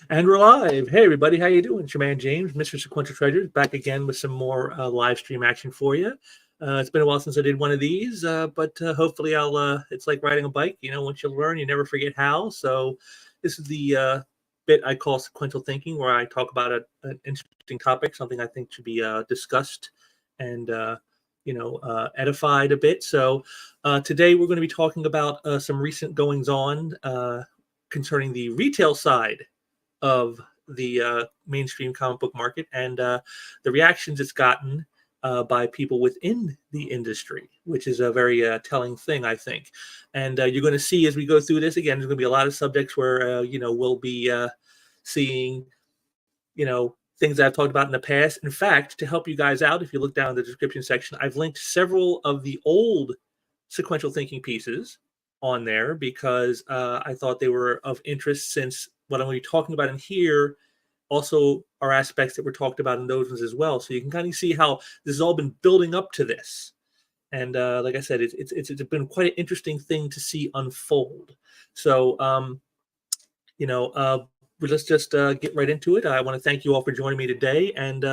And we're live. Hey, everybody, how you doing? It's your man James, Mr. Sequential Treasures, back again with some more live stream action for you. It's been a while since I did one of these, but hopefully I'll. It's like riding a bike. Once you learn, you never forget how. So this is the bit I call sequential thinking, where I talk about an interesting topic, something I think should be discussed and edified a bit. So today we're going to be talking about some recent goings on concerning the retail side of the mainstream comic book market and the reactions it's gotten by people within the industry, which is a very telling thing, I think. And you're going to see as we go through this, again, there's going to be a lot of subjects where, we'll be seeing, things that I've talked about in the past. In fact, to help you guys out, if you look down in the description section, I've linked several of the old sequential thinking pieces on there because I thought they were of interest, since what I'm going to be talking about in here also are aspects that were talked about in those ones as well. So you can kind of see how this has all been building up to this. And like I said, it's been quite an interesting thing to see unfold. So, let's just get right into it. I want to thank you all for joining me today. And,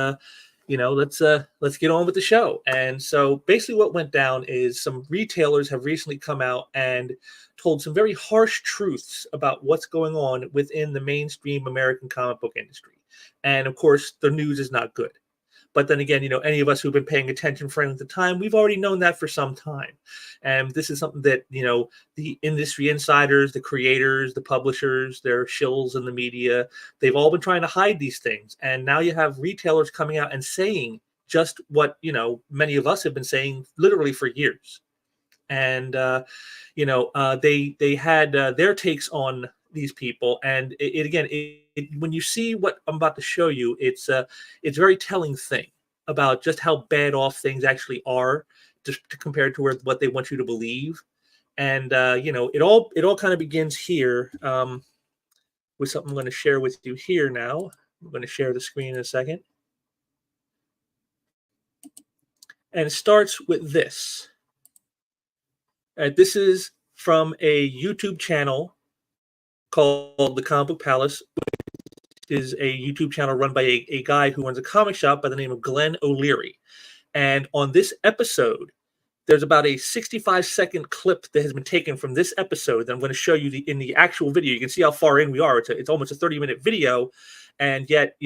let's get on with the show. And so basically what went down is some retailers have recently come out and told some very harsh truths about what's going on within the mainstream American comic book industry. And of course, the news is not good. But then again, any of us who've been paying attention for any of the time, we've already known that for some time. And this is something that, the industry insiders, the creators, the publishers, their shills in the media, they've all been trying to hide these things. And now you have retailers coming out and saying just what, many of us have been saying literally for years. And, they had their takes on these people. And when you see what I'm about to show you, it's a very telling thing about just how bad off things actually are, just compared to what they want you to believe. And, it all kind of begins here with something I'm going to share with you here now. I'm going to share the screen in a second. And it starts with this. This is from a YouTube channel called The Comic Book Palace, which is a YouTube channel run by a guy who runs a comic shop by the name of Glenn O'Leary. And on this episode, there's about a 65-second clip that has been taken from this episode that I'm going to show you in the actual video. You can see how far in we are. It's almost a 30-minute video. And yet,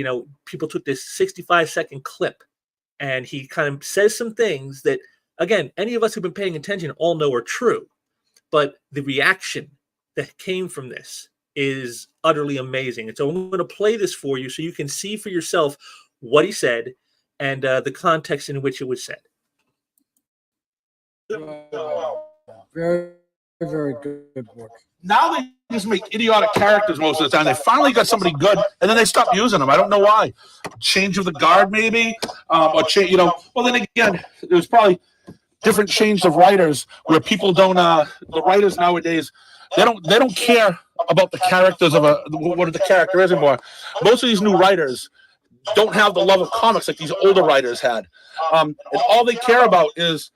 people took this 65-second clip and he kind of says some things that, again, any of us who've been paying attention all know are true. But the reaction that came from this is utterly amazing. And so I'm going to play this for you so you can see for yourself what he said and the context in which it was said. Very, very good work. Now they just make idiotic characters most of the time. They finally got somebody good, and then they stop using them. I don't know why. Change of the guard, maybe, or change. Well, then again, there's probably different change of writers where people don't. The writers nowadays, they don't care about the characters of what the character is anymore. Most of these new writers don't have the love of comics like these older writers had, and all they care about is,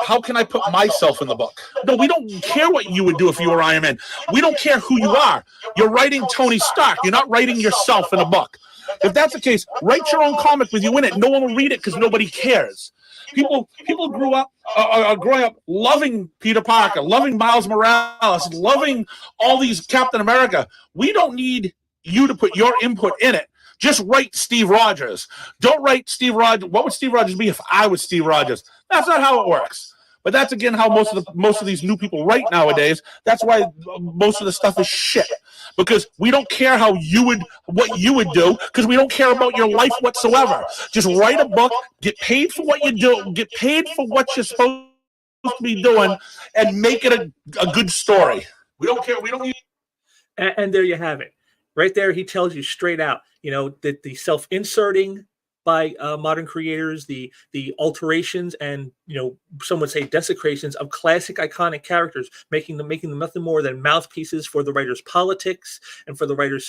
how can I put myself in the book? No, we don't care what you would do if you were Iron Man. We don't care who you are. You're writing Tony Stark. You're not writing yourself in a book. If that's the case, write your own comic with you in it. No one will read it because nobody cares. People grew up, are growing up loving Peter Parker, loving Miles Morales, loving all these Captain America. We don't need you to put your input in it. Just write Steve Rogers. Don't write Steve Rogers. What would Steve Rogers be if I was Steve Rogers? That's not how it works. But that's again how most of these new people write nowadays. That's why most of the stuff is shit. Because we don't care what you would do, because we don't care about your life whatsoever. Just write a book, get paid for what you do, get paid for what you're supposed to be doing, and make it a good story. We don't care. We don't need. And there you have it. Right there, he tells you straight out, that the self-inserting by modern creators, the alterations and, some would say desecrations of classic iconic characters, making them nothing more than mouthpieces for the writer's politics and for the writer's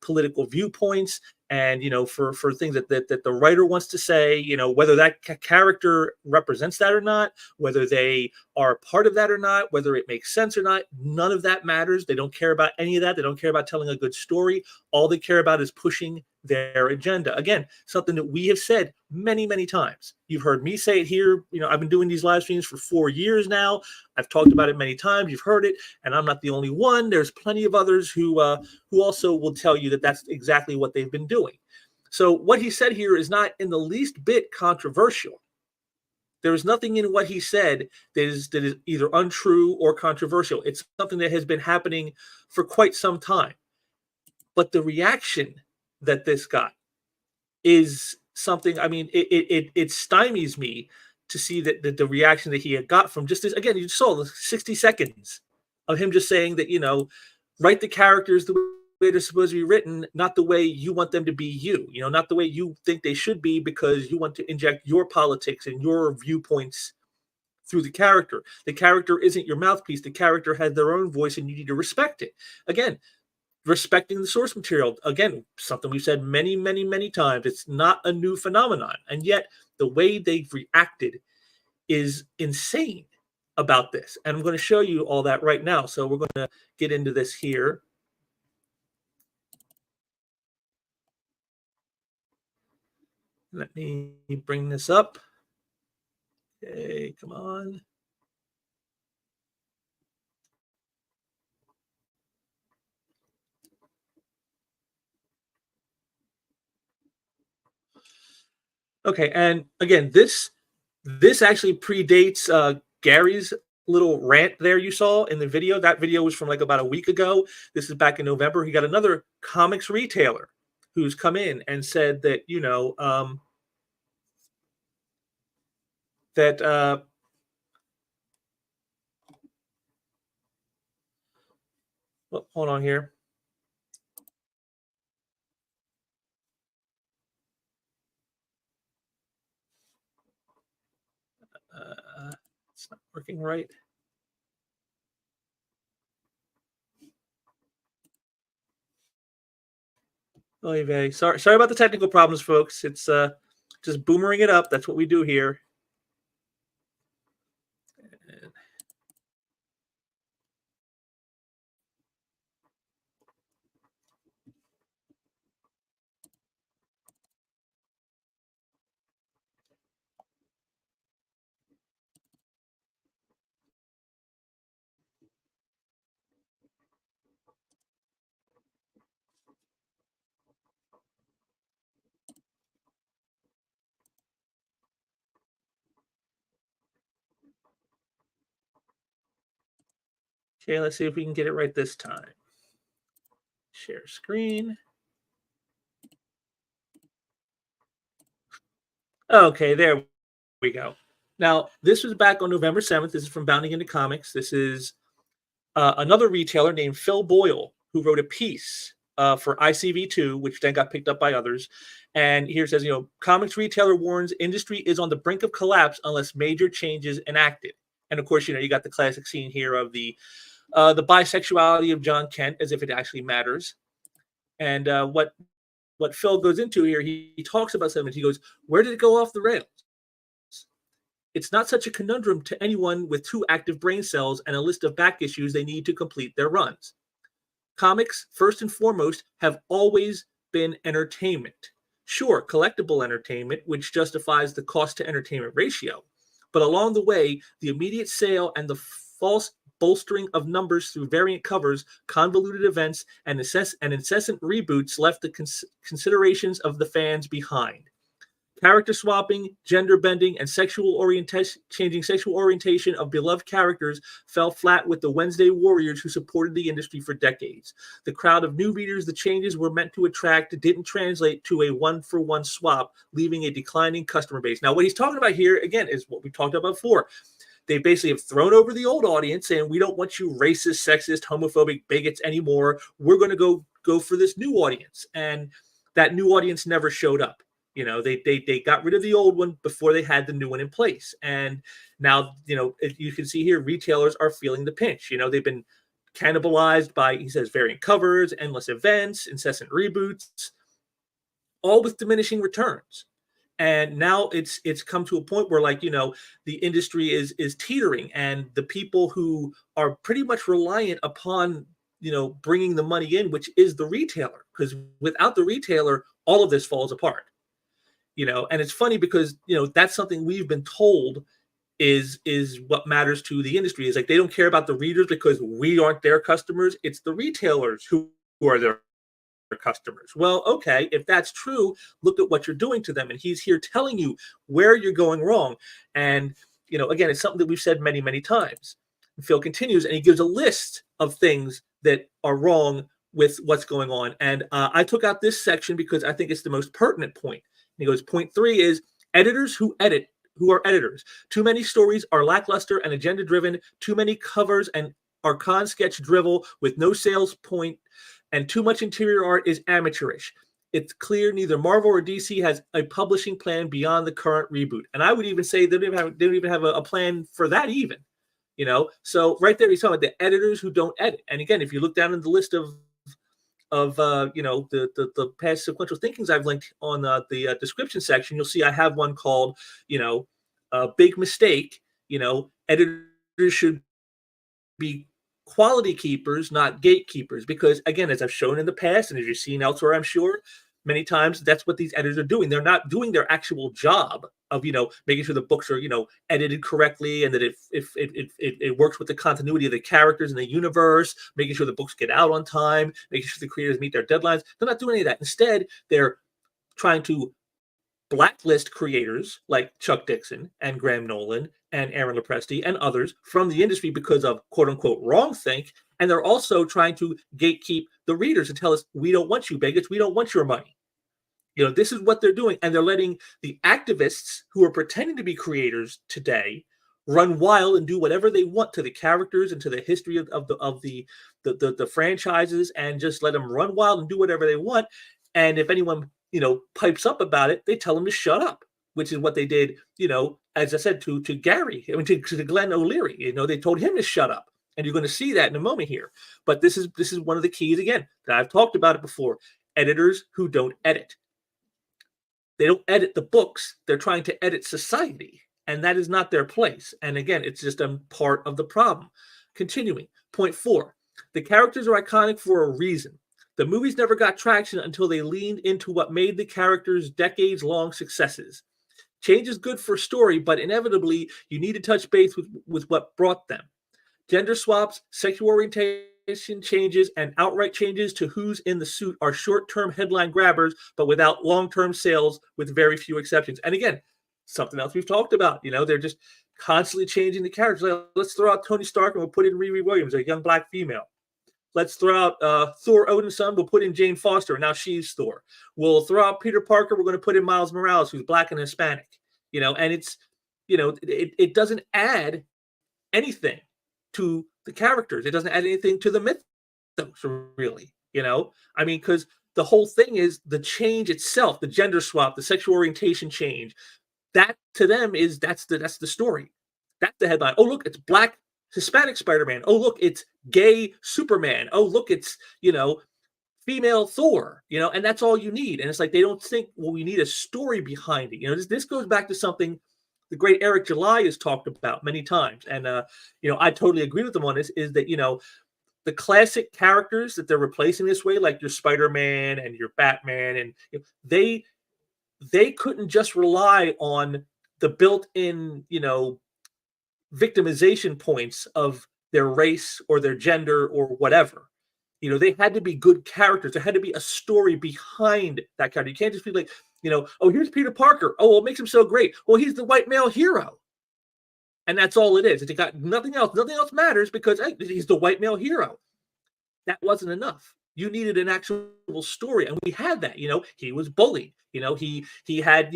political viewpoints, and for things that the writer wants to say, whether that character represents that or not, whether they are part of that or not, whether it makes sense or not, none of that matters. They don't care about any of that. They don't care about telling a good story. All they care about is pushing their agenda. Again, something that we have said many, many times. You've heard me say it here. I've been doing these live streams for 4 years now. I've talked about it many times. You've heard it, and I'm not the only one. There's plenty of others who also will tell you that that's exactly what they've been doing. So what he said here is not in the least bit controversial. There is nothing in what he said that is either untrue or controversial. It's something that has been happening for quite some time. But the reaction that this got is something, it stymies me to see that the reaction that he had got from just this. Again, you saw the 60 seconds of him just saying that, write the characters the way they're supposed to be written, not the way you want them to be not the way you think they should be, because you want to inject your politics and your viewpoints through the character. The character isn't your mouthpiece. The character has their own voice, and you need to respect it. Again, respecting the source material. Again, something we've said many, many, many times. It's not a new phenomenon. And yet the way they've reacted is insane about this. And I'm going to show you all that right now. So we're going to get into this here. Let me bring this up. Okay, come on. Okay, and again, this actually predates Gary's little rant there you saw in the video. That video was from like about a week ago. This is back in November. He got another comics retailer who's come in and said that, well, hold on here. It's not working right. Oy vey. Sorry about the technical problems, folks. It's just boomerang it up. That's what we do here. Okay, let's see if we can get it right this time. Share screen. Okay, there we go. Now, this was back on November 7th. This is from Bounding Into Comics. This is another retailer named Phil Boyle, who wrote a piece for ICV2, which then got picked up by others. And here it says, comics retailer warns industry is on the brink of collapse unless major changes enacted. And of course, you got the classic scene here of the bisexuality of John Kent, as if it actually matters. And what Phil goes into here, he talks about something. He goes, where did it go off the rails? It's not such a conundrum to anyone with 2 active brain cells and a list of back issues they need to complete their runs. Comics, first and foremost, have always been entertainment. Sure, collectible entertainment, which justifies the cost to entertainment ratio. But along the way, the immediate sale and the false bolstering of numbers through variant covers, convoluted events, and incessant reboots left the considerations of the fans behind. Character swapping, gender bending, and changing sexual orientation of beloved characters fell flat with the Wednesday Warriors who supported the industry for decades. The crowd of new readers the changes were meant to attract didn't translate to a one-for-one swap, leaving a declining customer base. Now, what he's talking about here, again, is what we talked about before. They basically have thrown over the old audience saying, we don't want you racist, sexist, homophobic bigots anymore. We're going to go for this new audience. And that new audience never showed up. They got rid of the old one before they had the new one in place. And now, you can see here, retailers are feeling the pinch. They've been cannibalized by, he says, variant covers, endless events, incessant reboots, all with diminishing returns. And now it's come to a point where, like, the industry is teetering, and the people who are pretty much reliant upon bringing the money in, which is the retailer, because without the retailer, all of this falls apart. And it's funny because that's something we've been told is what matters to the industry, is like they don't care about the readers because we aren't their customers. It's the retailers who are their customers. Well, okay, if that's true, look at what you're doing to them. And he's here telling you where you're going wrong. And again, it's something that we've said many, many times. And Phil continues, and he gives a list of things that are wrong with what's going on. And I took out this section because I think it's the most pertinent point. And he goes, point 3 is editors who are editors. Too many stories are lackluster and agenda driven. Too many covers and are con sketch drivel with no sales point, and too much interior art is amateurish. It's clear neither Marvel or DC has a publishing plan beyond the current reboot. And I would even say they don't even have a plan for that even. So right there, he's talking about the editors who don't edit. And again, if you look down in the list of the past sequential thinkings I've linked on the description section, you'll see I have one called big mistake. Editors should be quality keepers, not gatekeepers, because again, as I've shown in the past, and as you've seen elsewhere, I'm sure many times, that's what these editors are doing. They're not doing their actual job of making sure the books are edited correctly, and that it works with the continuity of the characters and the universe, making sure the books get out on time, making sure the creators meet their deadlines. They're not doing any of that. Instead, they're trying to blacklist creators like Chuck Dixon and Graham Nolan and Aaron Lopresti and others from the industry because of quote unquote wrongthink. And they're also trying to gatekeep the readers and tell us, we don't want you bigots, we don't want your money. This is what they're doing. And they're letting the activists who are pretending to be creators today run wild and do whatever they want to the characters and to the history of the franchises, and just let them run wild and do whatever they want. And if anyone pipes up about it, they tell them to shut up, which is what they did, as I said, to Gary, to Glenn O'Leary. They told him to shut up. And you're going to see that in a moment here. But this is one of the keys, again, that I've talked about it before. Editors who don't edit. They don't edit the books. They're trying to edit society. And that is not their place. And again, it's just a part of the problem. Continuing. Point 4. The characters are iconic for a reason. The movies never got traction until they leaned into what made the characters decades-long successes. Change is good for story, but inevitably, you need to touch base with what brought them. Gender swaps, sexual orientation changes, and outright changes to who's in the suit are short-term headline grabbers, but without long-term sales, with very few exceptions. And again, something else we've talked about. They're just constantly changing the characters. Like, let's throw out Tony Stark and we'll put in Riri Williams, a young black female. Let's throw out Thor Odin's son. We'll put in Jane Foster, and now she's Thor. We'll throw out Peter Parker. We're going to put in Miles Morales, who's black and Hispanic. And it's, it doesn't add anything to the characters. It doesn't add anything to the mythos, really. Because the whole thing is the change itself, the gender swap, the sexual orientation change. That to them that's the story. That's the headline. Oh, look, it's black Hispanic Spider-Man. Oh, look, it's gay Superman. Oh, look, it's, female Thor, and that's all you need. And it's like, they don't think, well, we need a story behind it. This goes back to something the great Eric July has talked about many times. And, I totally agree with him on this, is that, the classic characters that they're replacing this way, like your Spider-Man and your Batman, and they couldn't just rely on the built-in, victimization points of their race or their gender or whatever. They had to be good characters. There had to be a story behind that character. You can't just be like, oh, here's Peter Parker. Oh, what makes him so great? Well, he's the white male hero. And that's all it is. It got nothing else. Nothing else matters because he's the white male hero. That wasn't enough. You needed an actual story, and we had that. He was bullied. He had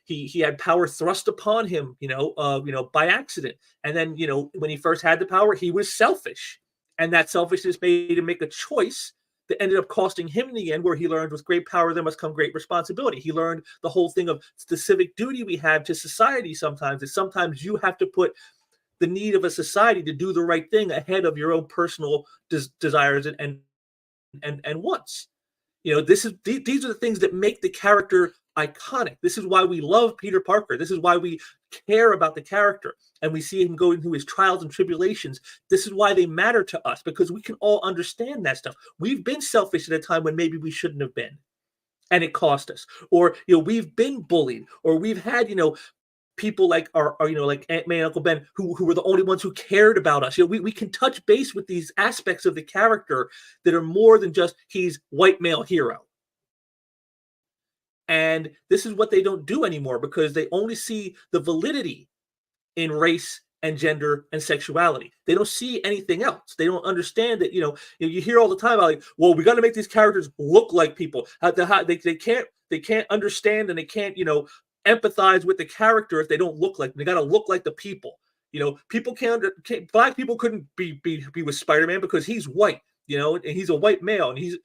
he had power thrust upon him. By accident. And then when he first had the power, he was selfish, and that selfishness made him make a choice that ended up costing him in the end, where he learned with great power there must come great responsibility. He learned the whole thing of the civic duty we have to society sometimes, that sometimes you have to put the need of a society to do the right thing ahead of your own personal desires and wants. You know, these are the things that make the character iconic. This is why we love Peter Parker. This is why we care about the character and we see him going through his trials and tribulations. This is why they matter to us, because we can all understand that stuff. We've been selfish at a time when maybe we shouldn't have been, and it cost us. Or, you know, we've been bullied, or we've had, you know, people like our you know, like Aunt May and Uncle Ben who were the only ones who cared about us. You know, we can touch base with these aspects of the character that are more than just he's white male hero. And this is what they don't do anymore, because they only see the validity in race and gender and sexuality. They don't see anything else. They don't understand that, you know, you hear all the time about, like, well, we got to make these characters look like people. They can't understand, and they can't, you know, empathize with the character if they don't look like them. They got to look like the people. You know, people black people couldn't be with Spider-Man because he's white, you know, and he's a white male, and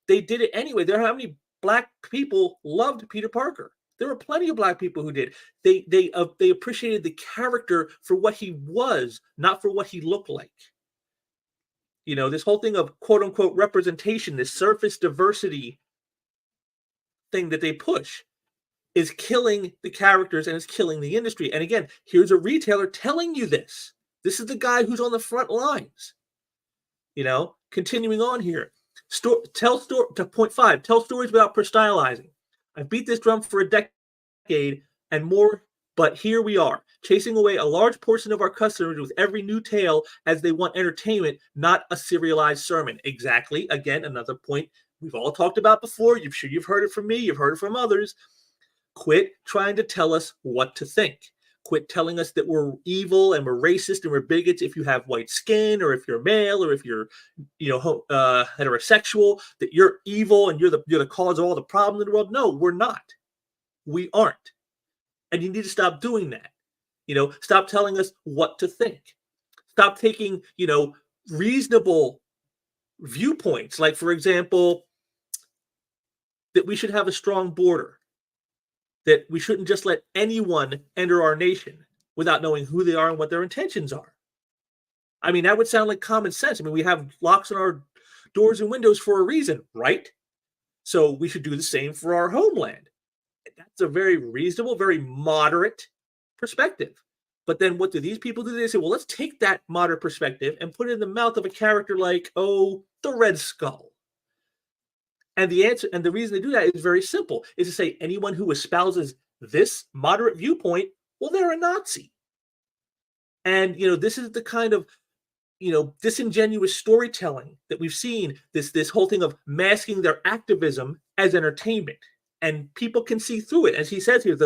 they did it anyway. There are how many black people loved Peter Parker. There were plenty of black people who did. They appreciated the character for what he was, not for what he looked like. You know, this whole thing of quote unquote representation, this surface diversity thing that they push, is killing the characters and is killing the industry. And again, here's a retailer telling you this. This is the guy who's on the front lines. You know, continuing on here. To point 5, tell stories without stylizing. I've beat this drum for a decade and more, but here we are, chasing away a large portion of our customers with every new tale as they want entertainment, not a serialized sermon. Exactly. Again, another point we've all talked about before. You've heard it from me. You've heard it from others. Quit trying to tell us what to think. Quit telling us that we're evil and we're racist and we're bigots if you have white skin, or if you're male, or if you're, you know, heterosexual, that you're evil and you're the cause of all the problems in the world. No, we're not. We aren't. And you need to stop doing that. You know, stop telling us what to think. Stop taking, you know, reasonable viewpoints. Like, for example, that we should have a strong border, that we shouldn't just let anyone enter our nation without knowing who they are and what their intentions are. I mean, that would sound like common sense. I mean, we have locks on our doors and windows for a reason, right? So we should do the same for our homeland. That's a very reasonable, very moderate perspective. But then what do these people do? They say, well, let's take that moderate perspective and put it in the mouth of a character like, oh, the Red Skull. And the answer, and the reason they do that is very simple, is to say anyone who espouses this moderate viewpoint, well, they're a Nazi. And, you know, this is the kind of, you know, disingenuous storytelling that we've seen, this whole thing of masking their activism as entertainment. And people can see through it. As he says here,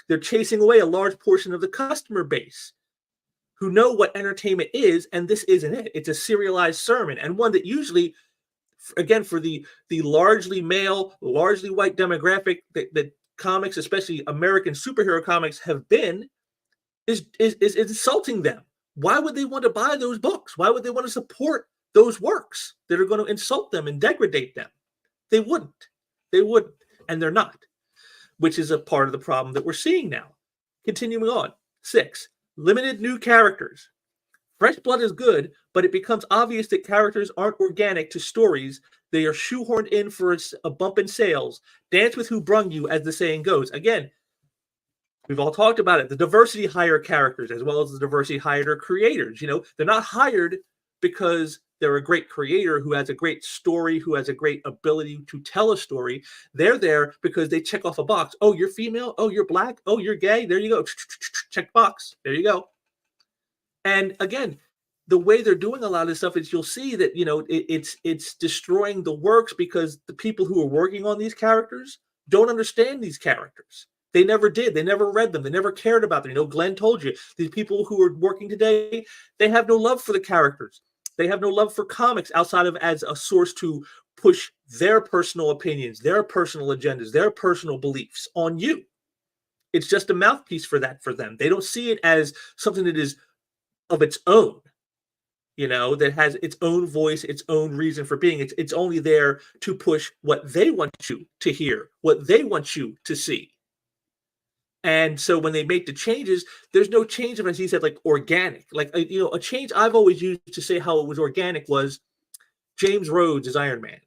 they're chasing away a large portion of the customer base who know what entertainment is, and this isn't it. It's a serialized sermon, and one that usually, again, for the largely male, largely white demographic that comics, especially American superhero comics, have been, is insulting them. Why would they want to buy those books? Why would they want to support those works that are going to insult them and degrade them? They wouldn't. They wouldn't, and they're not, which is a part of the problem that we're seeing now. Continuing on. 6, limited new characters. Fresh blood is good, but it becomes obvious that characters aren't organic to stories. They are shoehorned in for a bump in sales. Dance with who brung you, as the saying goes. Again, we've all talked about it. The diversity hire characters as well as the diversity hire creators. You know, they're not hired because they're a great creator who has a great story, who has a great ability to tell a story. They're there because they check off a box. Oh, you're female. Oh, you're black. Oh, you're gay. There you go. Check box. There you go. And again, the way they're doing a lot of this stuff is you'll see that, you know, it's destroying the works because the people who are working on these characters don't understand these characters. They never did. They never read them. They never cared about them. You know, Glenn told you, these people who are working today, they have no love for the characters. They have no love for comics outside of as a source to push their personal opinions, their personal agendas, their personal beliefs on you. It's just a mouthpiece for that for them. They don't see it as something that is of its own, you know, that has its own voice, its own reason for being. It's only there to push what they want you to hear, what they want you to see. And so when they make the changes, there's no change of, as he said, like organic. Like, a change I've always used to say how it was organic was James Rhodes as Iron Man.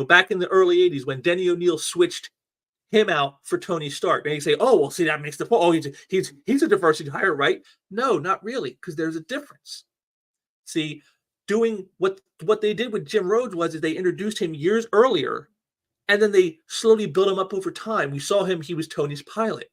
Back in the early 80s when Denny O'Neil switched him out for Tony Stark. And you say, oh, well, see, that makes the point. Oh, he's a diversity hire, right? No, not really, because there's a difference. See, doing what they did with Jim Rhodes is they introduced him years earlier, and then they slowly built him up over time. We saw him; he was Tony's pilot,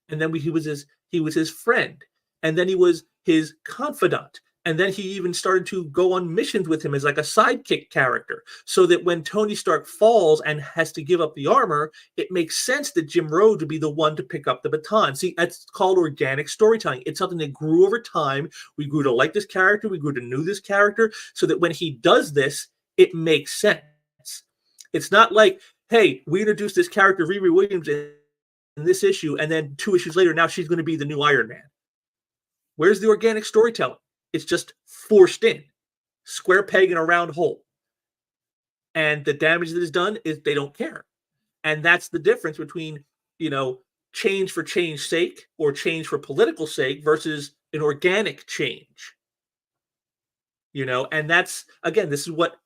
and then he was his friend, and then he was his confidant, and then he even started to go on missions with him as like a sidekick character, so that when Tony Stark falls and has to give up the armor, it makes sense that Jim Rhodes would be the one to pick up the baton. See, that's called organic storytelling. It's something that grew over time. We grew to like this character. We grew to know this character, so that when he does this, it makes sense. It's not like, hey, we introduced this character, Riri Williams, in this issue, and then 2 issues later, now she's going to be the new Iron Man. Where's the organic storytelling? It's just forced in. Square peg in a round hole. And the damage that is done is they don't care. And that's the difference between, change for change's sake or change for political sake versus an organic change. And that's, again, this is what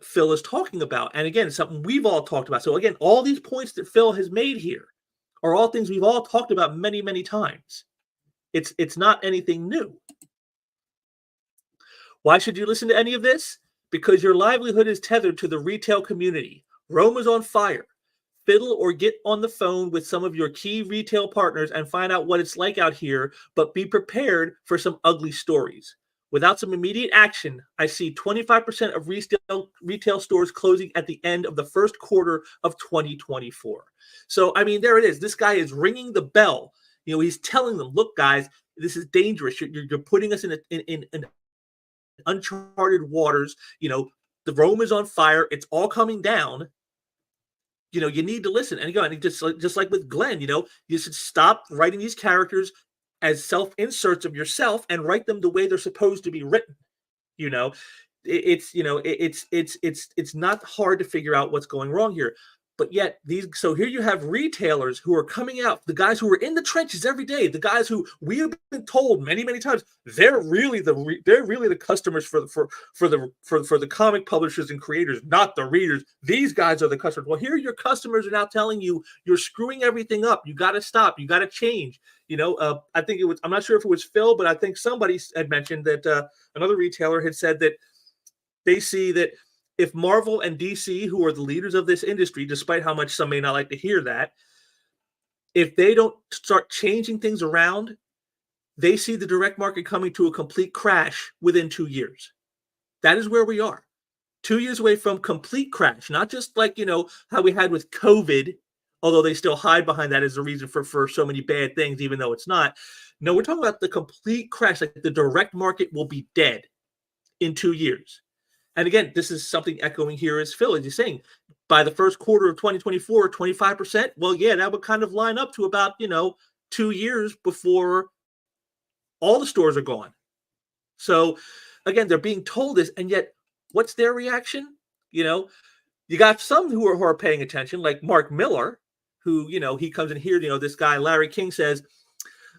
Phil is talking about. And again, it's something we've all talked about. So again, all these points that Phil has made here are all things we've all talked about many, many times. It's not anything new. Why should you listen to any of this? Because your livelihood is tethered to the retail community. Rome is on fire. Fiddle or get on the phone with some of your key retail partners and find out what it's like out here, but be prepared for some ugly stories. Without some immediate action, I see 25% of retail stores closing at the end of the first quarter of 2024. So, I mean, there it is. This guy is ringing the bell. He's telling them, look, guys, this is dangerous. You're putting us in uncharted waters. The Rome is on fire. It's all coming down. You need to listen. And again, just like with Glenn, you should stop writing these characters as self-inserts of yourself and write them the way they're supposed to be written. It's not hard to figure out what's going wrong here. But yet so here you have retailers who are coming out, the guys who are in the trenches every day, the guys who we have been told many, many times, they're really the customers for the comic publishers and creators, not the readers. These guys are the customers. Well, here your customers are now telling you you're screwing everything up. You got to stop. You got to change. I think I'm not sure if it was Phil, but I think somebody had mentioned that another retailer had said that they see that if Marvel and DC, who are the leaders of this industry, despite how much some may not like to hear that, if they don't start changing things around, they see the direct market coming to a complete crash within 2 years. That is where we are. 2 years away from complete crash, not just like, how we had with COVID, although they still hide behind that as a reason for so many bad things, even though it's not. No, we're talking about the complete crash. Like the direct market will be dead in 2 years. And again, this is something echoing here as Phil is saying. By the first quarter of 2024, 25%. Well, yeah, that would kind of line up to about, 2 years before all the stores are gone. So again, they're being told this, and yet what's their reaction? You got some who are paying attention, like Mark Miller, who, he comes in here, this guy, Larry King, says,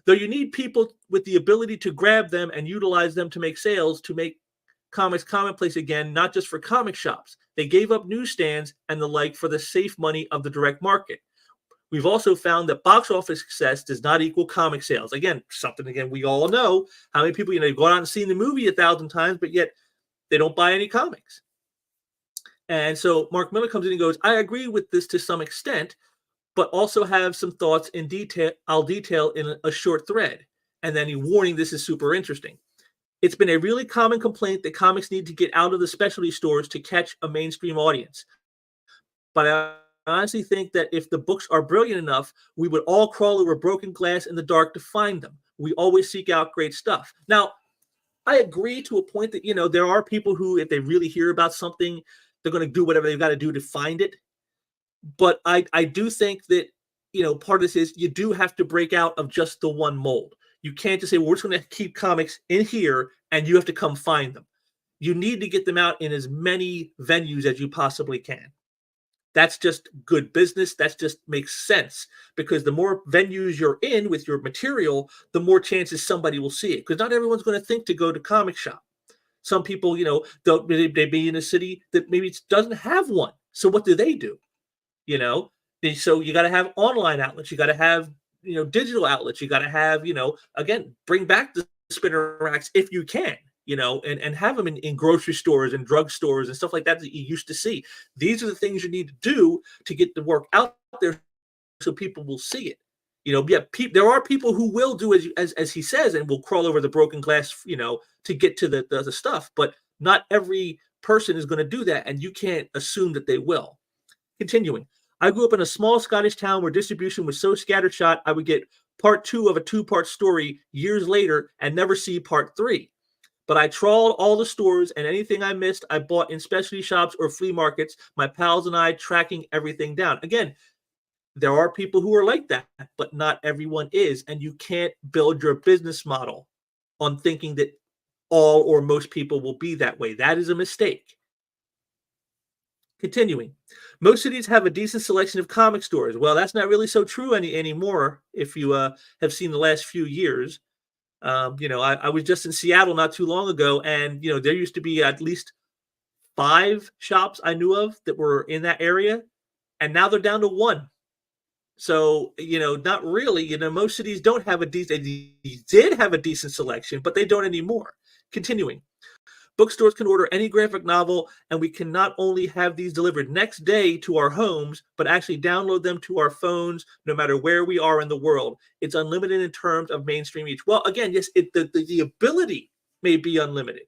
though you need people with the ability to grab them and utilize them to make sales, to make comics commonplace again, not just for comic shops. They gave up newsstands and the like for the safe money of the direct market. We've also found that box office success does not equal comic sales. Again, we all know how many people, go out and see the movie 1,000 times, but yet they don't buy any comics. And so Mark Miller comes in and goes, I agree with this to some extent, but also have some thoughts in detail. I'll detail in a short thread. And then he warning, this is super interesting. It's been a really common complaint that comics need to get out of the specialty stores to catch a mainstream audience. But I honestly think that if the books are brilliant enough, we would all crawl over broken glass in the dark to find them. We always seek out great stuff. Now, I agree to a point that, there are people who, if they really hear about something, they're going to do whatever they've got to do to find it. But I do think that, part of this is you do have to break out of just the one mold. You can't just say, well, we're just going to keep comics in here and you have to come find them. You need to get them out in as many venues as you possibly can. That's just good business. That just makes sense, because the more venues you're in with your material, the more chances somebody will see it. Because not everyone's going to think to go to comic shop. Some people, don't they be in a city that maybe doesn't have one. So what do? You know, so you got to have online outlets. You got to have, digital outlets. You got to have, again, bring back the spinner racks if you can, and have them in grocery stores and drugstores and stuff like that you used to see. These are the things you need to do to get the work out there so people will see it. Yeah, there are people who will do as he says, and will crawl over the broken glass, to get to the stuff. But not every person is going to do that, and you can't assume that they will. Continuing, I grew up in a small Scottish town where distribution was so scattershot, I would get part 2 of a 2-part story years later and never see part 3. But I trawled all the stores, and anything I missed, I bought in specialty shops or flea markets, my pals and I tracking everything down. Again, there are people who are like that, but not everyone is. And you can't build your business model on thinking that all or most people will be that way. That is a mistake. Continuing, most cities have a decent selection of comic stores. Well, that's not really so true anymore. If you have seen the last few years, I was just in Seattle not too long ago, and there used to be at least 5 shops I knew of that were in that area, and now they're down to 1. So, not really. Most cities don't have they did have a decent selection, but they don't anymore. Continuing, bookstores can order any graphic novel, and we can not only have these delivered next day to our homes, but actually download them to our phones no matter where we are in the world. It's unlimited in terms of mainstream reach. Well, again, yes, the ability may be unlimited,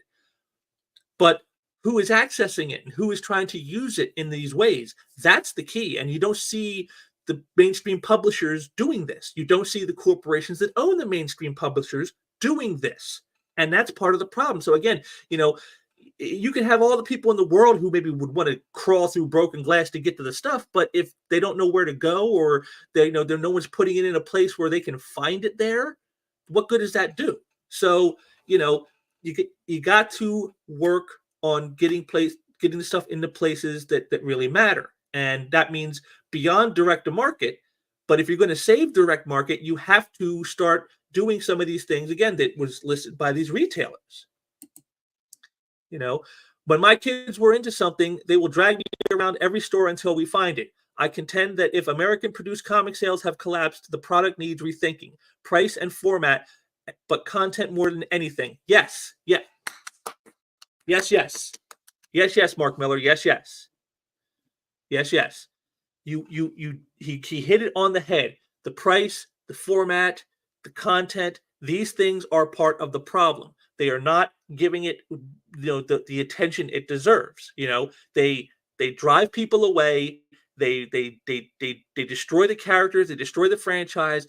but who is accessing it and who is trying to use it in these ways? That's the key. And you don't see the mainstream publishers doing this. You don't see the corporations that own the mainstream publishers doing this. And that's part of the problem. So again, you can have all the people in the world who maybe would want to crawl through broken glass to get to the stuff, but if they don't know where to go, or no one's putting it in a place where they can find it there, what good does that do? So, you got to work on getting the stuff into places that really matter. And that means beyond direct to market. But if you're going to save direct market, you have to start doing some of these things, again, that was listed by these retailers. When my kids were into something, they will drag me around every store until we find it. I contend that if American-produced comic sales have collapsed, the product needs rethinking. Price and format, but content more than anything. Yes. Yeah. Yes, yes. Yes, yes, Mark Miller. Yes, yes. Yes, yes. He hit it on the head. The price, the format, the content, these things are part of the problem. They are not giving it the attention it deserves. They drive people away. They destroy the characters, they destroy the franchise,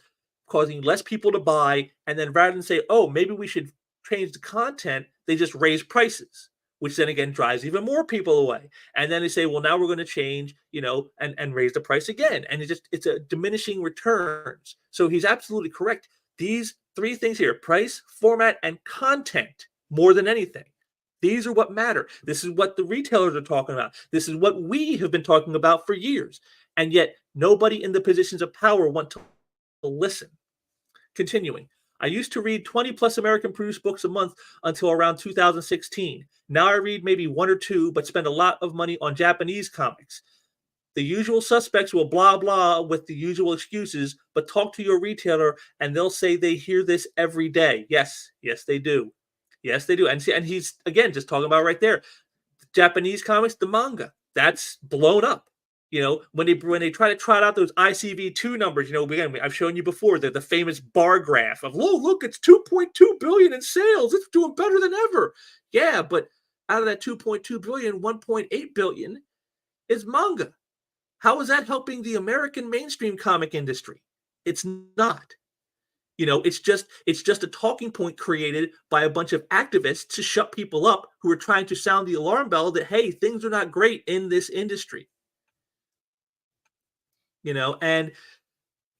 causing less people to buy. And then rather than say, oh, maybe we should change the content, they just raise prices, which then again drives even more people away. And then they say, well, now we're going to change, and raise the price again. And it's a diminishing returns. So he's absolutely correct. These 3 things here: price, format, and content, more than anything. These are what matter. This is what the retailers are talking about. This is what we have been talking about for years. And yet nobody in the positions of power want to listen. Continuing, I used to read 20 plus American produced books a month until around 2016. Now I read maybe 1 or 2, but spend a lot of money on Japanese comics. The usual suspects will blah, blah with the usual excuses, but talk to your retailer and they'll say they hear this every day. Yes, yes, they do. Yes, they do. And he's, again, just talking about right there. Japanese comics, the manga, that's blown up. When they try to trot out those ICV2 numbers, again, I've shown you before the famous bar graph of, look, it's 2.2 billion in sales. It's doing better than ever. Yeah, but out of that 2.2 billion, 1.8 billion is manga. How is that helping the American mainstream comic industry? It's not. It's just a talking point created by a bunch of activists to shut people up who are trying to sound the alarm bell that, hey, things are not great in this industry. And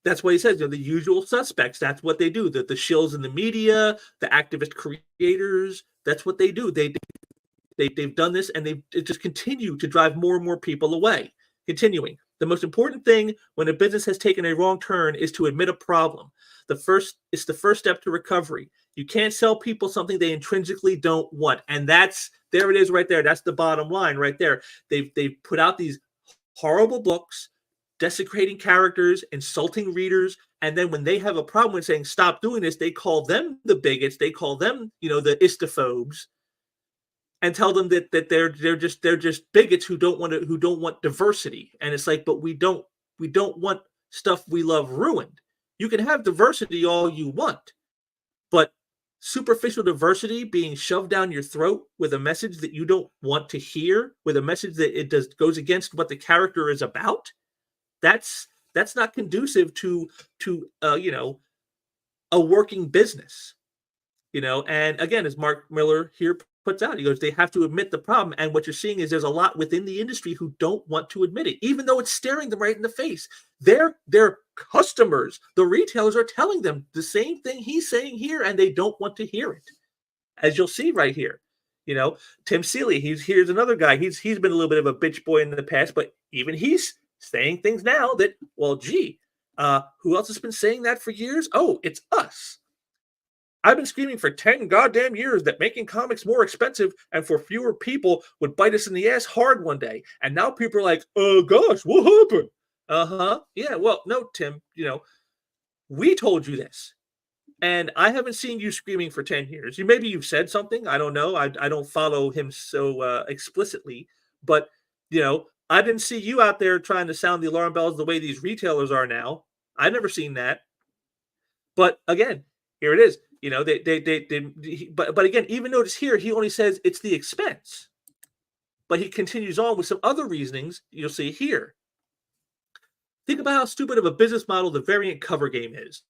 that's what he says, the usual suspects. That's what they do. The shills in the media, the activist creators, that's what they do. They've done this, and they just continue to drive more and more people away. Continuing, the most important thing when a business has taken a wrong turn is to admit a problem. It's the first step to recovery. You can't sell people something they intrinsically don't want. And there it is right there. That's the bottom line right there. They've put out these horrible books, desecrating characters, insulting readers. And then when they have a problem with saying, stop doing this, they call them the bigots. They call them, the istophobes, and tell them that they're just bigots who don't want diversity. And it's like, but we don't want stuff we love ruined. You can have diversity all you want, but superficial diversity being shoved down your throat with a message that you don't want to hear, with a message that goes against what the character is about, that's not conducive to a working business. And again, as Mark Miller here puts out, he goes, they have to admit the problem. And what you're seeing is there's a lot within the industry who don't want to admit it, even though it's staring them right in the face. Their customers, the retailers, are telling them the same thing he's saying here, and they don't want to hear it. As you'll see right here, Tim Seeley, here's another guy. He's been a little bit of a bitch boy in the past, but even he's saying things now that, well, gee, who else has been saying that for years? Oh, it's us. I've been screaming for 10 goddamn years that making comics more expensive and for fewer people would bite us in the ass hard one day. And now people are like, oh gosh, what happened? Uh-huh. Yeah, well, no, Tim, we told you this. And I haven't seen you screaming for 10 years. Maybe you've said something. I don't know. I don't follow him so explicitly. But, I didn't see you out there trying to sound the alarm bells the way these retailers are now. I've never seen that. But again, here it is. But again, even notice here, he only says it's the expense. But he continues on with some other reasonings you'll see here. Think about how stupid of a business model the variant cover game is.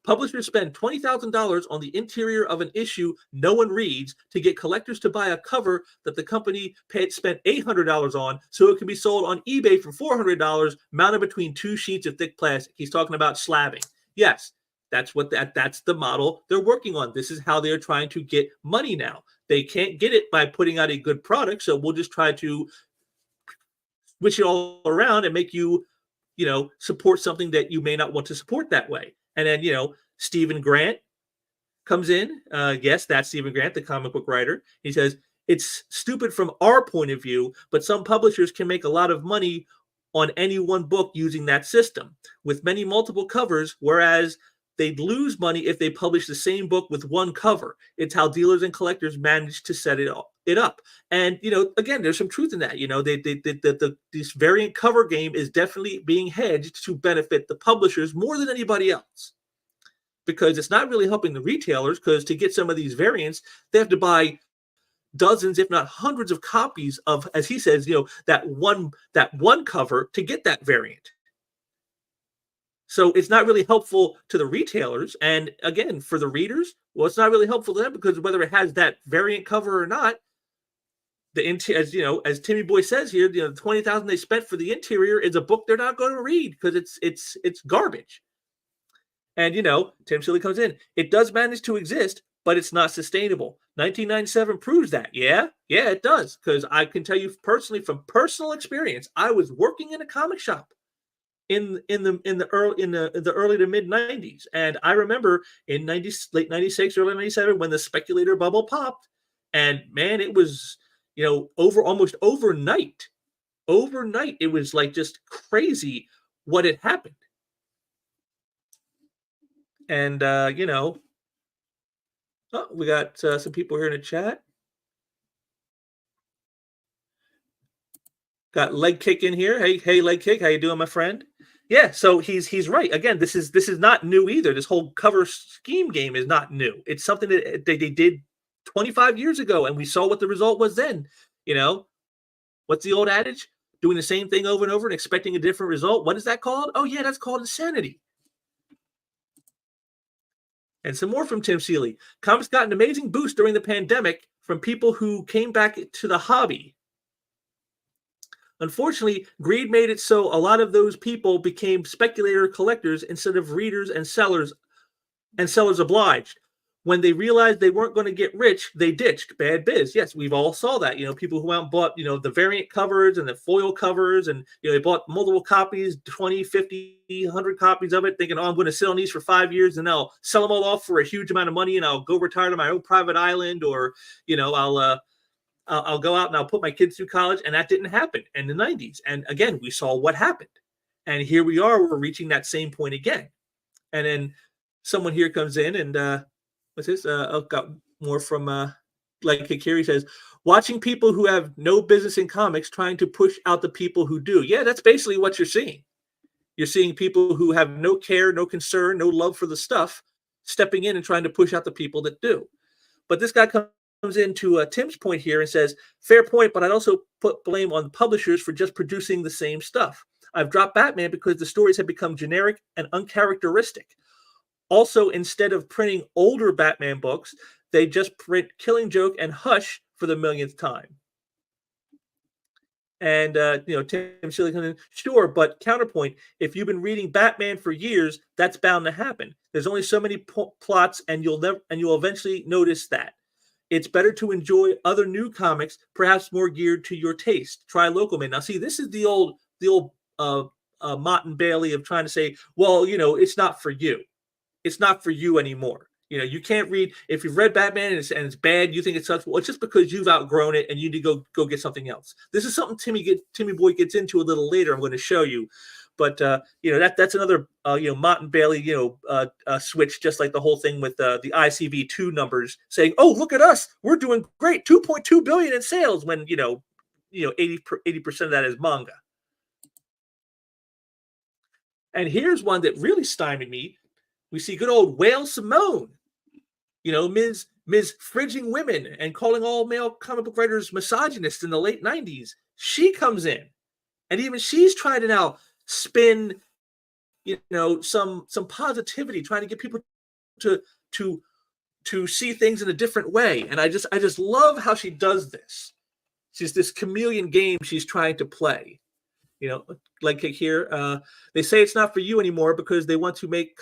Publishers spend $20,000 on the interior of an issue no one reads to get collectors to buy a cover that the company spent $800 on so it can be sold on eBay for $400 mounted between two sheets of thick plastic. He's talking about slabbing. Yes, that's the model they're working on. This is how they're trying to get money now. They can't get it by putting out a good product, so we'll just try to switch it all around and make you, support something that you may not want to support that way. And then, Stephen Grant comes in. Yes, that's Stephen Grant, the comic book writer. He says, it's stupid from our point of view, but some publishers can make a lot of money on any one book using that system with many multiple covers, whereas they'd lose money if they publish the same book with one cover. It's how dealers and collectors manage to set it up. And, again, there's some truth in that. This variant cover game is definitely being hedged to benefit the publishers more than anybody else, because it's not really helping the retailers, because to get some of these variants, they have to buy dozens, if not hundreds of copies of, as he says, that one cover to get that variant. So it's not really helpful to the retailers. And again, for the readers, well, it's not really helpful to them, because whether it has that variant cover or not, as Timmy Boy says here, the $20,000 they spent for the interior is a book they're not going to read, because it's garbage. And Tim Seeley comes in. It does manage to exist, but it's not sustainable. 1997 proves that. Yeah, it does, because I can tell you personally, from personal experience, I was working in a comic shop in the early to mid 90s, and I remember in late 96, early 97, when the speculator bubble popped, and man, it was almost overnight it was like just crazy what had happened. And we got some people here in the chat. Got Leg Kick in here. Hey, Leg Kick, how you doing, my friend? Yeah, so he's right. Again, this is not new either. This whole cover scheme game is not new. It's something that they did 25 years ago, and we saw what the result was then. What's the old adage? Doing the same thing over and over and expecting a different result. What is that called? Oh, yeah, that's called insanity. And some more from Tim Seeley. Comics got an amazing boost during the pandemic from people who came back to the hobby. Unfortunately, greed made it so a lot of those people became speculator collectors instead of readers and sellers obliged. When they realized they weren't going to get rich, they ditched bad biz. Yes, we've all saw that. People who went and bought, the variant covers and the foil covers, and they bought multiple copies, 20, 50, 100 copies of it, thinking, oh, I'm going to sit on these for 5 years and I'll sell them all off for a huge amount of money and I'll go retire to my own private island, or I'll go out and I'll put my kids through college. And that didn't happen in the 90s. And again, we saw what happened. And here we are, we're reaching that same point again. And then someone here comes in and what's this? I've got more from like Kikiri says, watching people who have no business in comics trying to push out the people who do. Yeah, that's basically what you're seeing. You're seeing people who have no care, no concern, no love for the stuff, stepping in and trying to push out the people that do. But this guy comes into Tim's point here and says, fair point, but I'd also put blame on publishers for just producing the same stuff. I've dropped Batman because the stories have become generic and uncharacteristic. Also, instead of printing older Batman books, they just print Killing Joke and Hush for the millionth time. And, Tim Seeley comes in, sure, but counterpoint, if you've been reading Batman for years, that's bound to happen. There's only so many plots, and you'll eventually notice that. It's better to enjoy other new comics, perhaps more geared to your taste. Try Local Man. Now, see, this is the old Mott and Bailey of trying to say, well, it's not for you. It's not for you anymore. You can't read, if you've read Batman and it's bad, you think it sucks. Well, it's just because you've outgrown it and you need to go get something else. This is something Timmy Boy gets into a little later. I'm going to show you. But, that's another, Mott and Bailey, switch, just like the whole thing with the ICV2 numbers saying, oh, look at us. We're doing great. 2.2 billion in sales when, 80% of that is manga. And here's one that really stymied me. We see good old Whale Simone, Ms. Fridging women and calling all male comic book writers misogynists in the late 90s. She comes in, and even she's trying to now spin, some positivity, trying to get people to see things in a different way. And I just love how she does this. She's this chameleon game she's trying to play. Like here, they say it's not for you anymore because they want to make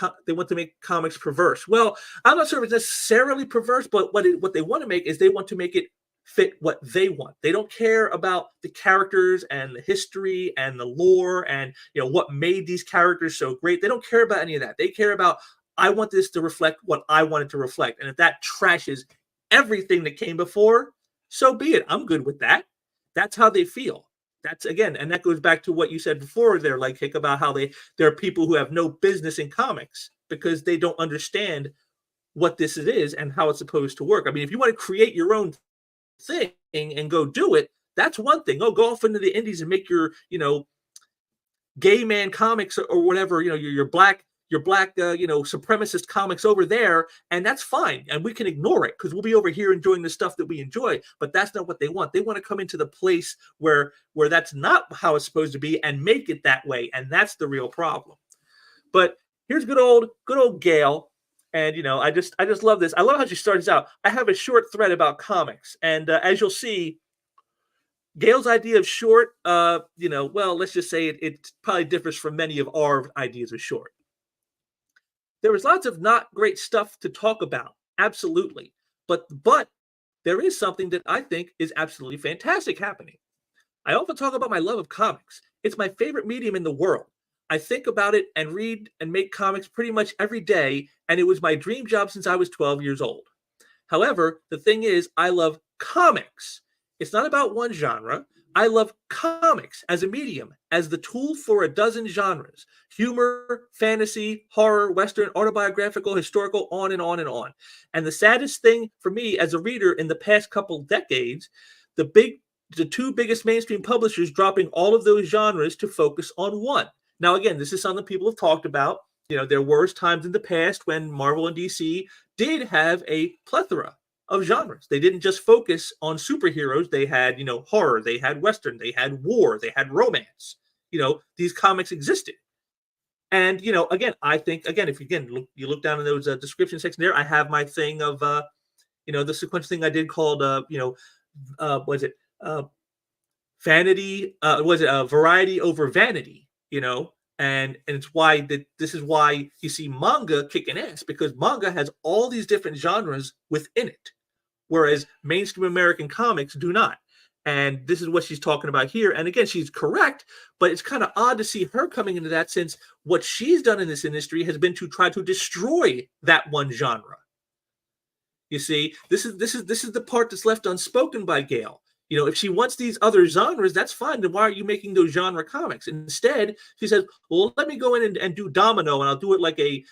comics perverse. Well, I'm not sure if it's necessarily perverse, but what they want to make is they want to make it fit what they want. They don't care about the characters and the history and the lore and what made these characters so great. They don't care about any of that. They care about, I want this to reflect what I want it to reflect. And if that trashes everything that came before, so be it. I'm good with that. That's how they feel. That's again, and that goes back to what you said before there, like Hick, about how there are people who have no business in comics because they don't understand what this is and how it's supposed to work. I mean, if you want to create your own thing and go do it, that's one thing. Oh, go off into the indies and make your, gay man comics or whatever, your black supremacist comics over there, and that's fine. And we can ignore it because we'll be over here enjoying the stuff that we enjoy. But that's not what they want. They want to come into the place where that's not how it's supposed to be and make it that way. And that's the real problem. But here's good old Gail. And, I just love this. I love how she starts out. I have a short thread about comics. And as you'll see, Gail's idea of short, let's just say it probably differs from many of our ideas of short. There was lots of not great stuff to talk about, absolutely. But there is something that I think is absolutely fantastic happening. I often talk about my love of comics. It's my favorite medium in the world. I think about it and read and make comics pretty much every day, and it was my dream job since I was 12 years old. However, the thing is, I love comics. It's not about one genre. I love comics as a medium, as the tool for a dozen genres: humor, fantasy, horror, Western, autobiographical, historical, on and on and on. And the saddest thing for me as a reader in the past couple decades, the two biggest mainstream publishers dropping all of those genres to focus on one. Now, again, this is something people have talked about. There were times in the past when Marvel and DC did have a plethora of genres. They didn't just focus on superheroes. They had, horror, they had Western, they had war, they had romance. These comics existed. And, again, I think, if you look down in those description section there, I have my thing of, the sequential thing I did called, vanity, variety over vanity, And it's why this is why you see manga kicking ass, because manga has all these different genres within it, whereas mainstream American comics do not. And this is what she's talking about here. And again, she's correct, but it's kind of odd to see her coming into that, since what she's done in this industry has been to try to destroy that one genre. You see, this is the part that's left unspoken by Gail. You know, if she wants these other genres, that's fine. Then why are you making those genre comics? Instead, she says, well, let me go in and do Domino, and I'll do it like a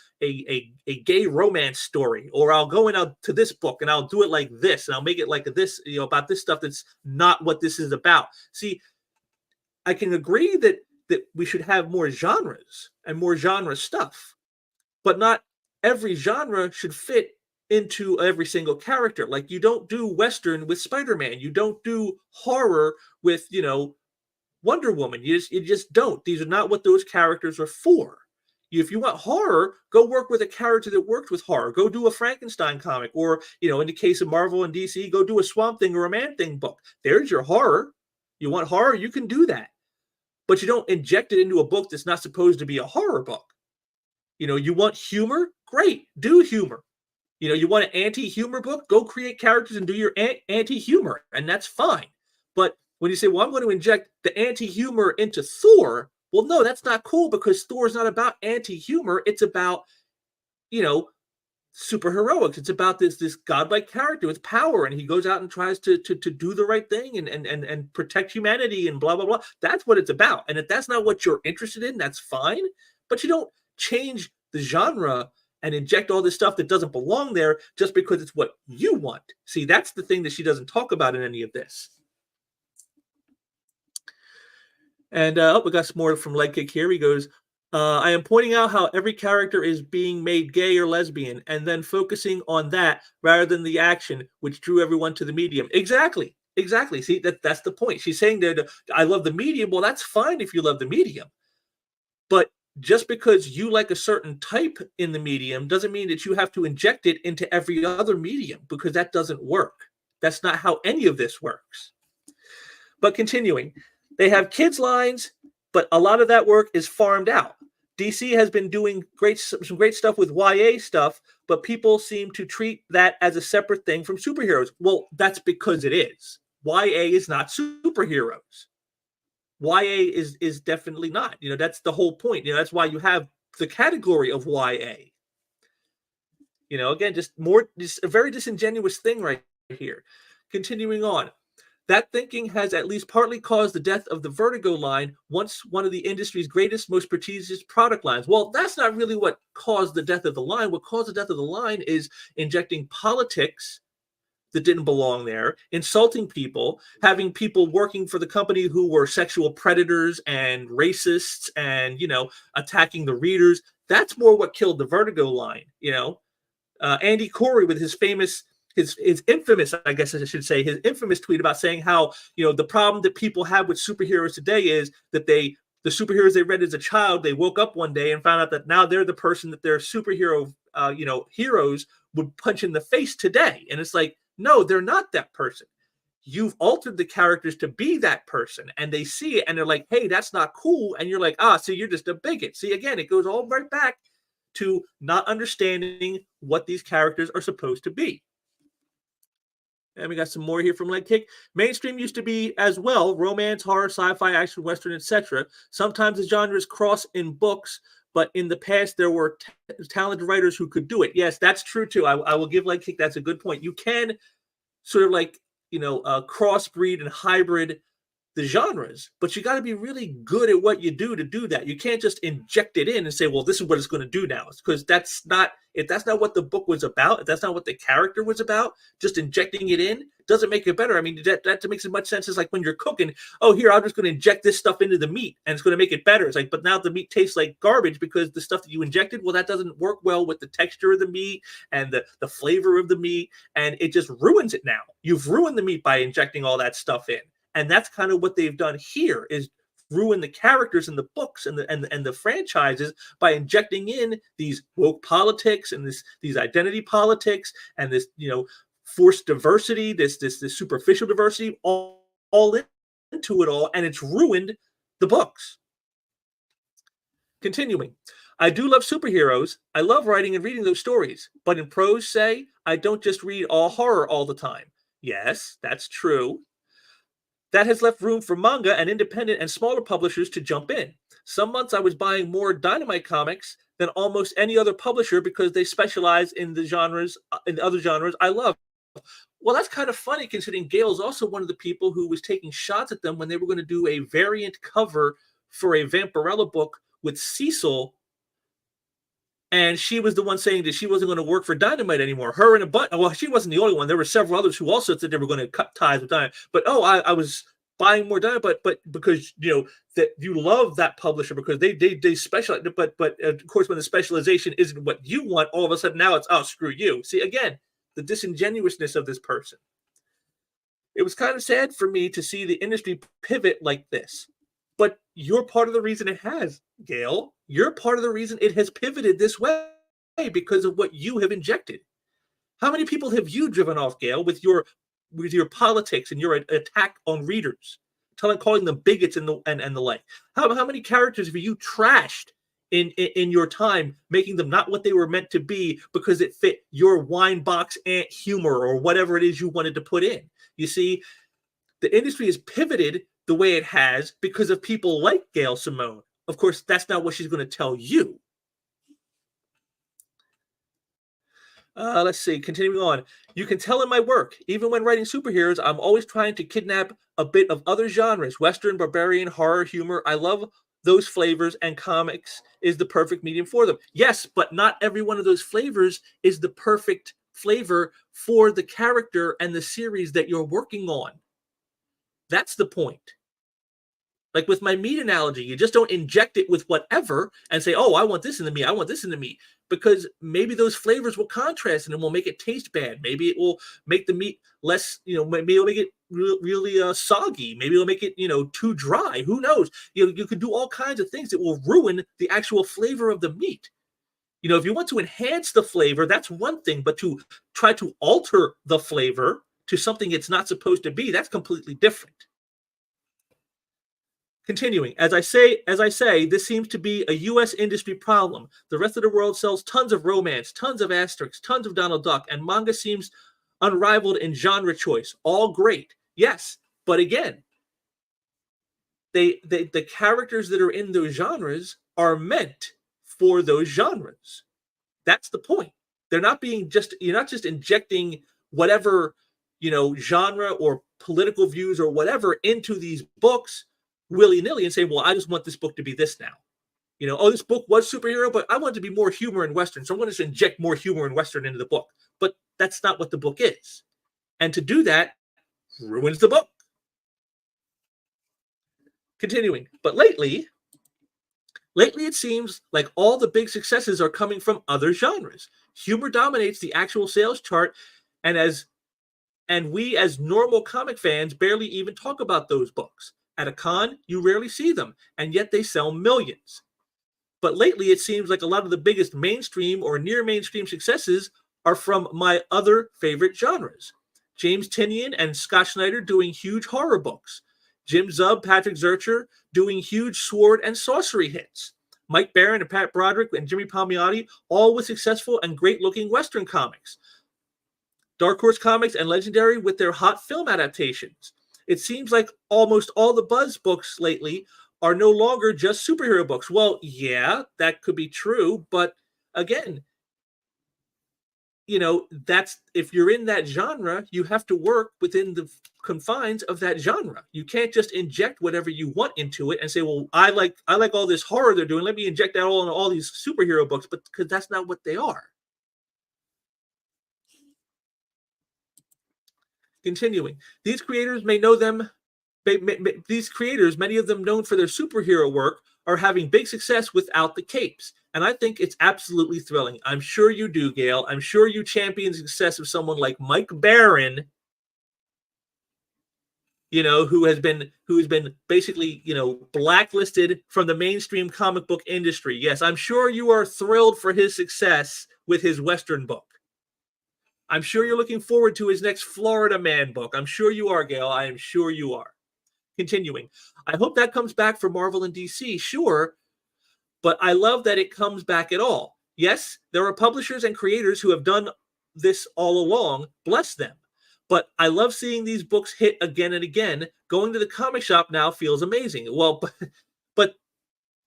gay romance story. Or I'll go in to this book, and I'll do it like this, and I'll make it like this, you know, about this stuff that's not what this is about. See, I can agree that we should have more genres and more genre stuff, but not every genre should fit into every single character. Like, you don't do Western with Spider-Man. You don't do horror with, you know, Wonder Woman. You just don't. These are not what those characters are for. If you want horror, go work with a character that works with horror. Go do a Frankenstein comic, or, you know, in the case of Marvel and DC, go do a Swamp Thing or a Man Thing book. There's your horror. You want horror, you can do that. But you don't inject it into a book that's not supposed to be a horror book. You know, you want humor? Great, do humor. You know, you want an anti-humor book? Go create characters and do your anti-humor, and that's fine. But when you say, well, I'm going to inject the anti-humor into Thor, well, no, that's not cool, because Thor is not about anti-humor. It's about, you know, superheroics. It's about this godlike character with power, and he goes out and tries to do the right thing and protect humanity and blah, blah, blah. That's what it's about. And if that's not what you're interested in, that's fine. But you don't change the genre and inject all this stuff that doesn't belong there just because it's what you want. See, that's the thing that she doesn't talk about in any of this. And we got some more from Legkick here. He goes, I am pointing out how every character is being made gay or lesbian, and then focusing on that rather than the action, which drew everyone to the medium. Exactly. See, that's the point. She's saying that I love the medium. Well, that's fine if you love the medium. But just because you like a certain type in the medium doesn't mean that you have to inject it into every other medium, because that doesn't work. That's not how any of this works. But continuing, they have kids lines, but a lot of that work is farmed out. DC has been doing some great stuff with YA stuff, but people seem to treat that as a separate thing from superheroes. Well, that's because it is. YA is not superheroes. YA is definitely not. You know, that's the whole point. You know, that's why you have the category of YA. You know, again, just a very disingenuous thing right here. Continuing on. That thinking has at least partly caused the death of the Vertigo line, once one of the industry's greatest, most prestigious product lines. Well, that's not really what caused the death of the line. What caused the death of the line is injecting politics that didn't belong there, insulting people, having people working for the company who were sexual predators and racists and, you know, attacking the readers. That's more what killed the Vertigo line, you know. Andy Corey with his infamous, I guess I should say, his infamous tweet about saying how, you know, the problem that people have with superheroes today is that the superheroes they read as a child, they woke up one day and found out that now they're the person that their superhero, you know, heroes would punch in the face today. And it's like, no, they're not that person. You've altered the characters to be that person, and they see it and they're like, hey, that's not cool. And you're like, so you're just a bigot. See, again, it goes all right back to not understanding what these characters are supposed to be. And we got some more here from Legkick. Mainstream used to be as well romance, horror, sci-fi, action, western, etc. Sometimes the genres cross in books, but in the past there were talented writers who could do it. Yes, that's true too. I will give Legkick, that's a good point. You can sort of like, you know, crossbreed and hybrid the genres, but you got to be really good at what you do to do that. You can't just inject it in and say, well, this is what it's going to do now, because that's not what the book was about. If that's not what the character was about, just injecting it in doesn't make it better. I mean, that makes as much sense as like when you're cooking. Oh, here, I'm just going to inject this stuff into the meat and it's going to make it better. It's like, but now the meat tastes like garbage because the stuff that you injected, well, that doesn't work well with the texture of the meat and the flavor of the meat, and it just ruins it now. You've ruined the meat by injecting all that stuff in. And that's kind of what they've done here, is ruin the characters in the books and the franchises by injecting in these woke politics and these identity politics and this, you know, forced diversity, this superficial diversity, all into it all, and it's ruined the books. Continuing, I do love superheroes. I love writing and reading those stories. But in prose, say, I don't just read all horror all the time. Yes, that's true. That has left room for manga and independent and smaller publishers to jump in. Some months I was buying more Dynamite comics than almost any other publisher because they specialize in the genres, in other genres I love. Well, that's kind of funny considering Gail's also one of the people who was taking shots at them when they were going to do a variant cover for a Vampirella book with Cecil, and she was the one saying that she wasn't going to work for Dynamite anymore. Her and well, she wasn't the only one. There were several others who also said they were going to cut ties with Dynamite. But I was buying more Dynamite, but because that you love that publisher because they specialize. But of course, when the specialization isn't what you want, all of a sudden now it's screw you. See again the disingenuousness of this person. It was kind of sad for me to see the industry pivot like this. But you're part of the reason it has, Gail. You're part of the reason it has pivoted this way because of what you have injected. How many people have you driven off, Gail, with your politics and your attack on readers, calling them bigots and the like? How many characters have you trashed in your time, making them not what they were meant to be because it fit your wine box ant humor or whatever it is you wanted to put in? You see, the industry has pivoted the way it has because of people like Gail Simone. Of course, that's not what she's going to tell you. Let's see, continuing on. You can tell in my work, even when writing superheroes, I'm always trying to kidnap a bit of other genres, Western, barbarian, horror, humor. I love those flavors, and comics is the perfect medium for them. Yes, but not every one of those flavors is the perfect flavor for the character and the series that you're working on. That's the point. Like with my meat analogy, you just don't inject it with whatever and say, oh, I want this in the meat. I want this in the meat. Because maybe those flavors will contrast and it will make it taste bad. Maybe it will make the meat less, maybe it'll make it really soggy. Maybe it'll make it, too dry. Who knows? You can do all kinds of things that will ruin the actual flavor of the meat. If you want to enhance the flavor, that's one thing. But to try to alter the flavor to something it's not supposed to be, that's completely different. Continuing, as I say, this seems to be a U.S. industry problem. The rest of the world sells tons of romance, tons of Asterix, tons of Donald Duck, and manga seems unrivaled in genre choice. All great, yes, but again, the characters that are in those genres are meant for those genres. That's the point. They're not you're not just injecting whatever genre or political views or whatever into these books willy-nilly and say, well, I just want this book to be this now. This book was superhero, but I want it to be more humor and Western. So I'm going to inject more humor and Western into the book. But that's not what the book is. And to do that ruins the book. Continuing. But lately it seems like all the big successes are coming from other genres. Humor dominates the actual sales chart, and we as normal comic fans barely even talk about those books. At a con, you rarely see them, and yet they sell millions. But lately, it seems like a lot of the biggest mainstream or near mainstream successes are from my other favorite genres. James Tynion and Scott Snyder doing huge horror books. Jim Zub, Patrick Zurcher doing huge sword and sorcery hits. Mike Barron and Pat Broderick and Jimmy Palmiotti, all with successful and great-looking Western comics. Dark Horse Comics and Legendary with their hot film adaptations. It seems like almost all the Buzz books lately are no longer just superhero books. Well, yeah, that could be true. But again, that's if you're in that genre, you have to work within the confines of that genre. You can't just inject whatever you want into it and say, well, I like all this horror they're doing. Let me inject that all in all these superhero books. But because that's not what they are. Continuing, these creators may know them. These creators, many of them known for their superhero work, are having big success without the capes. And I think it's absolutely thrilling. I'm sure you do, Gail. I'm sure you champion the success of someone like Mike Barron, who has been basically, blacklisted from the mainstream comic book industry. Yes, I'm sure you are thrilled for his success with his Western book. I'm sure you're looking forward to his next Florida Man book. I'm sure you are, Gail. I am sure you are. Continuing. I hope that comes back for Marvel and DC. Sure. But I love that it comes back at all. Yes, there are publishers and creators who have done this all along. Bless them. But I love seeing these books hit again and again. Going to the comic shop now feels amazing. Well, but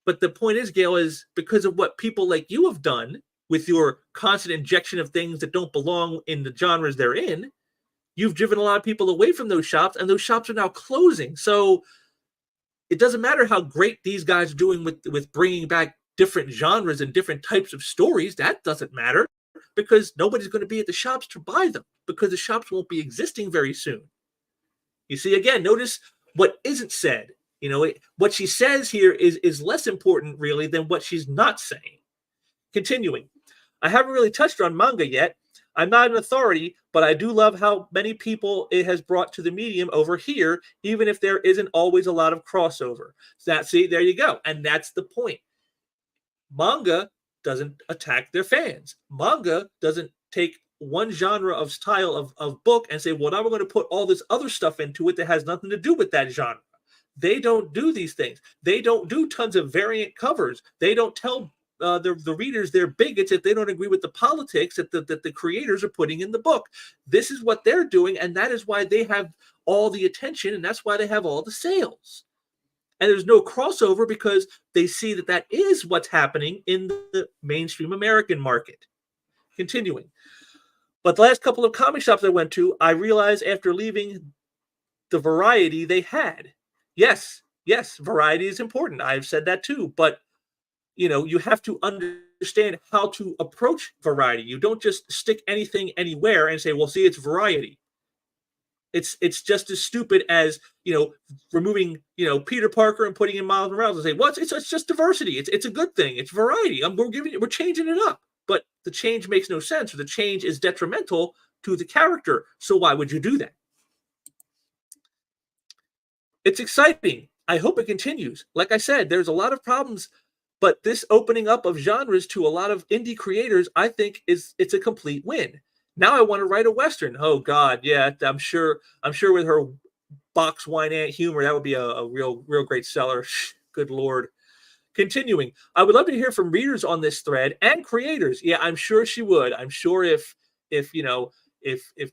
but the point is, Gail, is because of what people like you have done with your constant injection of things that don't belong in the genres they're in, you've driven a lot of people away from those shops, and those shops are now closing. So it doesn't matter how great these guys are doing with bringing back different genres and different types of stories. That doesn't matter because nobody's going to be at the shops to buy them because the shops won't be existing very soon. You see, again, notice what isn't said. What she says here is less important, really, than what she's not saying. Continuing, I haven't really touched on manga yet. I'm not an authority, but I do love how many people it has brought to the medium over here, even if there isn't always a lot of crossover. See, there you go. And that's the point. Manga doesn't attack their fans. Manga doesn't take one genre of style of book and say, well, now we're going to put all this other stuff into it that has nothing to do with that genre. They don't do these things. They don't do tons of variant covers. They don't tell the readers they're bigots if they don't agree with the politics that the creators are putting in the book. This is what they're doing, and that is why they have all the attention, and that's why they have all the sales. And there's no crossover because they see that is what's happening in the mainstream American market. Continuing. But the last couple of comic shops I went to, I realized after leaving the variety they had. Yes, variety is important. I've said that too. But, you have to understand how to approach variety. You don't just stick anything anywhere and say, well, see, it's variety. It's just as stupid as, removing, Peter Parker and putting in Miles Morales and say, well, it's just diversity. It's a good thing. It's variety. We're changing it up. But the change makes no sense, or the change is detrimental to the character. So why would you do that? It's exciting. I hope it continues. Like I said, there's a lot of problems, but this opening up of genres to a lot of indie creators, I think it's a complete win. Now I want to write a Western. Oh God, yeah, I'm sure with her box wine aunt humor, that would be a real great seller. Good Lord. Continuing, I would love to hear from readers on this thread and creators. Yeah, I'm sure she would. I'm sure if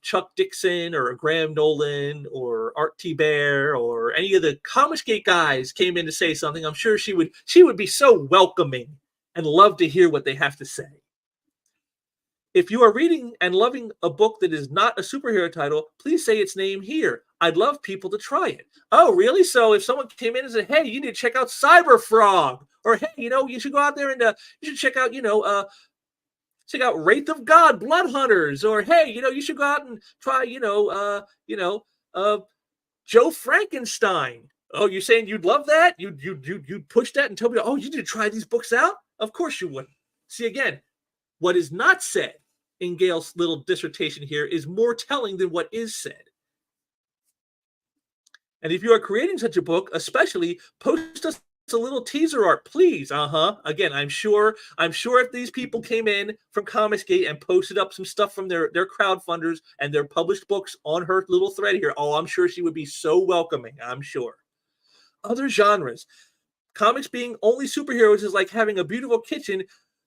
Chuck Dixon or Graham Nolan or Art T. Bear or any of the Comicsgate guys came in to say something, I'm sure she would be so welcoming and love to hear what they have to say. If you are reading and loving a book that is not a superhero title, please say its name here. I'd love people to try it. Oh, really? So if someone came in and said, hey, you need to check out Cyber Frog, or hey, you should go out there and you should check out, check out Wraith of God, Blood Hunters, or hey, you should go out and try, Joe Frankenstein. Oh, you're saying you'd love that? You'd push that and tell me, oh, you need to try these books out? Of course you wouldn't. See, again, what is not said in Gail's little dissertation here is more telling than what is said. And if you are creating such a book, especially post us a little teaser art, please. Again, I'm sure if these people came in from Comicsgate and posted up some stuff from their crowdfunders and their published books on her little thread here, oh, I'm sure she would be so welcoming. I'm sure. Other genres. Comics being only superheroes is like having a beautiful kitchen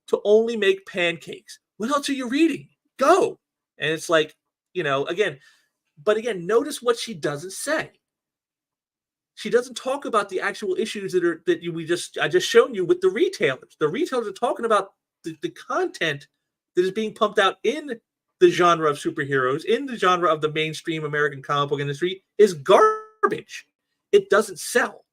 to only make pancakes. What else are you reading? Go. And it's like, again, notice what she doesn't say. She doesn't talk about the actual issues I just shown you with the retailers. The retailers are talking about the content that is being pumped out in the genre of superheroes, in the genre of the mainstream American comic book industry, is garbage. It doesn't sell.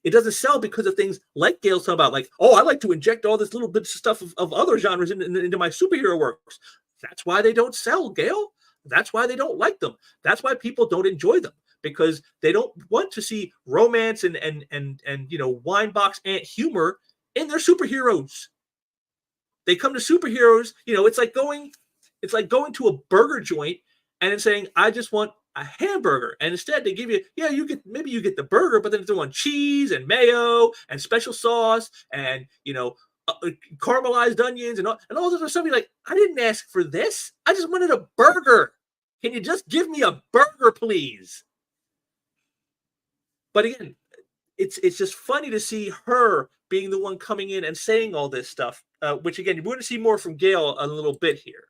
It doesn't sell because of things like Gail's talking about, like, oh, I like to inject all this little bit of stuff of other genres into my superhero works. That's why they don't sell, Gail. That's why they don't like them. That's why people don't enjoy them, because they don't want to see romance and wine box aunt humor in their superheroes. They come to superheroes, it's like going to a burger joint and then saying, I just want a hamburger. And instead they give you, maybe you get the burger, but then they want cheese and mayo and special sauce and, caramelized onions and all this other stuff. You're like, I didn't ask for this. I just wanted a burger. Can you just give me a burger, please? But again, it's just funny to see her being the one coming in and saying all this stuff, which again, we're going to see more from Gail a little bit here.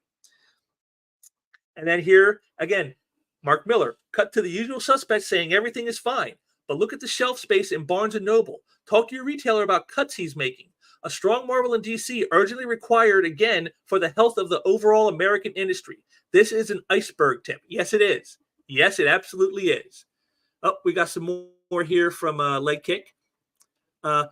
And then here again, Mark Miller cut to the usual suspects saying everything is fine, but look at the shelf space in Barnes and Noble. Talk to your retailer about cuts he's making. A strong Marvel in DC urgently required again for the health of the overall American industry. This is an iceberg tip. Yes, it is. Yes, it absolutely is. Oh, we got some more here from Leg Kick. I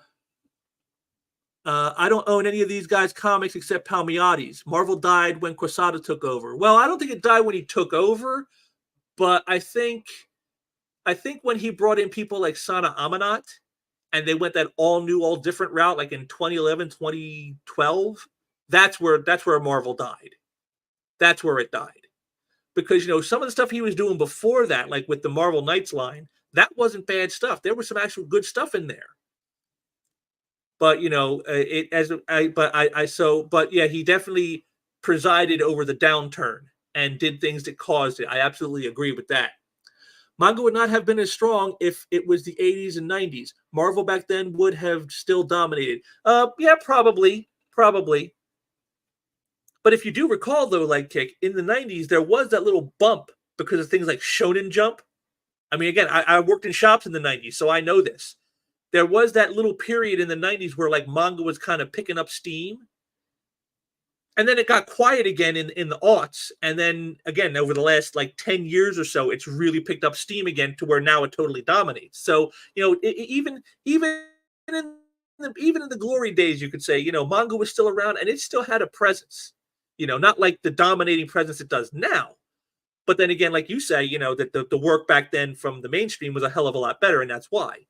don't own any of these guys' comics except Palmiotti's. Marvel died when Quesada took over. Well, I don't think it died when he took over, but I think when he brought in people like Sana Amanat and they went that all new, all different route, like in 2011, 2012, that's where Marvel died. That's where it died. Because, some of the stuff he was doing before that, like with the Marvel Knights line, that wasn't bad stuff. There was some actual good stuff in there. But, he definitely presided over the downturn and did things that caused it. I absolutely agree with that. Manga would not have been as strong if it was the 80s and 90s. Marvel back then would have still dominated. Yeah, probably. But if you do recall, though, Leg Kick, in the 90s, there was that little bump because of things like Shonen Jump. I mean, again, I worked in shops in the 90s, so I know this. There was that little period in the 90s where like manga was kind of picking up steam. And then it got quiet again in the aughts. And then again, over the last like 10 years or so, it's really picked up steam again to where now it totally dominates. So, even in the glory days, you could say, manga was still around and it still had a presence, not like the dominating presence it does now. But then again, like you say, that the work back then from the mainstream was a hell of a lot better. And that's why.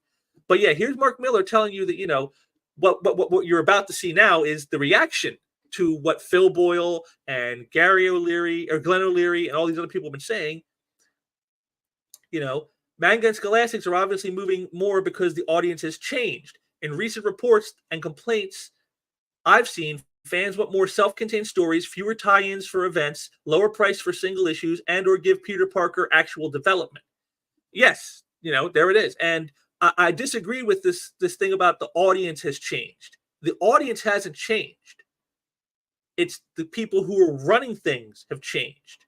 But yeah, here's Mark Miller telling you that, what you're about to see now is the reaction to what Phil Boyle and Gary O'Leary or Glenn O'Leary and all these other people have been saying. Manga and Scholastics are obviously moving more because the audience has changed. In recent reports and complaints I've seen, fans want more self-contained stories, fewer tie-ins for events, lower price for single issues, and or give Peter Parker actual development. Yes, there it is. And I disagree with this thing about the audience has changed. The audience hasn't changed. It's the people who are running things have changed.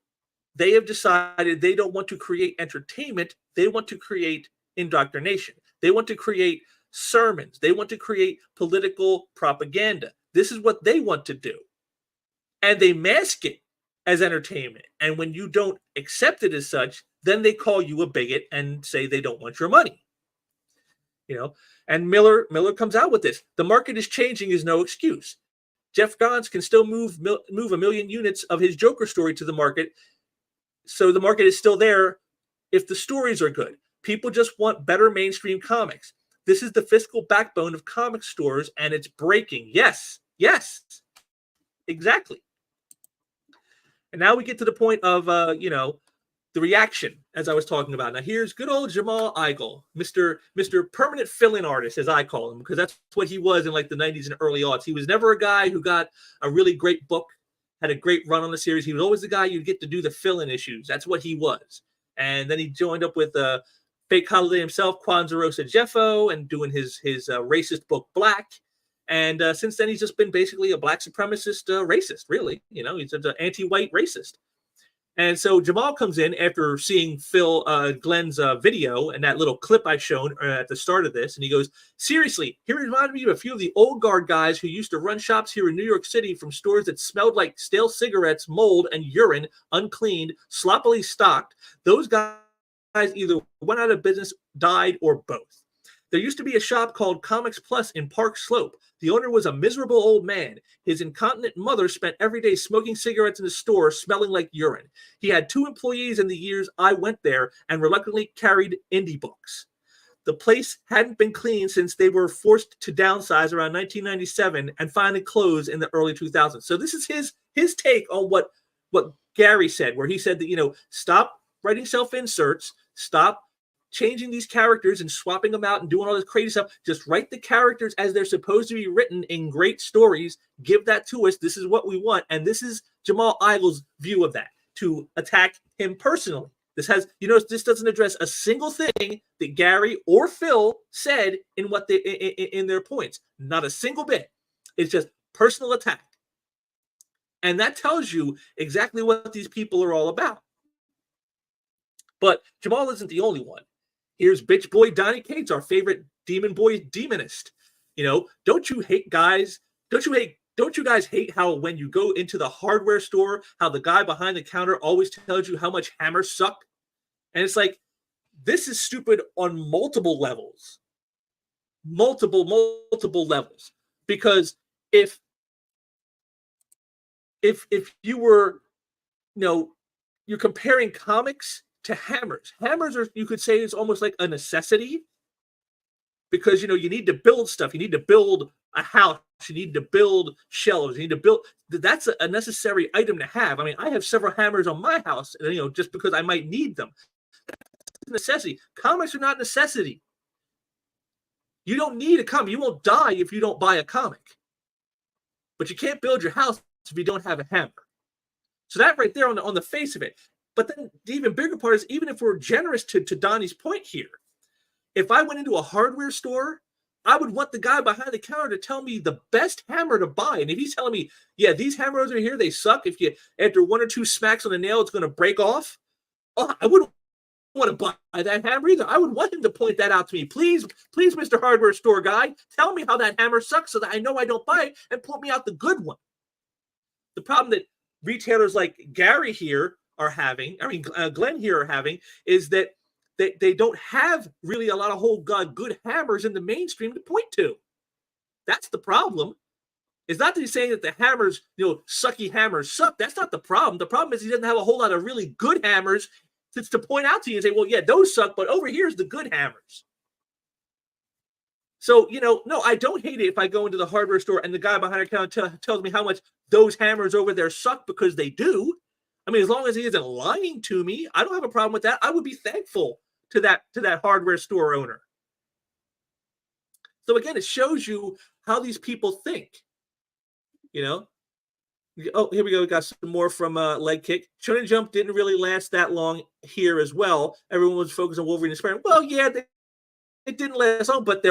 They have decided they don't want to create entertainment. They want to create indoctrination. They want to create sermons. They want to create political propaganda. This is what they want to do. And they mask it as entertainment. And when you don't accept it as such, then they call you a bigot and say they don't want your money. And Miller comes out with this. The market is changing is no excuse. Jeff Johns can still move 1 million units of his Joker story to the market. So the market is still there if the stories are good. People just want better mainstream comics. This is the fiscal backbone of comic stores, and it's breaking. Yes, exactly. And now we get to the point of, the reaction, as I was talking about. Now, here's good old Jamal Igle, Mr. Permanent Fill-In Artist, as I call him, because that's what he was in like the 90s and early aughts. He was never a guy who got a really great book, had a great run on the series. He was always the guy you'd get to do the fill-in issues. That's what he was. And then he joined up with Fake Holiday himself, Kwanzaa Rosa Jeffo, and doing his racist book, Black. And since then, he's just been basically a black supremacist racist, really. He's an anti-white racist. And so Jamal comes in after seeing Glenn's video and that little clip I shown at the start of this. And he goes, seriously, he reminded me of a few of the old guard guys who used to run shops here in New York City from stores that smelled like stale cigarettes, mold, and urine, uncleaned, sloppily stocked. Those guys either went out of business, died, or both. There used to be a shop called Comics Plus in Park Slope. The owner was a miserable old man. His incontinent mother spent every day smoking cigarettes in the store, smelling like urine. He had 2 employees in the years I went there and reluctantly carried indie books. The place hadn't been cleaned since they were forced to downsize around 1997 and finally closed in the early 2000s. So this is his take on what Gary said, where he said that, stop writing self-inserts, stop changing these characters and swapping them out and doing all this crazy stuff. Just write the characters as they're supposed to be written in great stories. Give that to us. This is what we want. And this is Jamal Igle's view of that, to attack him personally. This doesn't address a single thing that Gary or Phil said in their points. Not a single bit. It's just personal attack. And that tells you exactly what these people are all about. But Jamal isn't the only one. Here's bitch boy Donnie Cates, our favorite demon boy demonist. Don't you hate guys? Don't you guys hate how when you go into the hardware store, how the guy behind the counter always tells you how much hammers suck? And it's like, this is stupid on multiple levels. Multiple levels. Because if you were, you're comparing comics to hammers. Hammers are, you could say, is almost like a necessity because, you need to build stuff. You need to build a house. You need to build shelves. You need to build. That's a necessary item to have. I mean, I have several hammers on my house, just because I might need them. That's a necessity. Comics are not necessity. You don't need a comic. You won't die if you don't buy a comic. But you can't build your house if you don't have a hammer. So that right there on the face of it. But then the even bigger part is, even if we're generous to Donnie's point here, if I went into a hardware store, I would want the guy behind the counter to tell me the best hammer to buy. And if he's telling me, yeah, these hammers are here, they suck. If you, after one or two smacks on the nail, it's going to break off. Oh, I wouldn't want to buy that hammer either. I would want him to point that out to me. Please, Mr. Hardware Store guy, tell me how that hammer sucks so that I know I don't buy it and point me out the good one. The problem that retailers like Gary here are having, Glenn here are having, is that they don't have really a lot of good hammers in the mainstream to point to. That's the problem. It's not that he's saying that the hammers, sucky hammers suck. That's not the problem. The problem is he doesn't have a whole lot of really good hammers to point out to you and say, well, yeah, those suck, but over here's the good hammers. So, no, I don't hate it if I go into the hardware store and the guy behind the counter tells me how much those hammers over there suck, because they do. I mean, as long as he isn't lying to me, I don't have a problem with that. I would be thankful to that hardware store owner. So again, it shows you how these people think. Oh, here we go. We got some more from Leg Kick. Shonen Jump didn't really last that long here as well. Everyone was focused on Wolverine and Spider-Man. Well, yeah, it didn't last long, but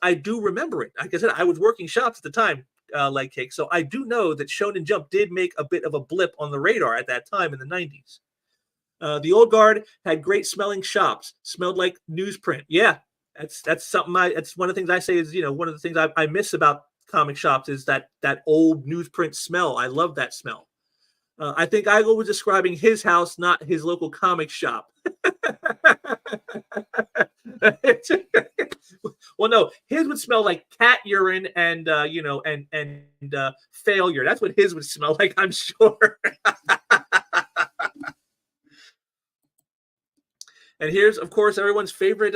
I do remember it. Like I said, I was working shops at the time, Leg Kick, so I do know that Shonen Jump did make a bit of a blip on the radar at that time in the 90s. The old guard had great smelling shops, smelled like newsprint. Yeah, that's something that's one of the things I say is, one of the things I miss about comic shops is that old newsprint smell. I love that smell. I think Igo was describing his house, not his local comic shop. Well, no, his would smell like cat urine and failure. That's what his would smell like, I'm sure. And here's, of course, everyone's favorite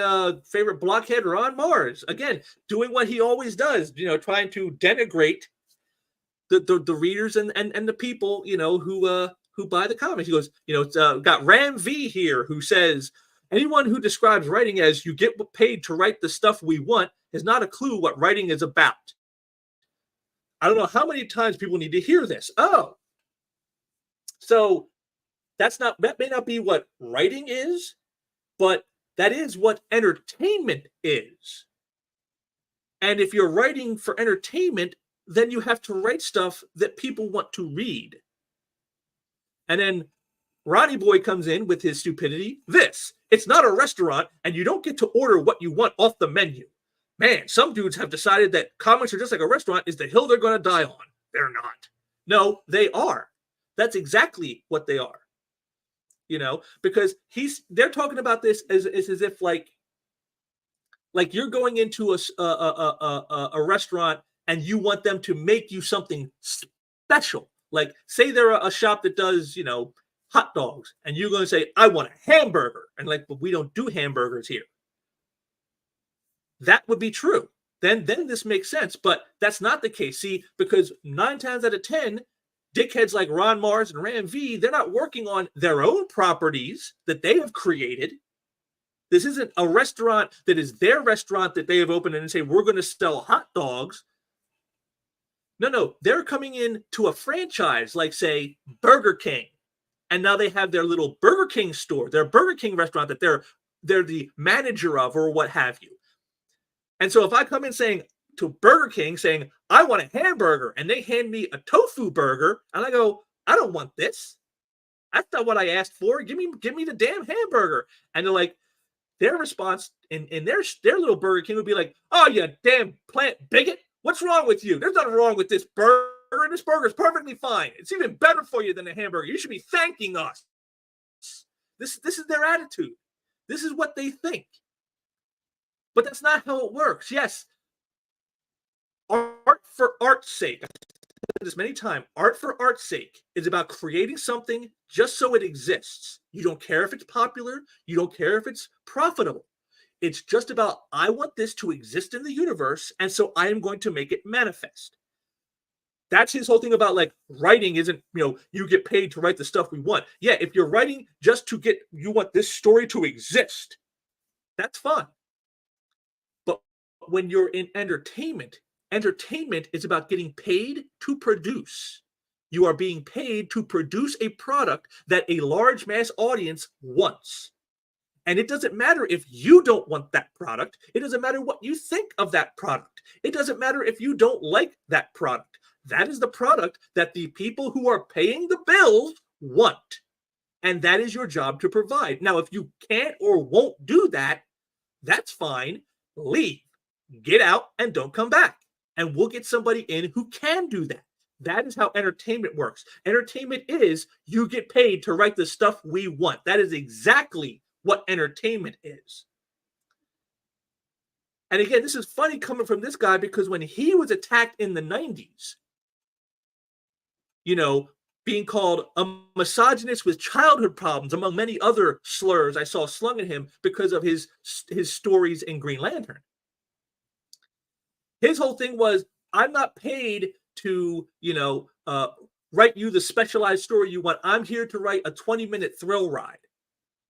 blockhead, Ron Mars. Again, doing what he always does, trying to denigrate the readers and the people, who buy the comics. He goes, it's got Ram V here, who says, anyone who describes writing as you get paid to write the stuff we want has not a clue what writing is about. I don't know how many times people need to hear this. Oh, so that may not be what writing is, but that is what entertainment is. And if you're writing for entertainment, then you have to write stuff that people want to read. And then Ronnie Boy comes in with his stupidity. It's not a restaurant, and you don't get to order what you want off the menu. Man, some dudes have decided that comics are just like a restaurant is the hill they're going to die on. They're not. No, they are. That's exactly what they are. Because they're talking about this as if like you're going into a restaurant and you want them to make you something special. Like, say they're a shop that does, hot dogs, and you're going to say, I want a hamburger. And but we don't do hamburgers here. That would be true. Then this makes sense. But that's not the case. See, because 9 times out of 10, dickheads like Ron Mars and Ram V, they're not working on their own properties that they have created. This isn't a restaurant that is their restaurant that they have opened and say, we're going to sell hot dogs. No, they're coming in to a franchise like, say, Burger King And now they have their little Burger King store, their Burger King restaurant that they're the manager of or what have you. And so if I come in saying to Burger King saying, I want a hamburger, and they hand me a tofu burger, and I go, I don't want this. That's not what I asked for. Give me the damn hamburger. And they're like, their response in their little Burger King would be like, oh, you damn plant bigot. What's wrong with you? There's nothing wrong with this burger. This burger is perfectly fine. It's even better for you than a hamburger. You should be thanking us. This is their attitude. This is what they think. But that's not how it works. Yes, art for art's sake. I've said this many times. Art for art's sake is about creating something just so it exists. You don't care if it's popular. You don't care if it's profitable. It's just about, I want this to exist in the universe, and so I am going to make it manifest. That's his whole thing about, like, writing isn't, you get paid to write the stuff we want. Yeah, if you're writing just to you want this story to exist, that's fine. But when you're in entertainment is about getting paid to produce. You are being paid to produce a product that a large mass audience wants. And it doesn't matter if you don't want that product. It doesn't matter what you think of that product. It doesn't matter if you don't like that product. That is the product that the people who are paying the bills want. And that is your job to provide. Now, if you can't or won't do that, that's fine. Leave. Get out and don't come back. And we'll get somebody in who can do that. That is how entertainment works. Entertainment is you get paid to write the stuff we want. That is exactly what entertainment is. And again, this is funny coming from this guy because when he was attacked in the 90s, being called a misogynist with childhood problems, among many other slurs I saw slung at him because of his stories in Green Lantern. His whole thing was, I'm not paid to, write you the specialized story you want. I'm here to write a 20-minute thrill ride.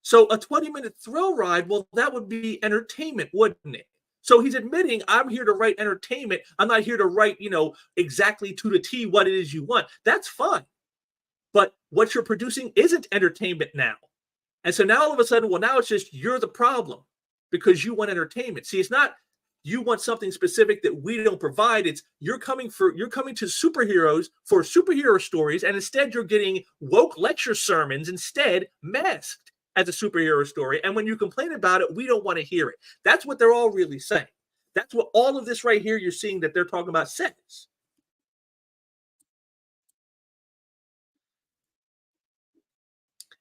So a 20-minute thrill ride, well, that would be entertainment, wouldn't it? So he's admitting, I'm here to write entertainment. I'm not here to write, exactly to the T what it is you want. That's fine. But what you're producing isn't entertainment now. And so now all of a sudden, well, now it's just you're the problem because you want entertainment. See, it's not you want something specific that we don't provide. It's you're coming to superheroes for superhero stories, and instead you're getting woke lecture sermons instead masked as a superhero story. And when you complain about it, we don't want to hear it. That's what they're all really saying. That's what all of this right here you're seeing that they're talking about says.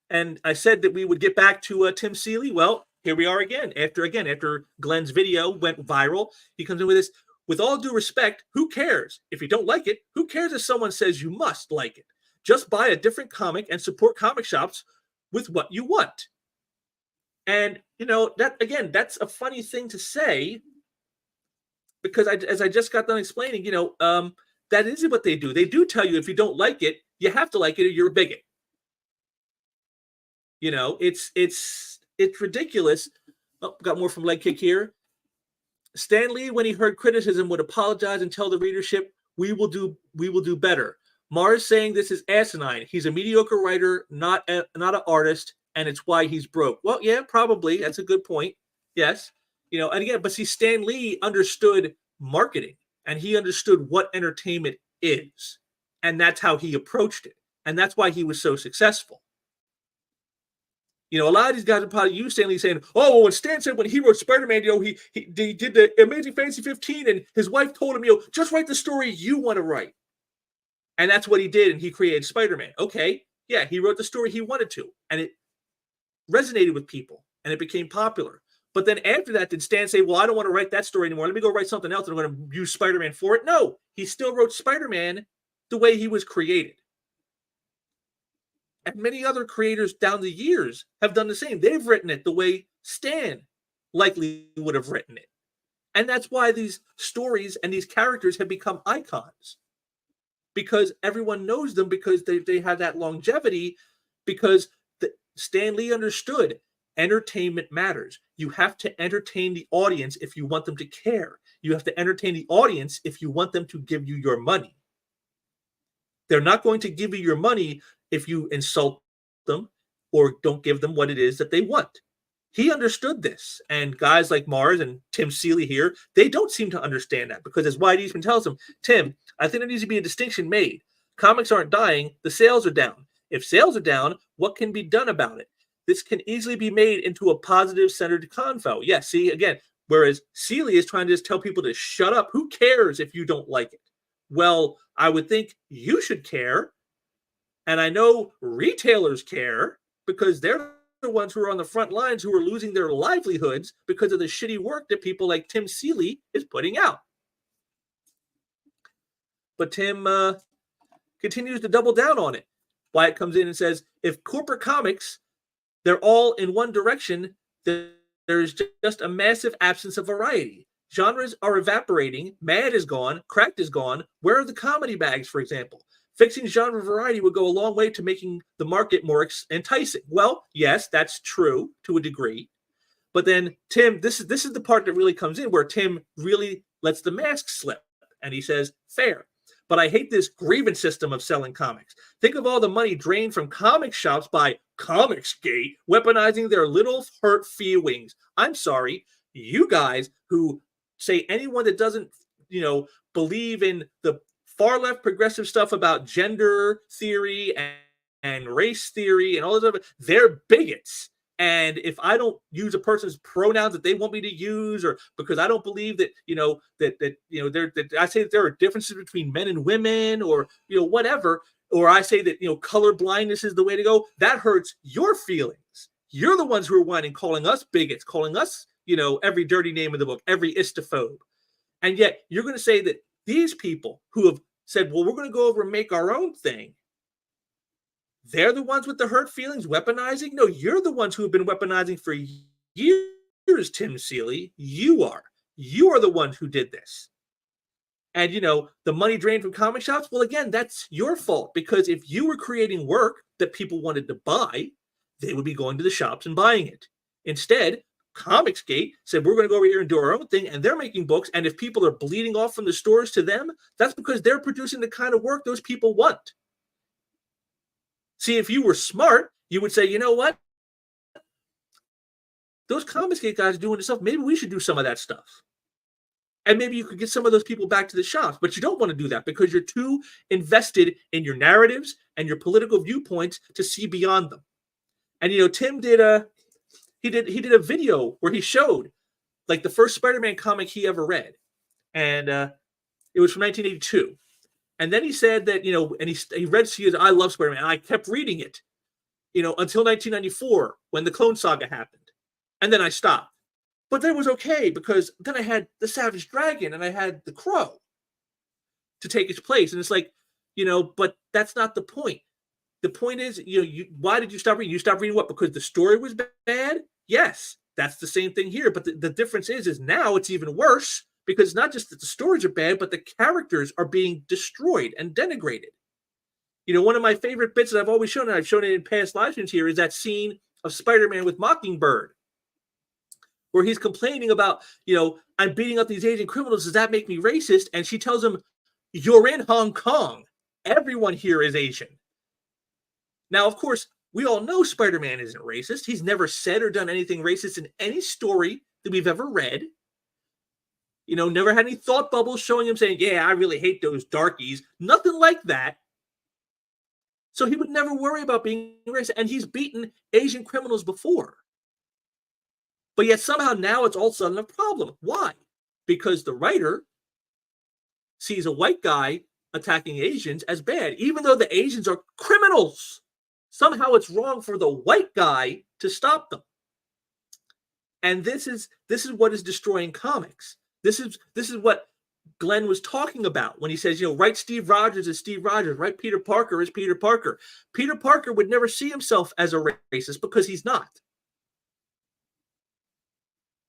And I said that we would get back to Tim Seeley. Well, here we are again. After Glenn's video went viral, he comes in with this, with all due respect, who cares? If you don't like it, who cares if someone says you must like it? Just buy a different comic and support comic shops with what you want. And, that's a funny thing to say because as I just got done explaining, that isn't what they do. They do tell you if you don't like it, you have to like it or you're a bigot. It's ridiculous. Oh, got more from Leg Kick here. Stan Lee, when he heard criticism, would apologize and tell the readership, we will do better. Mars saying this is asinine. He's a mediocre writer, not an artist, and it's why he's broke. Well, yeah, probably. That's a good point. Yes. And again, but see, Stan Lee understood marketing and he understood what entertainment is. And that's how he approached it. And that's why he was so successful. A lot of these guys are probably use Stan Lee saying, oh, well, when Stan said when he wrote Spider-Man, he did the Amazing Fantasy 15 and his wife told him, just write the story you want to write. And that's what he did. And he created Spider-Man. Okay. Yeah. He wrote the story he wanted to. And it resonated with people and it became popular. But then after that, did Stan say, well, I don't want to write that story anymore. Let me go write something else and I'm going to use Spider-Man for it. No, he still wrote Spider-Man the way he was created. And many other creators down the years have done the same. They've written it the way Stan likely would have written it. And that's why these stories and these characters have become icons. Because everyone knows them because they have that longevity because Stan Lee understood entertainment matters. You have to entertain the audience if you want them to care. You have to entertain the audience if you want them to give you your money. They're not going to give you your money if you insult them or don't give them what it is that they want. He understood this. And guys like Mars and Tim Seeley here, they don't seem to understand that because as White Eastman tells him, Tim, I think there needs to be a distinction made. Comics aren't dying, the sales are down. If sales are down, what can be done about it? This can easily be made into a positive-centered convo. Yeah, see, again, whereas Seeley is trying to just tell people to shut up. Who cares if you don't like it? Well, I would think you should care. And I know retailers care because they're the ones who are on the front lines who are losing their livelihoods because of the shitty work that people like Tim Seeley is putting out. But Tim continues to double down on it. Wyatt comes in and says, if corporate comics, they're all in one direction, there's just a massive absence of variety. Genres are evaporating. Mad is gone. Cracked is gone. Where are the comedy bags, for example? Fixing genre variety would go a long way to making the market more enticing. Well, yes, that's true to a degree. But then Tim, this is the part that really comes in where Tim really lets the mask slip. And he says, fair. But I hate this grievance system of selling comics. Think of all the money drained from comic shops by Comicsgate weaponizing their little hurt feelings. I'm sorry, you guys who say anyone that doesn't, believe in the far left progressive stuff about gender theory and race theory and all this other, they're bigots. And if I don't use a person's pronouns that they want me to use, or because I don't believe that, I say that there are differences between men and women, or, whatever, or I say that, color blindness is the way to go, that hurts your feelings. You're the ones who are whining, calling us bigots, calling us, every dirty name in the book, every istophobe. And yet you're going to say that these people who have said, well, we're going to go over and make our own thing, they're the ones with the hurt feelings weaponizing? No, you're the ones who have been weaponizing for years, Tim Seeley. You are. You are the one who did this. And, the money drained from comic shops, well, again, that's your fault. Because if you were creating work that people wanted to buy, they would be going to the shops and buying it. Instead, Comicsgate said, we're going to go over here and do our own thing. And they're making books. And if people are bleeding off from the stores to them, that's because they're producing the kind of work those people want. See, if you were smart, you would say, you know what? Those Comicsgate guys doing this stuff, maybe we should do some of that stuff. And maybe you could get some of those people back to the shops. But you don't want to do that because you're too invested in your narratives and your political viewpoints to see beyond them. And, Tim did a video where he showed like the first Spider-Man comic he ever read. And it was from 1982. And then he said that, and he read, I love Spider-Man. And I kept reading it, until 1994 when the Clone Saga happened. And then I stopped. But that was okay because then I had the Savage Dragon and I had the Crow to take its place. And it's like, but that's not the point. The point is, why did you stop reading? You stopped reading what? Because the story was bad? Yes, that's the same thing here. But the difference is now it's even worse. Because it's not just that the stories are bad, but the characters are being destroyed and denigrated. One of my favorite bits that I've always shown, and I've shown it in past live streams here, is that scene of Spider-Man with Mockingbird, where he's complaining about, I'm beating up these Asian criminals. Does that make me racist? And she tells him, you're in Hong Kong. Everyone here is Asian. Now, of course, we all know Spider-Man isn't racist. He's never said or done anything racist in any story that we've ever read. Never had any thought bubbles showing him saying, yeah, I really hate those darkies. Nothing like that. So he would never worry about being racist. And he's beaten Asian criminals before. But yet somehow now it's all of a sudden a problem. Why? Because the writer sees a white guy attacking Asians as bad, even though the Asians are criminals. Somehow it's wrong for the white guy to stop them. And this is what is destroying comics. This is what Glenn was talking about when he says, write Steve Rogers as Steve Rogers, write Peter Parker as Peter Parker. Peter Parker would never see himself as a racist because he's not.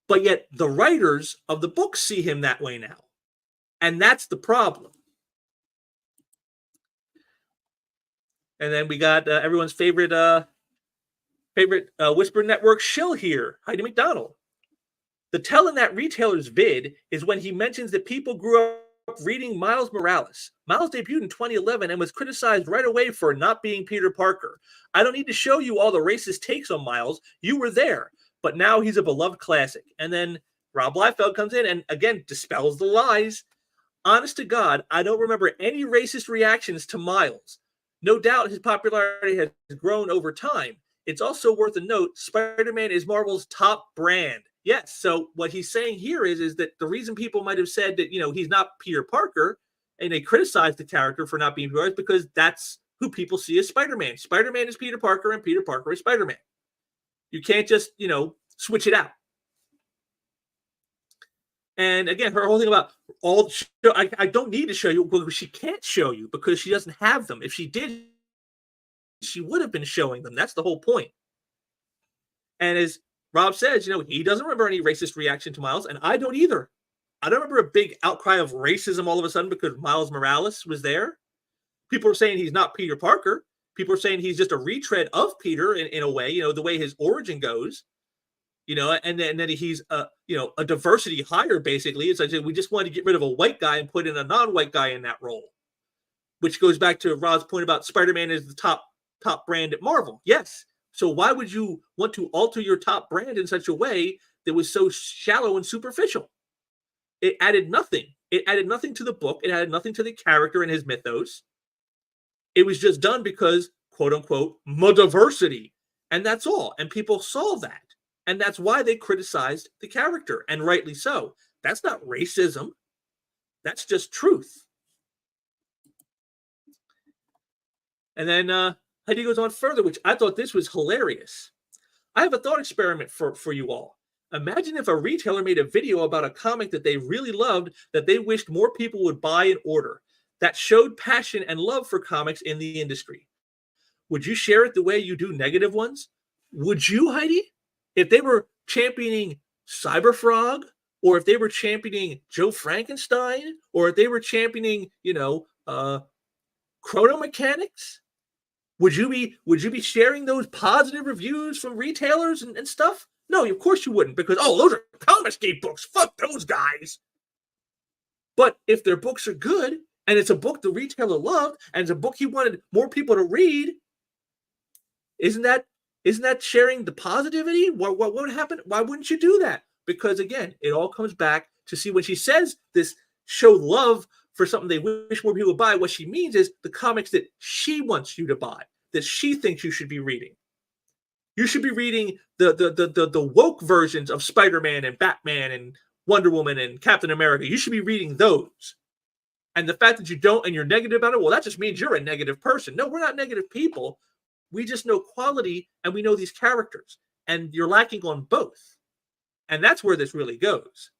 But yet the writers of the books see him that way now. And that's the problem. And then we got everyone's favorite Whisper Network shill here, Heidi McDonald. The tell in that retailer's vid is when he mentions that people grew reading Miles Morales. Miles debuted in 2011 and was criticized right away for not being Peter Parker. I don't need to show you all the racist takes on Miles. You were there. But now he's a beloved classic. And then Rob Liefeld comes in and, again, dispels the lies. Honest to God, I don't remember any racist reactions to Miles. No doubt his popularity has grown over time. It's also worth a note, Spider-Man is Marvel's top brand. Yes, so what he's saying here is that the reason people might have said that, he's not Peter Parker, and they criticized the character for not being Peter Parker, is because that's who people see as Spider-Man. Spider-Man is Peter Parker, and Peter Parker is Spider-Man. You can't just, switch it out. And again, her whole thing about I don't need to show you, because she can't show you because she doesn't have them. If she did, she would have been showing them. That's the whole point. And as Rob says, he doesn't remember any racist reaction to Miles, and I don't either. I don't remember a big outcry of racism all of a sudden because Miles Morales was there. People are saying he's not Peter Parker. People are saying he's just a retread of Peter in a way, the way his origin goes. And then he's a diversity hire, basically. It's like we just wanted to get rid of a white guy and put in a non-white guy in that role, which goes back to Rob's point about Spider-Man is the top brand at Marvel. Yes. So why would you want to alter your top brand in such a way that was so shallow and superficial? It added nothing. It added nothing to the book. It added nothing to the character and his mythos. It was just done because, quote unquote, diversity. And that's all. And people saw that. And that's why they criticized the character, and rightly so. That's not racism. That's just truth. And then Heidi goes on further, which I thought this was hilarious. I have a thought experiment for you all. Imagine if a retailer made a video about a comic that they really loved, that they wished more people would buy and order, that showed passion and love for comics in the industry. Would you share it the way you do negative ones? Would you, Heidi? If they were championing Cyberfrog, or if they were championing Joe Frankenstein, or if they were championing, Chrono Mechanics, would you be sharing those positive reviews from retailers and stuff? No, of course you wouldn't, because those are Comicsgate books. Fuck those guys. But if their books are good, and it's a book the retailer loved, and it's a book he wanted more people to read, isn't that sharing the positivity? What would happen? Why wouldn't you do that? Because again, it all comes back to see when she says this, show love for something they wish more people would buy. What she means is the comics that she wants you to buy, that she thinks you should be reading. You should be reading the woke versions of Spider-Man and Batman and Wonder Woman and Captain America. You should be reading those. And the fact that you don't and you're negative about it, well, that just means you're a negative person. No, we're not negative people. We just know quality and we know these characters. And you're lacking on both. And that's where this really goes.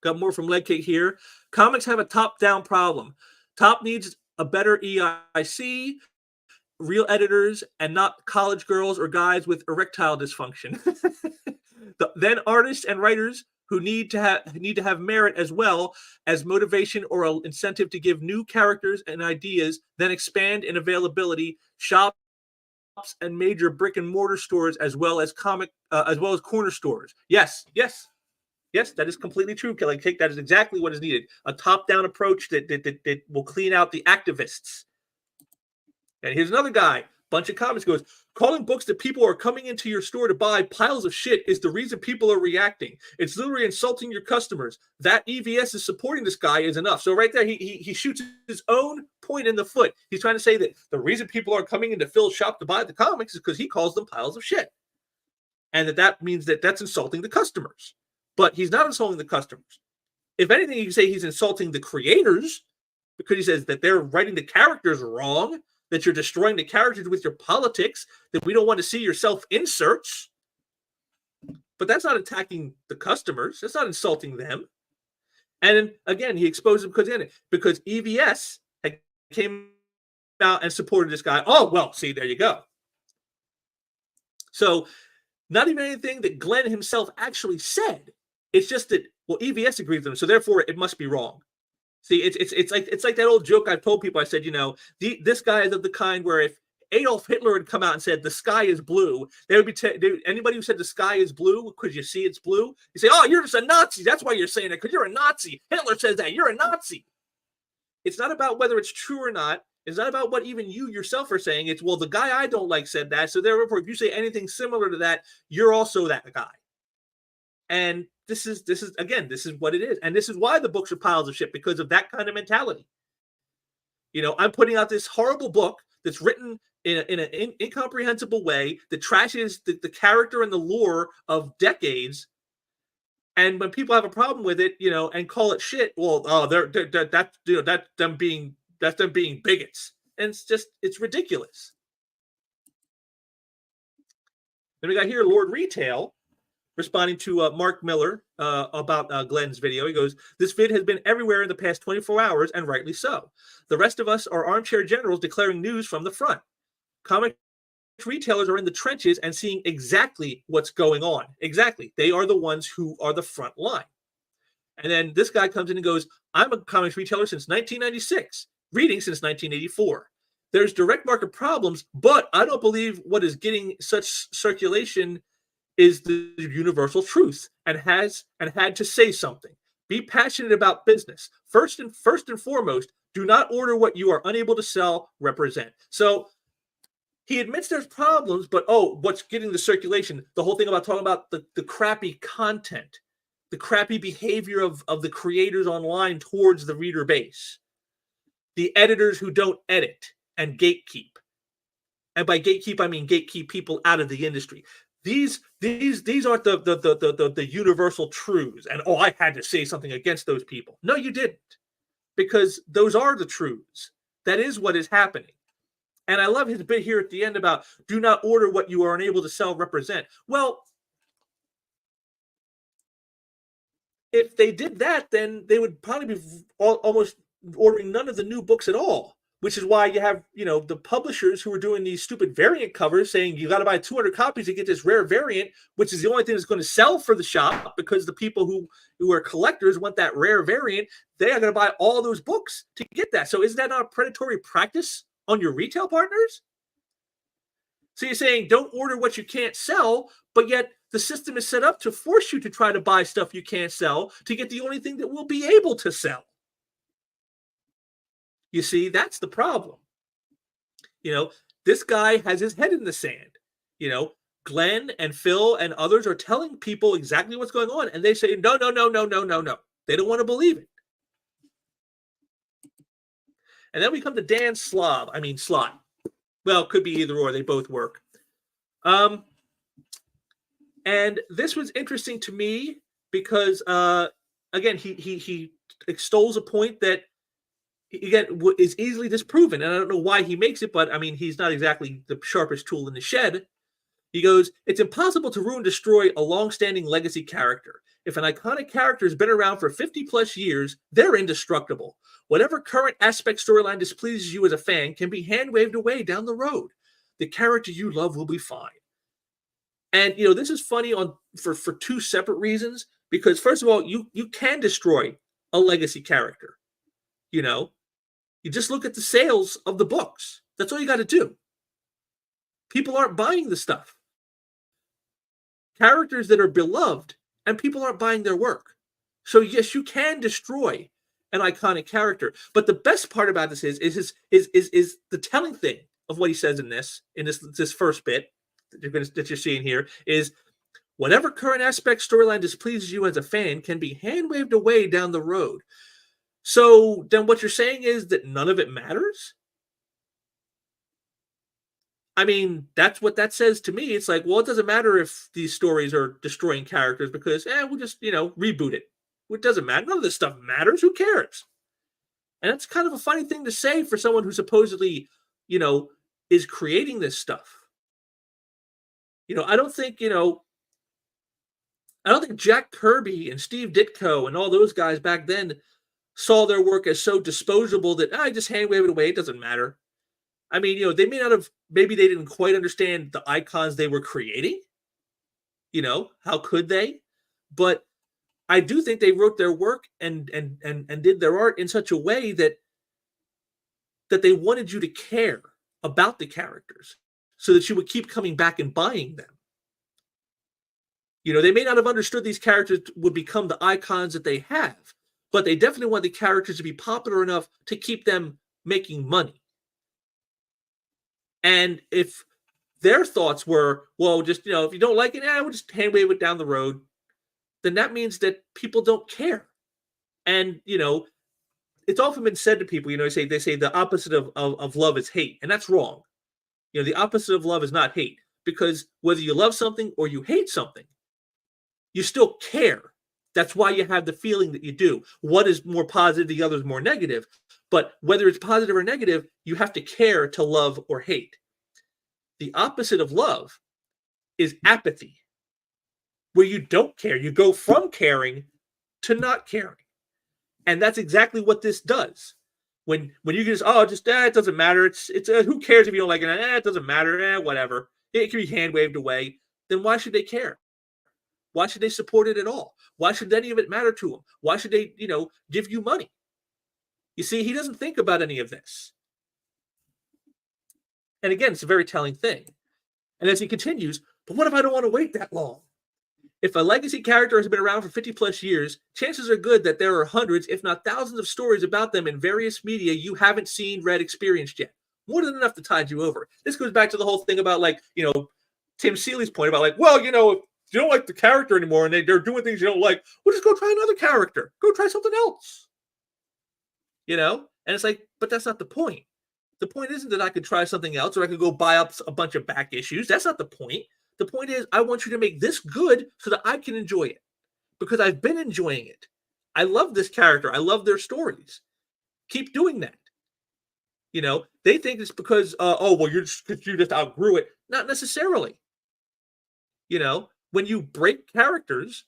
Got more from Legcake here. Comics have a top-down problem. Top needs a better EIC, real editors, and not college girls or guys with erectile dysfunction. Then artists and writers who need to have merit as well as motivation or an incentive to give new characters and ideas, then expand in availability, shops and major brick and mortar stores as well as corner stores. Yes, that is completely true, Kelly Cake. That is exactly what is needed. A top-down approach that will clean out the activists. And here's another guy, bunch of comments, goes, calling books that people are coming into your store to buy piles of shit is the reason people are reacting. It's literally insulting your customers. That EVS is supporting this guy is enough. So right there, he shoots his own point in the foot. He's trying to say that the reason people are coming into Phil's shop to buy the comics is because he calls them piles of shit. And that means that that's insulting the customers. But he's not insulting the customers. If anything, you can say he's insulting the creators because he says that they're writing the characters wrong, that you're destroying the characters with your politics, that we don't want to see your self-inserts. But that's not attacking the customers. That's not insulting them. And then, again, he exposed them because EVS came out and supported this guy. Oh, well, see, there you go. So not even anything that Glenn himself actually said. It's just that, well, EVS agrees with them, so therefore it must be wrong. See, it's like that old joke I've told people. I said, this guy is of the kind where Adolf Hitler had come out and said the sky is blue, they would be anybody who said the sky is blue because you see it's blue, you say, oh, you're just a Nazi. That's why you're saying it, because you're a Nazi. Hitler says that, you're a Nazi. It's not about whether it's true or not. It's not about what even you yourself are saying. It's, well, the guy I don't like said that, so therefore, if you say anything similar to that, you're also that guy. And this is what it is. And this is why the books are piles of shit, because of that kind of mentality. I'm putting out this horrible book that's written in an incomprehensible way that trashes the character and the lore of decades. And when people have a problem with it, and call it shit, well, oh, that's them being bigots. And it's ridiculous. Then we got here Lord Retail responding to Mark Miller about Glenn's video. He goes, this vid has been everywhere in the past 24 hours, and rightly so. The rest of us are armchair generals declaring news from the front. Comic retailers are in the trenches and seeing exactly what's going on. Exactly. They are the ones who are the front line. And then this guy comes in and goes, I'm a comics retailer since 1996, reading since 1984. There's direct market problems, but I don't believe what is getting such circulation is the universal truth, and had to say something. Be passionate about business. First and foremost, do not order what you are unable to sell, represent. So he admits there's problems, but what's getting the circulation? The whole thing about talking about the crappy content, the crappy behavior of the creators online towards the reader base, the editors who don't edit and gatekeep. And by gatekeep, I mean gatekeep people out of the industry. These aren't the universal truths. And I had to say something against those people. No, you didn't, because those are the truths. That is what is happening. And I love his bit here at the end about do not order what you are unable to sell, represent. Well, if they did that, then they would probably be almost ordering none of the new books at all. Which is why you have, the publishers who are doing these stupid variant covers saying you got to buy 200 copies to get this rare variant, which is the only thing that's going to sell for the shop, because the people who are collectors want that rare variant. They are going to buy all those books to get that. So isn't that not a predatory practice on your retail partners? So you're saying don't order what you can't sell, but yet the system is set up to force you to try to buy stuff you can't sell to get the only thing that will be able to sell. You see, that's the problem. This guy has his head in the sand. Glenn and Phil and others are telling people exactly what's going on, and they say, no. They don't want to believe it. And then we come to Dan Slott. Well, it could be either or. They both work. And this was interesting to me because, again, he extols a point that, again, is easily disproven. And I don't know why he makes it, but he's not exactly the sharpest tool in the shed. He goes, it's impossible to ruin, destroy a long-standing legacy character. If an iconic character has been around for 50 plus years, they're indestructible. Whatever current aspect storyline displeases you as a fan can be hand-waved away down the road. The character you love will be fine. And, this is funny for two separate reasons. Because first of all, you can destroy a legacy character. You just look at the sales of the books. That's all you got to do. People aren't buying the stuff. Characters that are beloved, and people aren't buying their work. So yes, you can destroy an iconic character. But the best part about this is the telling thing of what he says in this first bit that you're seeing here is whatever current aspect storyline displeases you as a fan can be hand-waved away down the road. So then what you're saying is that none of it matters? That's what that says to me. It's like, well, it doesn't matter if these stories are destroying characters because, we'll just, reboot it. It doesn't matter. None of this stuff matters. Who cares? And that's kind of a funny thing to say for someone who supposedly, is creating this stuff. I don't think Jack Kirby and Steve Ditko and all those guys back then saw their work as so disposable that I just hand wave it away. It doesn't matter. They may not have, maybe they didn't quite understand the icons they were creating. How could they? But I do think they wrote their work and did their art in such a way that they wanted you to care about the characters so that you would keep coming back and buying them. You know, they may not have understood these characters would become the icons that they have, but they definitely want the characters to be popular enough to keep them making money. And if their thoughts were, well, just, you know, if you don't like it, we'll just hand wave it down the road, then that means that people don't care. And, you know, it's often been said to people, you know, they say the opposite of love is hate, and that's wrong. You know, the opposite of love is not hate, because whether you love something or you hate something, you still care. That's why you have the feeling that you do. One is more positive, the other is more negative. But whether it's positive or negative, you have to care to love or hate. The opposite of love is apathy, where you don't care. You go from caring to not caring. And that's exactly what this does. When you just, it doesn't matter. It's who cares if you don't like it? It doesn't matter. Whatever. It can be hand waved away. Then why should they care? Why should they support it at all? Why should any of it matter to them? Why should they, you know, give you money? You see, he doesn't think about any of this. And again, it's a very telling thing. And as he continues, but what if I don't want to wait that long? If a legacy character has been around for 50 plus years, chances are good that there are hundreds, if not thousands of stories about them in various media you haven't seen, read, experienced yet. More than enough to tide you over. This goes back to the whole thing about, like, you know, Tim Seeley's point about, like, well, you know, if you don't like the character anymore and they're doing things you don't like, well, just go try another character. Go try something else. You know? And it's like, but that's not the point. The point isn't that I could try something else or I could go buy up a bunch of back issues. That's not the point. The point is, I want you to make this good so that I can enjoy it, because I've been enjoying it. I love this character. I love their stories. Keep doing that. You know, they think it's because, you just outgrew it. Not necessarily. You know, when you break characters,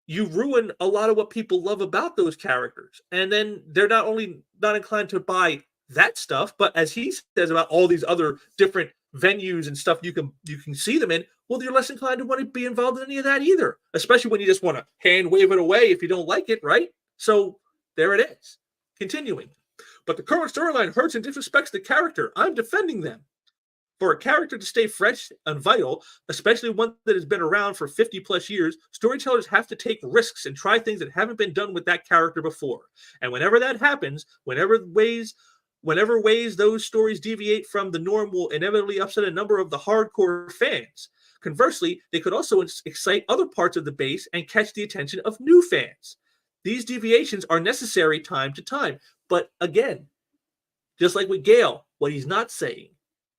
you ruin a lot of what people love about those characters. And then they're not only not inclined to buy that stuff, but as he says about all these other different venues and stuff you can see them in, well, you're less inclined to want to be involved in any of that either, especially when you just want to hand wave it away if you don't like it, right? So there it is. Continuing. But the current storyline hurts and disrespects the character. I'm defending them. For a character to stay fresh and vital, especially one that has been around for 50 plus years, storytellers have to take risks and try things that haven't been done with that character before. And whenever that happens, whenever ways those stories deviate from the norm will inevitably upset a number of the hardcore fans. Conversely, they could also excite other parts of the base and catch the attention of new fans. These deviations are necessary time to time. But again, just like with Gale, what he's not saying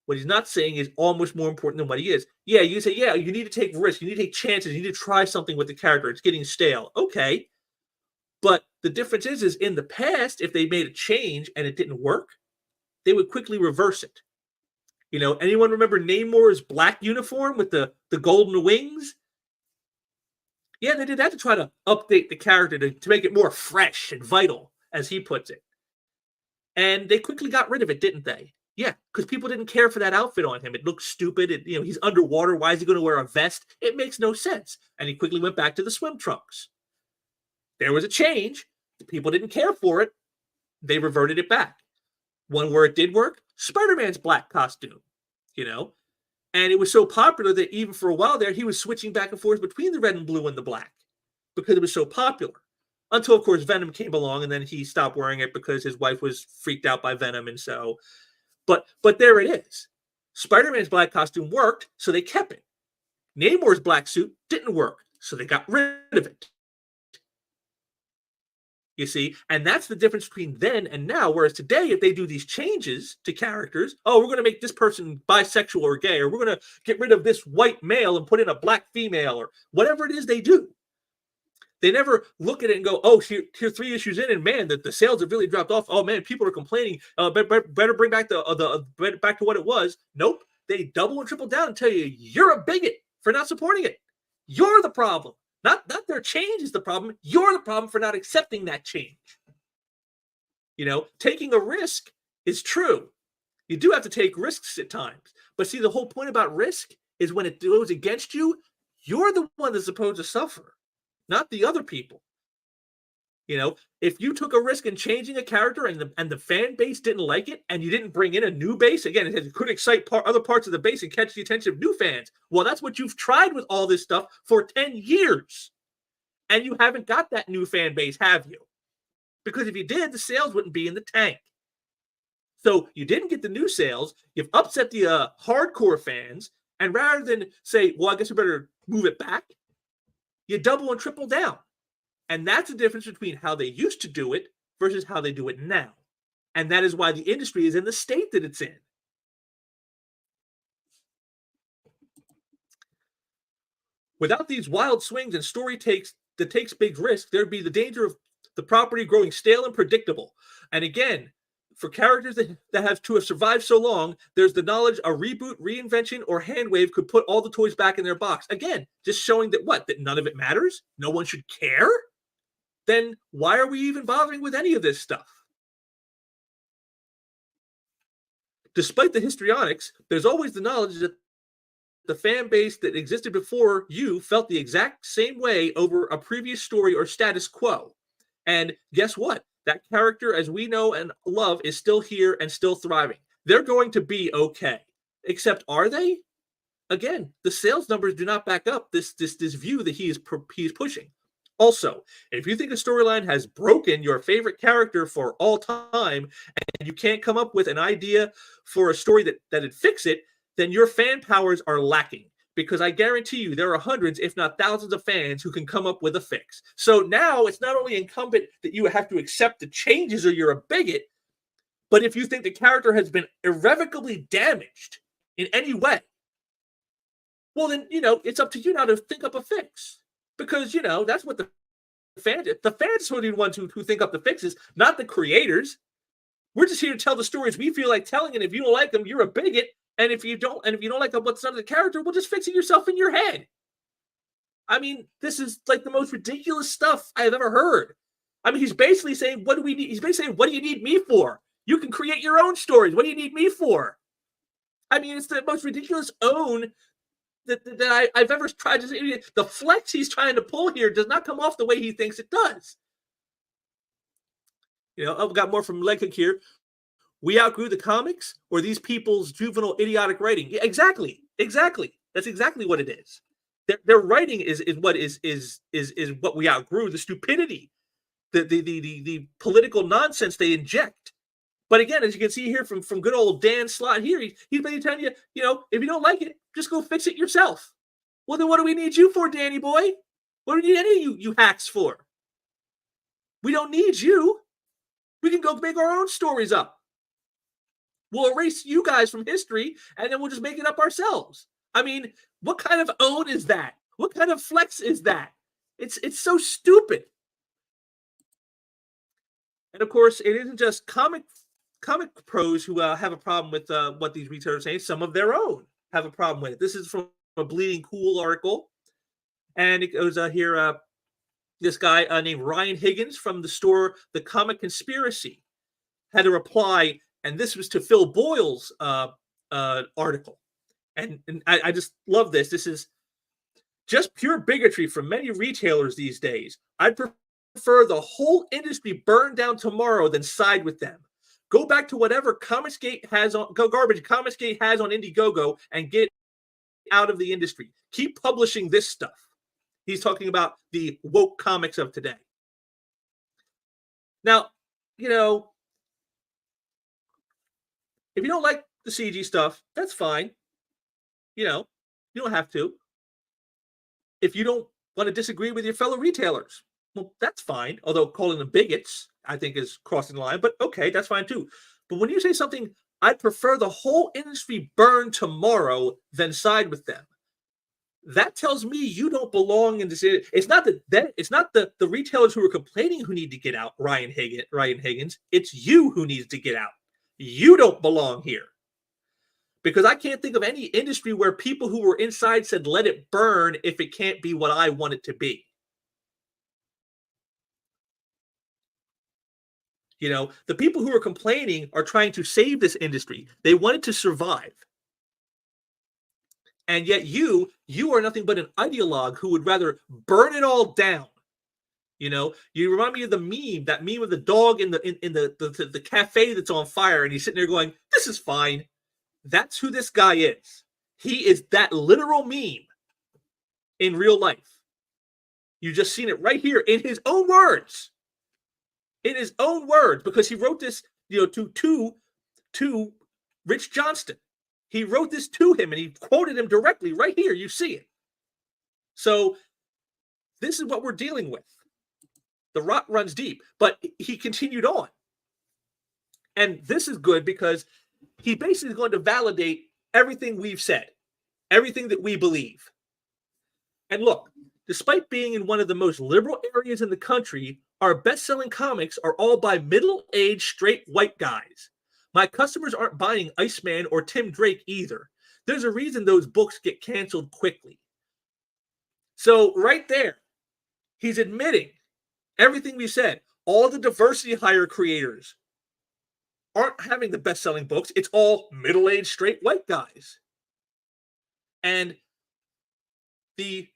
is almost more important than what he is. Yeah, you say, yeah, you need to take risks, you need to take chances, you need to try something with the character. It's getting stale. Okay. But the difference is in the past, if they made a change and it didn't work, they would quickly reverse it. You know, anyone remember Namor's black uniform with the golden wings? Yeah, they did that to try to update the character to make it more fresh and vital, as he puts it. And they quickly got rid of it, didn't they? Yeah, because people didn't care for that outfit on him. It looked stupid. He's underwater. Why is he going to wear a vest? It makes no sense. And he quickly went back to the swim trunks. There was a change. People didn't care for it. They reverted it back. One where it did work, Spider-Man's black costume, you know? And it was so popular that even for a while there, he was switching back and forth between the red and blue and the black because it was so popular. Until, of course, Venom came along, and then he stopped wearing it because his wife was freaked out by Venom. And so, but there it is. Spider-Man's black costume worked, so they kept it. Namor's black suit didn't work, so they got rid of it. You see, and that's the difference between then and now. Whereas today, if they do these changes to characters, we're going to make this person bisexual or gay, or we're going to get rid of this white male and put in a black female, or whatever it is they do. They never look at it and go, here 3 issues in, and man, the sales have really dropped off. Oh man, people are complaining. Better bring back back to what it was. Nope, they double and triple down and tell you you're a bigot for not supporting it. You're the problem. Not their change is the problem. You're the problem for not accepting that change. You know, taking a risk is true. You do have to take risks at times. But see, the whole point about risk is when it goes against you, you're the one that's supposed to suffer, not the other people. You know, if you took a risk in changing a character and the fan base didn't like it, and you didn't bring in a new base, again, it could excite other parts of the base and catch the attention of new fans. Well, that's what you've tried with all this stuff for 10 years. And you haven't got that new fan base, have you? Because if you did, the sales wouldn't be in the tank. So you didn't get the new sales. You've upset the hardcore fans. And rather than say, well, I guess we better move it back, you double and triple down. And that's the difference between how they used to do it versus how they do it now. And that is why the industry is in the state that it's in. Without these wild swings and story that takes big risks, there'd be the danger of the property growing stale and predictable. And again, for characters that have to have survived so long, there's the knowledge a reboot, reinvention, or handwave could put all the toys back in their box. Again, just showing that that none of it matters? No one should care? Then why are we even bothering with any of this stuff? Despite the histrionics, there's always the knowledge that the fan base that existed before you felt the exact same way over a previous story or status quo. And guess what? That character, as we know and love, is still here and still thriving. They're going to be okay. Except, are they? Again, the sales numbers do not back up this view that he is pushing. Also, if you think a storyline has broken your favorite character for all time and you can't come up with an idea for a story that'd fix it, then your fan powers are lacking. Because I guarantee you there are hundreds, if not thousands of fans who can come up with a fix. So now it's not only incumbent that you have to accept the changes or you're a bigot, but if you think the character has been irrevocably damaged in any way, well then, it's up to you now to think up a fix. Because, that's what the fans are the ones who think up the fixes, not the creators. We're just here to tell the stories we feel like telling, and if you don't like them, you're a bigot. And if you don't like what's done to the character, well, just fix it yourself in your head. I mean, this is like the most ridiculous stuff I have ever heard. I mean, he's basically saying, what do we need? He's basically saying, what do you need me for? You can create your own stories. What do you need me for? I mean, it's the most ridiculous own that I've ever tried to say. The flex he's trying to pull here does not come off the way he thinks it does. I've got more from Leghook here. We outgrew the comics, or these people's juvenile, idiotic writing? Yeah, exactly. That's exactly what it is. Their writing is what we outgrew. The stupidity, the political nonsense they inject. But again, as you can see here from good old Dan Slott here, he's basically telling you, if you don't like it, just go fix it yourself. Well, then what do we need you for, Danny boy? What do we need any of you hacks for? We don't need you. We can go make our own stories up. We'll erase you guys from history, and then we'll just make it up ourselves. I mean, what kind of own is that? What kind of flex is that? It's so stupid. And of course, it isn't just comic pros who have a problem with what these retailers say. Some of their own have a problem with it. This is from a Bleeding Cool article, and it goes here. This guy named Ryan Higgins from the store The Comic Conspiracy had a reply. And this was to Phil Boyle's article. And I just love this. This is just pure bigotry from many retailers these days. I'd prefer the whole industry burn down tomorrow than side with them. Go back to whatever Comicsgate has on Indiegogo and get out of the industry. Keep publishing this stuff. He's talking about the woke comics of today. Now, if you don't like the CG stuff, that's fine. You don't have to. If you don't want to disagree with your fellow retailers, well, that's fine. Although calling them bigots, I think, is crossing the line. But okay, that's fine too. But when you say something, I'd prefer the whole industry burn tomorrow than side with them, that tells me you don't belong in this. It's not the retailers who are complaining who need to get out, Ryan Higgins. It's you who needs to get out. You don't belong here. Because I can't think of any industry where people who were inside said, let it burn if it can't be what I want it to be. The people who are complaining are trying to save this industry. They want it to survive. And yet you are nothing but an ideologue who would rather burn it all down You know, you remind me of the meme, that meme of the dog in the cafe that's on fire, and he's sitting there going, "This is fine." That's who this guy is. He is that literal meme in real life. You just seen it right here in his own words. In his own words, because he wrote this, to Rich Johnston. He wrote this to him, and he quoted him directly right here. You see it. So this is what we're dealing with. The rot runs deep, but he continued on. And this is good because he basically is going to validate everything we've said, everything that we believe. And look, despite being in one of the most liberal areas in the country, our best-selling comics are all by middle-aged, straight white guys. My customers aren't buying Iceman or Tim Drake either. There's a reason those books get canceled quickly. So right there, he's admitting everything we said. All the diversity hire creators aren't having the best-selling books. It's all middle-aged, straight white guys. And the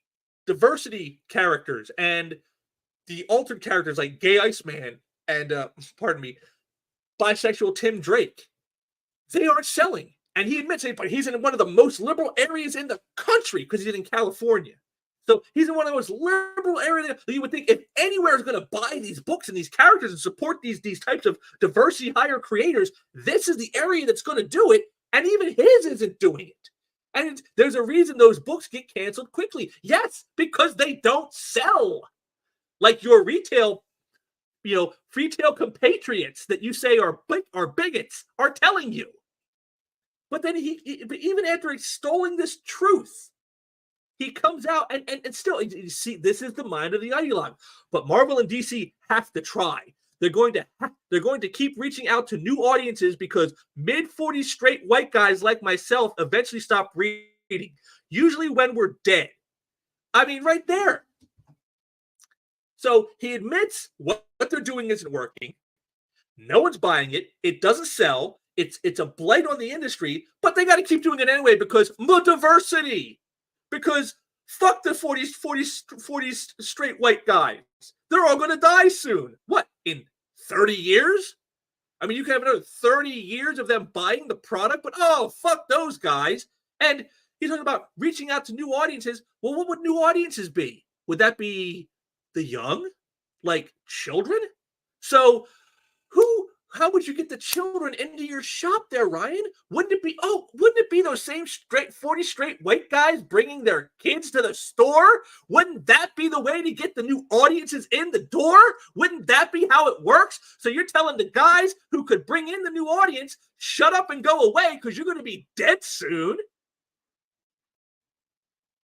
diversity characters and the altered characters like Gay Iceman and, bisexual Tim Drake, they aren't selling. And he admits it, but he's in one of the most liberal areas in the country because he's in California. So he's in one of the most liberal areas. You would think if anywhere is going to buy these books and these characters and support these types of diversity hire creators, this is the area that's going to do it. And even his isn't doing it. And there's a reason those books get canceled quickly. Yes, because they don't sell. Like your retail compatriots that you say are bigots are telling you. But then but even after extolling this truth, he comes out and still, you see, this is the mind of the ideologue. But Marvel and DC have to try. They're going to keep reaching out to new audiences because mid-40s straight white guys like myself eventually stop reading, usually when we're dead. I mean, right there. So he admits what they're doing isn't working. No one's buying it. It doesn't sell. It's a blight on the industry, but they got to keep doing it anyway because more diversity. Because fuck the 40s straight white guys. They're all going to die soon. What, in 30 years? I mean, you can have another 30 years of them buying the product, but oh, fuck those guys. And he's talking about reaching out to new audiences. Well, what would new audiences be? Would that be the young? Like children? So how would you get the children into your shop there, Ryan? Wouldn't it be those same 40 straight white guys bringing their kids to the store? Wouldn't that be the way to get the new audiences in the door? Wouldn't that be how it works? So you're telling the guys who could bring in the new audience, shut up and go away because you're going to be dead soon.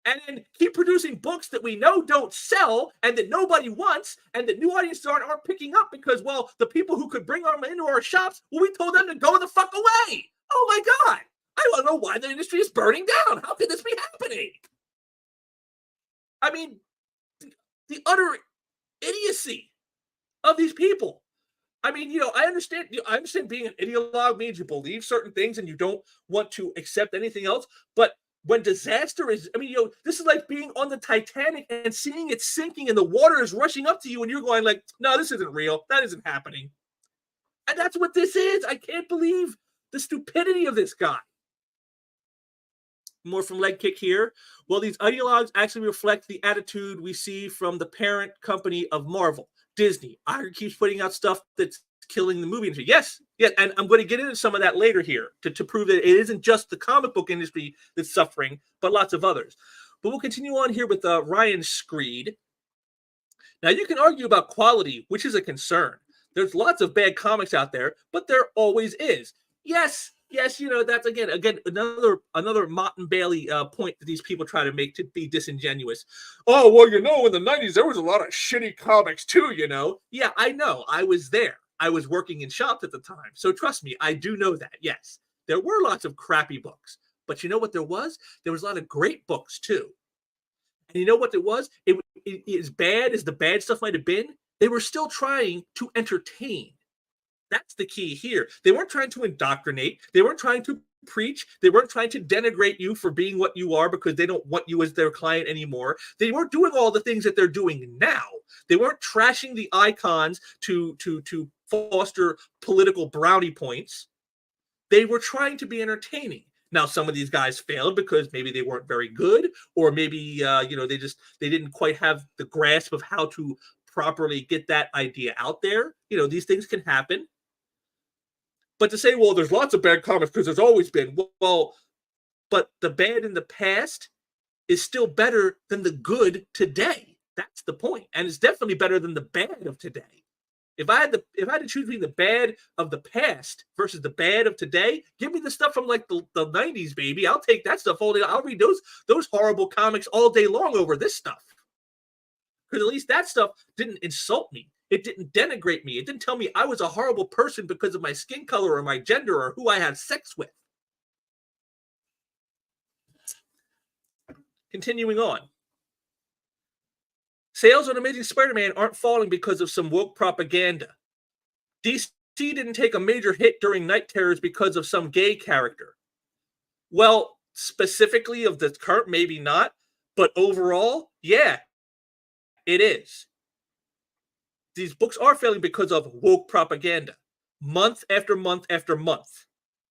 And then keep producing books that we know don't sell and that nobody wants and that new audiences aren't picking up because, well, the people who could bring them into our shops, well, we told them to go the fuck away. Oh, my God. I don't know why the industry is burning down. How could this be happening? I mean, the utter idiocy of these people. I mean, I understand being an ideologue means you believe certain things and you don't want to accept anything else, but when disaster is, this is like being on the Titanic and seeing it sinking and the water is rushing up to you and you're going like, no, this isn't real. That isn't happening. And that's what this is. I can't believe the stupidity of this guy. More from Leg Kick here. Well, these ideologues actually reflect the attitude we see from the parent company of Marvel, Disney. Iger keeps putting out stuff that's killing the movie industry. Yes, and I'm going to get into some of that later here to prove that it isn't just the comic book industry that's suffering, but lots of others. But we'll continue on here with Ryan Screed. Now, you can argue about quality, which is a concern. There's lots of bad comics out there, but there always is. Yes, that's again another Mott and Bailey point that these people try to make to be disingenuous. Oh, well, in the 90s, there was a lot of shitty comics too, Yeah, I know. I was there. I was working in shops at the time. So trust me, I do know that. Yes, there were lots of crappy books. But you know what there was? There was a lot of great books too. And you know what there was? It as bad as the bad stuff might have been, they were still trying to entertain. That's the key here. They weren't trying to indoctrinate. They weren't trying to preach. They weren't trying to denigrate you for being what you are because they don't want you as their client anymore. They weren't doing all the things that they're doing now. They weren't trashing the icons to foster political brownie points. They were trying to be entertaining. Now, some of these guys failed because maybe they weren't very good, or maybe they didn't quite have the grasp of how to properly get that idea out there. These things can happen. But to say, well, there's lots of bad comics because there's always been. Well, but the bad in the past is still better than the good today. That's the point. And it's definitely better than the bad of today. If I had to choose between the bad of the past versus the bad of today, give me the stuff from like the 90s, baby. I'll take that stuff all day. I'll read those horrible comics all day long over this stuff. Because at least that stuff didn't insult me. It didn't denigrate me. It didn't tell me I was a horrible person because of my skin color or my gender or who I had sex with. Continuing on. Sales on Amazing Spider-Man aren't falling because of some woke propaganda. DC didn't take a major hit during Night Terrors because of some gay character. Well, specifically of the current, maybe not. But overall, yeah, it is. These books are failing because of woke propaganda. Month after month after month.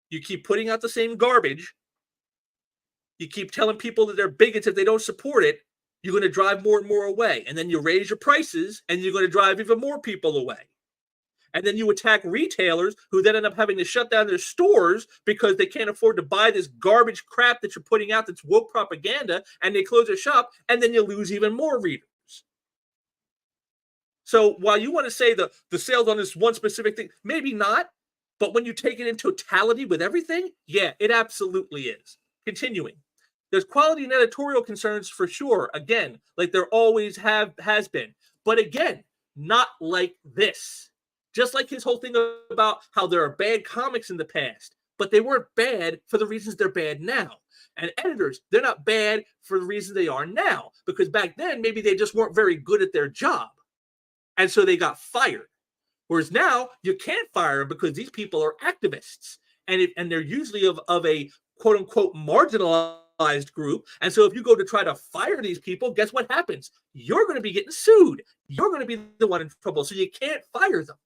You keep putting out the same garbage. You keep telling people that they're bigots if they don't support it. You're going to drive more and more away. And then you raise your prices, and you're going to drive even more people away. And then you attack retailers who then end up having to shut down their stores because they can't afford to buy this garbage crap that you're putting out that's woke propaganda, and they close their shop, and then you lose even more readers. So while you want to say the sales on this one specific thing, maybe not, but when you take it in totality with everything, yeah, it absolutely is. Continuing. There's quality and editorial concerns for sure. Again, like there always has been. But again, not like this. Just like his whole thing about how there are bad comics in the past, but they weren't bad for the reasons they're bad now. And editors, they're not bad for the reasons they are now. Because back then, maybe they just weren't very good at their job. And so they got fired. Whereas now, you can't fire them because these people are activists. And they're usually of a quote-unquote marginalized group. And so if you go to try to fire these people, guess what happens? You're going to be getting sued. You're going to be the one in trouble. So you can't fire them.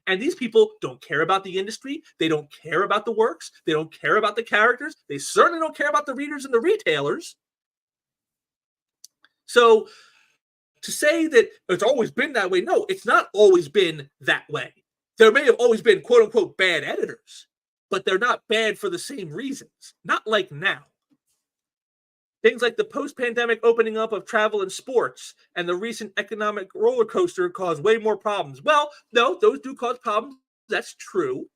And these people don't care about the industry. They don't care about the works. They don't care about the characters. They certainly don't care about the readers and the retailers. So to say that it's always been that way, no, it's not always been that way. There may have always been quote-unquote bad editors, but they're not bad for the same reasons. Not like now. Things like the post-pandemic opening up of travel and sports and the recent economic roller coaster caused way more problems. Well, no, those do cause problems. That's true.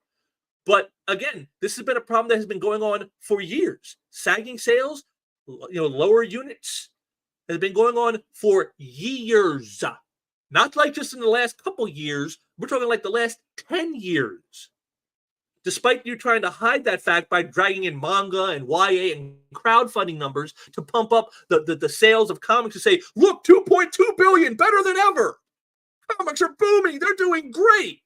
But again, this has been a problem that has been going on for years. Sagging sales, lower units, has been going on for years. Not like just in the last couple years. We're talking like the last 10 years. Despite you trying to hide that fact by dragging in manga and YA and crowdfunding numbers to pump up the sales of comics to say, look, 2.2 billion, better than ever. Comics are booming. They're doing great.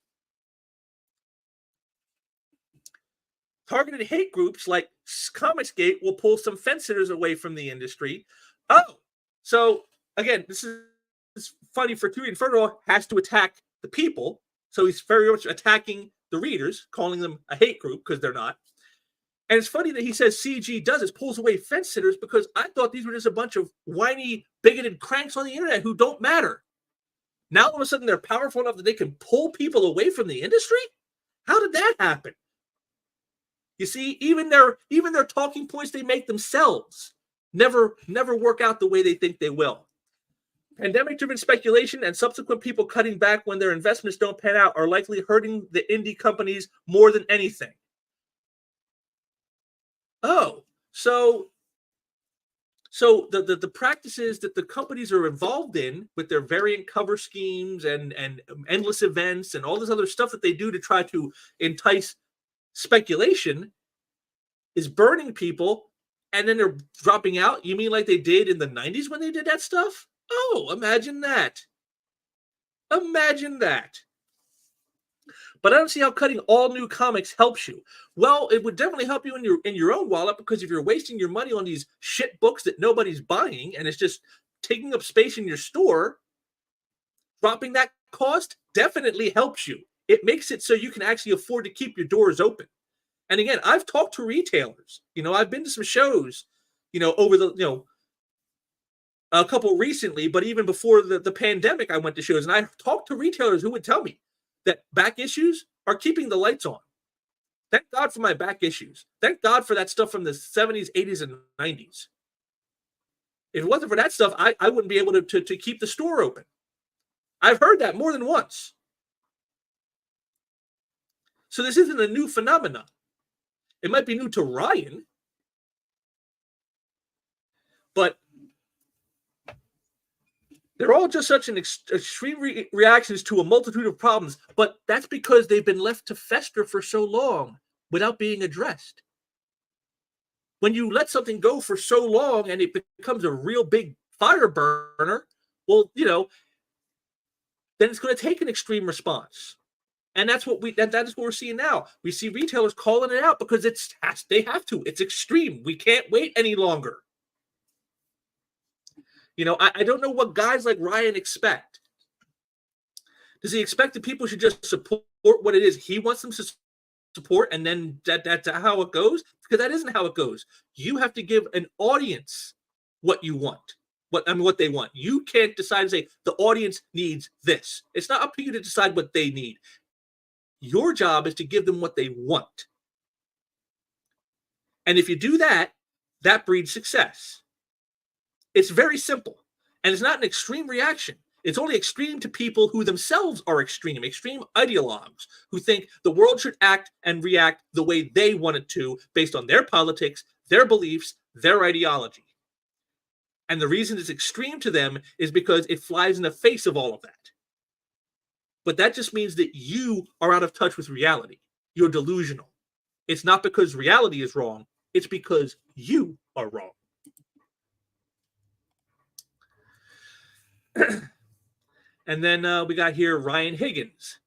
Targeted hate groups like Comicsgate will pull some fence sitters away from the industry. Oh, so again, this is funny for two reasons. First of all, has to attack the people. So he's very much attacking the readers, calling them a hate group because they're not. And it's funny that he says CG does this, pulls away fence sitters, because I thought these were just a bunch of whiny, bigoted cranks on the internet who don't matter. Now all of a sudden they're powerful enough that they can pull people away from the industry? How did that happen? You see, even their talking points they make themselves never work out the way they think they will. Pandemic-driven speculation and subsequent people cutting back when their investments don't pan out are likely hurting the indie companies more than anything. Oh, so the practices that the companies are involved in with their variant cover schemes and endless events and all this other stuff that they do to try to entice speculation is burning people, and then they're dropping out? You mean like they did in the 90s when they did that stuff? Oh, imagine that. Imagine that. But I don't see how cutting all new comics helps you. Well, it would definitely help you in your own wallet, because if you're wasting your money on these shit books that nobody's buying and it's just taking up space in your store, dropping that cost definitely helps you. It makes it so you can actually afford to keep your doors open. And again, I've talked to retailers. I've been to some shows, over the, a couple recently, but even before the pandemic, I went to shows and I talked to retailers who would tell me that back issues are keeping the lights on. Thank God for my back issues. Thank God for that stuff from the 70s, 80s, and 90s. If it wasn't for that stuff, I wouldn't be able to keep the store open. I've heard that more than once. So this isn't a new phenomenon. It might be new to Ryan, but they're all just such an extreme reactions to a multitude of problems, but that's because they've been left to fester for so long without being addressed. When you let something go for so long and it becomes a real big fire burner, well, then it's going to take an extreme response. And that's what that is what we're seeing now. We see retailers calling it out because they have to. It's extreme. We can't wait any longer. I don't know what guys like Ryan expect. Does he expect that people should just support what it is he wants them to support, and then that's how it goes? Because that isn't how it goes. You have to give an audience what you want. What they want. You can't decide and say the audience needs this. It's not up to you to decide what they need. Your job is to give them what they want. And if you do that, that breeds success. It's very simple. And it's not an extreme reaction. It's only extreme to people who themselves are extreme ideologues who think the world should act and react the way they want it to based on their politics, their beliefs, their ideology. And the reason it's extreme to them is because it flies in the face of all of that. But that just means that you are out of touch with reality. You're delusional. It's not because reality is wrong. It's because you are wrong. And then we got here Ryan Higgins.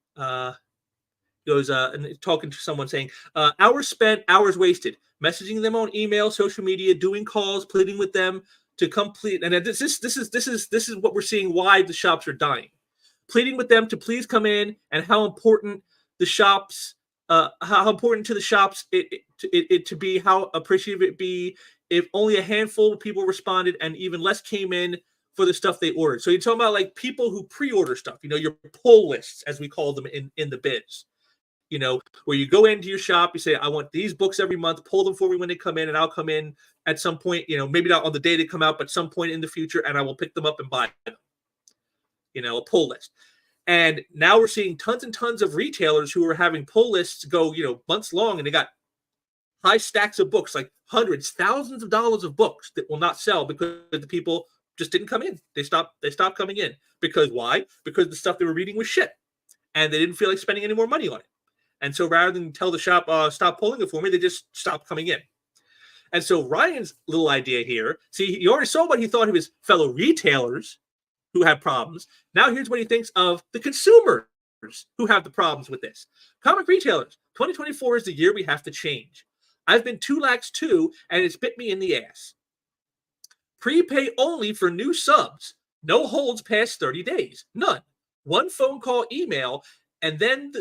Goes and talking to someone saying, hours spent, hours wasted. Messaging them on email, social media, doing calls, pleading with them to complete. And this is what we're seeing why the shops are dying. Pleading with them to please come in, and how important the shops, how important to the shops it to be, how appreciative it be if only a handful of people responded and even less came in for the stuff they ordered. So you're talking about like people who pre-order stuff, your pull lists, as we call them in the biz, where you go into your shop, you say, I want these books every month, pull them for me when they come in, and I'll come in at some point, maybe not on the day they come out, but some point in the future, and I will pick them up and buy them. A pull list. And now we're seeing tons and tons of retailers who are having pull lists go, months long, and they got high stacks of books, like hundreds, thousands of dollars of books that will not sell because the people just didn't come in. They stopped coming in. Because why? Because the stuff they were reading was shit. And they didn't feel like spending any more money on it. And so rather than tell the shop, stop pulling it for me, they just stopped coming in. And so Ryan's little idea here, see, you already saw what he thought of his fellow retailers who have problems. Now here's what he thinks of the consumers who have the problems with this. Comic retailers, 2024 is the year we have to change. I've been 2 lakhs too, and it's bit me in the ass. Prepay only for new subs. No holds past 30 days. None. 1 phone call, email, and then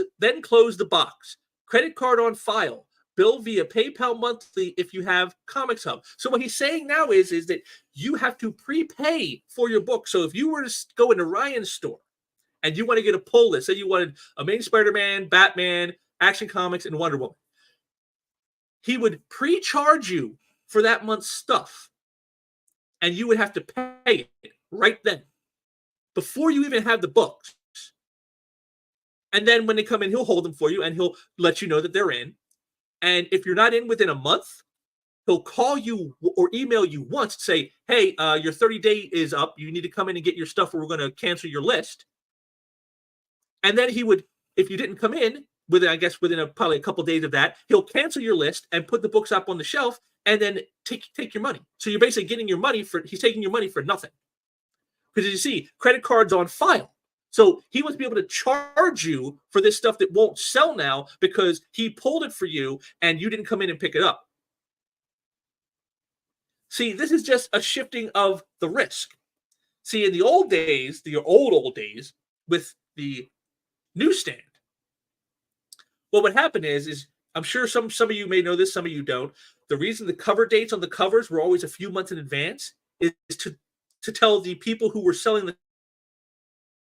close the box. Credit card on file. Bill via PayPal monthly if you have Comics Hub. So what he's saying now is that you have to prepay for your book. So if you were to go into Ryan's store and you want to get a pull list, say you wanted Amazing Spider-Man, Batman, Action Comics, and Wonder Woman, he would pre-charge you for that month's stuff, and you would have to pay it right then before you even have the books. And then when they come in, he'll hold them for you, and he'll let you know that they're in. And if you're not in within a month, he'll call you or email you once to say, hey, your 30-day is up. You need to come in and get your stuff, or we're going to cancel your list. And then he would, if you didn't come in, within probably a couple of days of that, he'll cancel your list and put the books up on the shelf and then take your money. So you're basically getting your money he's taking your money for nothing. Because as you see, credit cards on file. So he must be able to charge you for this stuff that won't sell now because he pulled it for you and you didn't come in and pick it up. See, this is just a shifting of the risk. See, in the old days, the old days, with the newsstand, what would happen is I'm sure some of you may know this, some of you don't. The reason the cover dates on the covers were always a few months in advance is to tell the people who were selling the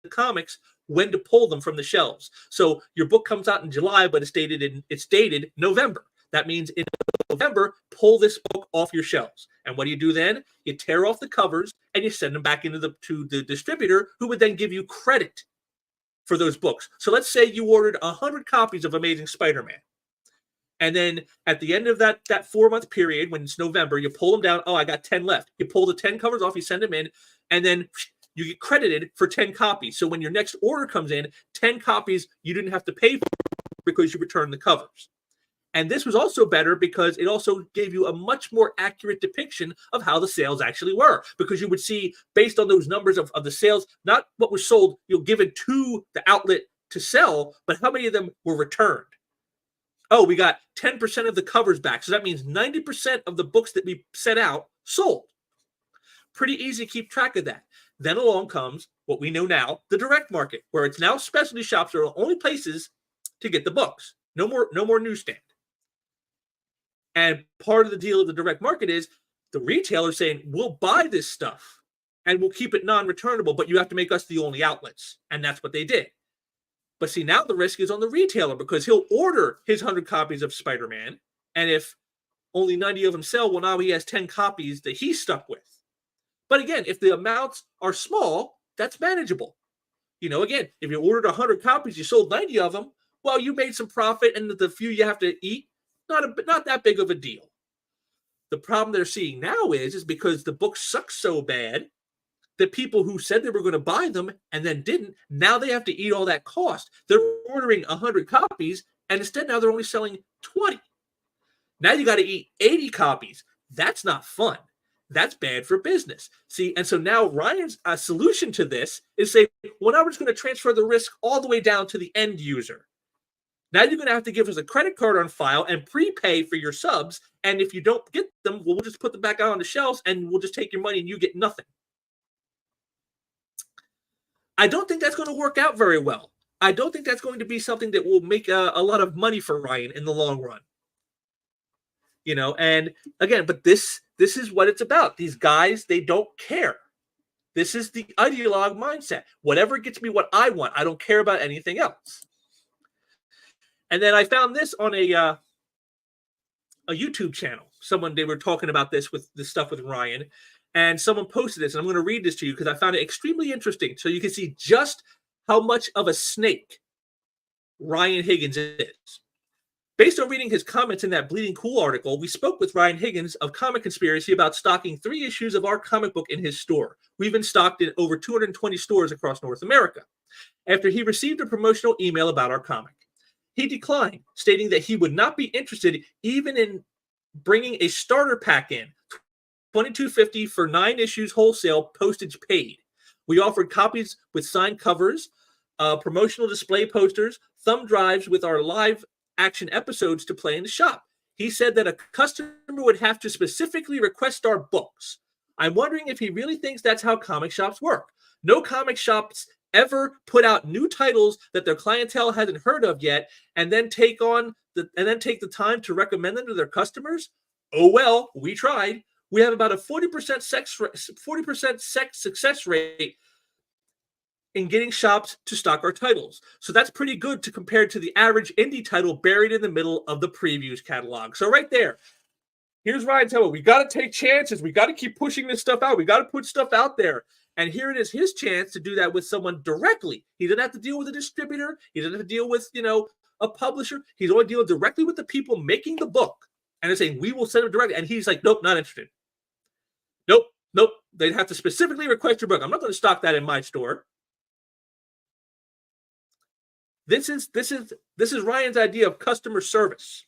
comics when to pull them from the shelves. So your book comes out in July, but it's dated November. That means in November, pull this book off your shelves. And what do you do then? You tear off the covers and you send them back to the distributor, who would then give you credit for those books. So let's say you ordered 100 copies of Amazing Spider-Man. And then at the end of that 4-month period, when it's November, you pull them down. Oh, I got 10 left. You pull the 10 covers off, you send them in, and then you get credited for 10 copies. So when your next order comes in, 10 copies you didn't have to pay for because you returned the covers. And this was also better because it also gave you a much more accurate depiction of how the sales actually were, because you would see, based on those numbers of the sales, not what was sold, you'll give it to the outlet to sell, but how many of them were returned. Oh, we got 10% of the covers back. So that means 90% of the books that we set out sold. Pretty easy to keep track of that. Then along comes what we know now, the direct market, where it's now specialty shops are the only places to get the books. No more newsstand. And part of the deal of the direct market is the retailer saying, we'll buy this stuff and we'll keep it non-returnable, but you have to make us the only outlets. And that's what they did. But see, now the risk is on the retailer, because he'll order his 100 copies of Spider-Man. And if only 90 of them sell, well, now he has 10 copies that he's stuck with. But again, if the amounts are small, that's manageable. Again, if you ordered 100 copies, you sold 90 of them, well, you made some profit, and the few you have to eat, not that big of a deal. The problem they're seeing now is because the book sucks so bad that people who said they were going to buy them and then didn't, now they have to eat all that cost. They're ordering 100 copies, and instead now they're only selling 20. Now you got to eat 80 copies. That's not fun. That's bad for business. See, and so now Ryan's solution to this is say, well, now we're just going to transfer the risk all the way down to the end user. Now you're going to have to give us a credit card on file and prepay for your subs. And if you don't get them, we'll just put them back out on the shelves and we'll just take your money and you get nothing. I don't think that's going to work out very well. I don't think that's going to be something that will make a lot of money for Ryan in the long run. And again, but this is what it's about. These guys, they don't care. This is the ideologue mindset. Whatever gets me what I want, I don't care about anything else. And then I found this on a YouTube channel. They were talking about this stuff with Ryan, and someone posted this, and I'm going to read this to you because I found it extremely interesting. So you can see just how much of a snake Ryan Higgins is. Based on reading his comments in that Bleeding Cool article, we spoke with Ryan Higgins of Comic Conspiracy about stocking 3 issues of our comic book in his store. We've been stocked in over 220 stores across North America. After he received a promotional email about our comic, he declined, stating that he would not be interested even in bringing a starter pack in, $22.50 for 9 issues wholesale, postage paid. We offered copies with signed covers, promotional display posters, thumb drives with our live action episodes to play in the shop. He said that a customer would have to specifically request our books. I'm wondering if he really thinks that's how comic shops work. No comic shops ever put out new titles that their clientele hasn't heard of yet, and then take the time to recommend them to their customers. Oh well, we tried. We have about a 40% success rate in getting shops to stock our titles. So that's pretty good to compare to the average indie title buried in the middle of the previews catalog. So right there, here's Ryan telling me, we got to take chances. We got to keep pushing this stuff out. We got to put stuff out there. And here it is, his chance to do that with someone directly. He doesn't have to deal with a distributor. He doesn't have to deal with, a publisher. He's only dealing directly with the people making the book. And they're saying, we will send them directly. And he's like, nope, not interested. Nope. They'd have to specifically request your book. I'm not going to stock that in my store. This is Ryan's idea of customer service.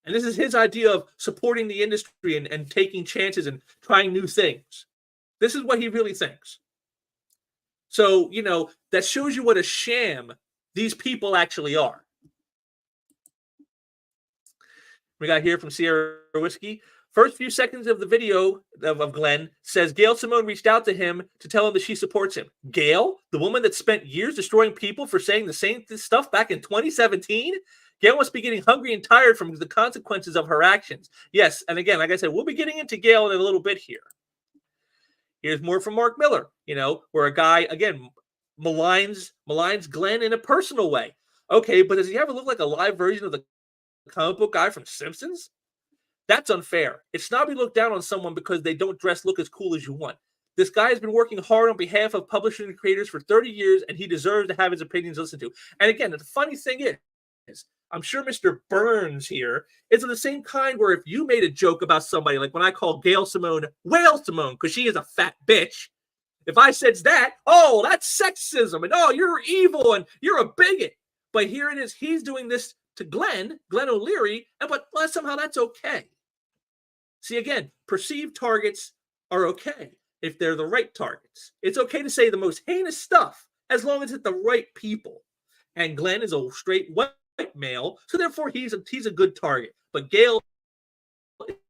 And this is his idea of supporting the industry and taking chances and trying new things. This is what he really thinks. So, that shows you what a sham these people actually are. We got here from Sierra Whiskey. First few seconds of the video of Glenn says Gail Simone reached out to him to tell him that she supports him. Gail, the woman that spent years destroying people for saying the same stuff back in 2017? Gail must be getting hungry and tired from the consequences of her actions. Yes, and again, like I said, we'll be getting into Gail in a little bit here. Here's more from Mark Miller, where a guy, again, maligns Glenn in a personal way. Okay, but does he ever look like a live version of the comic book guy from Simpsons? That's unfair. It's snobby to look down on someone because they don't look as cool as you want. This guy has been working hard on behalf of publishers and creators for 30 years, and he deserves to have his opinions listened to. And again, the funny thing is, I'm sure Mr. Burns here is of the same kind where if you made a joke about somebody, like when I called Gail Simone Whale Simone because she is a fat bitch, if I said that, oh, that's sexism, and oh, you're evil, and you're a bigot. But here it is, he's doing this to Glenn O'Leary, but somehow that's okay. See, again, perceived targets are okay if they're the right targets. It's okay to say the most heinous stuff as long as it's the right people. And Glenn is a straight white male, so therefore he's a good target. But Gail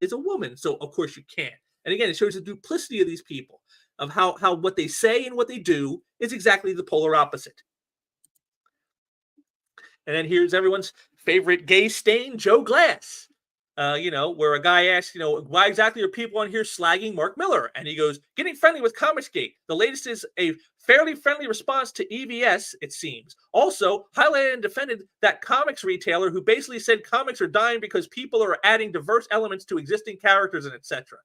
is a woman, so of course you can't. And again, it shows the duplicity of these people, of how what they say and what they do is exactly the polar opposite. And then here's everyone's favorite gay stain, Joe Glass. Where a guy asks, why exactly are people on here slagging Mark Miller? And he goes, getting friendly with Comicsgate. The latest is a fairly friendly response to EVS, it seems. Also, highlighted and defended that comics retailer who basically said comics are dying because people are adding diverse elements to existing characters and etc.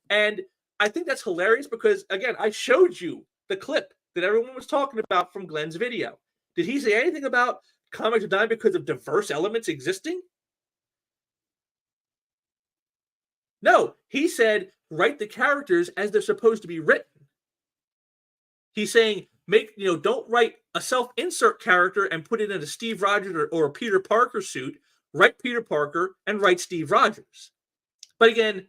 And I think that's hilarious because, again, I showed you the clip that everyone was talking about from Glenn's video. Did he say anything about comics are dying because of diverse elements existing? No, he said, write the characters as they're supposed to be written. He's saying, don't write a self-insert character and put it in a Steve Rogers or a Peter Parker suit. Write Peter Parker and write Steve Rogers. But again,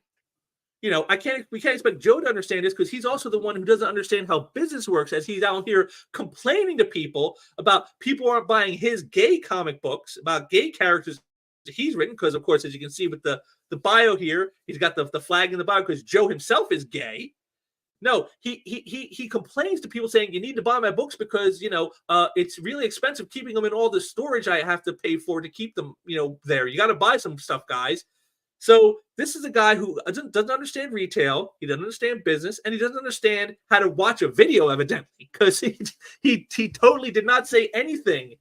we can't expect Joe to understand this because he's also the one who doesn't understand how business works, as he's out here complaining to people about people aren't buying his gay comic books, about gay characters he's written, because of course, as you can see with the bio here, he's got the flag in the bio because Joe himself is gay. No, he complains to people saying you need to buy my books because it's really expensive keeping them in all the storage I have to pay for to keep them there. You got to buy some stuff, guys. So this is a guy who doesn't understand retail, he doesn't understand business, and he doesn't understand how to watch a video, evidently, because he totally did not say anything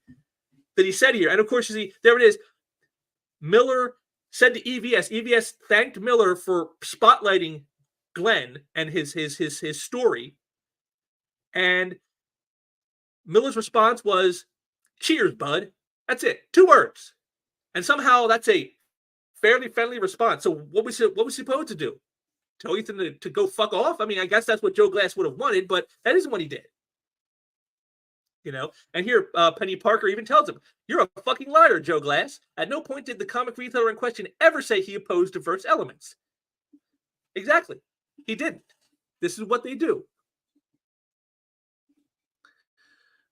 that he said here. And of course, there it is. Miller said to EVS thanked Miller for spotlighting Glenn and his story. And Miller's response was, cheers, bud. That's it. 2 words. And somehow that's a fairly friendly response. So what was he supposed to do? Tell Ethan to go fuck off? I mean, I guess that's what Joe Glass would have wanted, but that isn't what he did. And here Penny Parker even tells him, you're a fucking liar, Joe Glass. At no point did the comic retailer in question ever say he opposed diverse elements. Exactly. He didn't. This is what they do.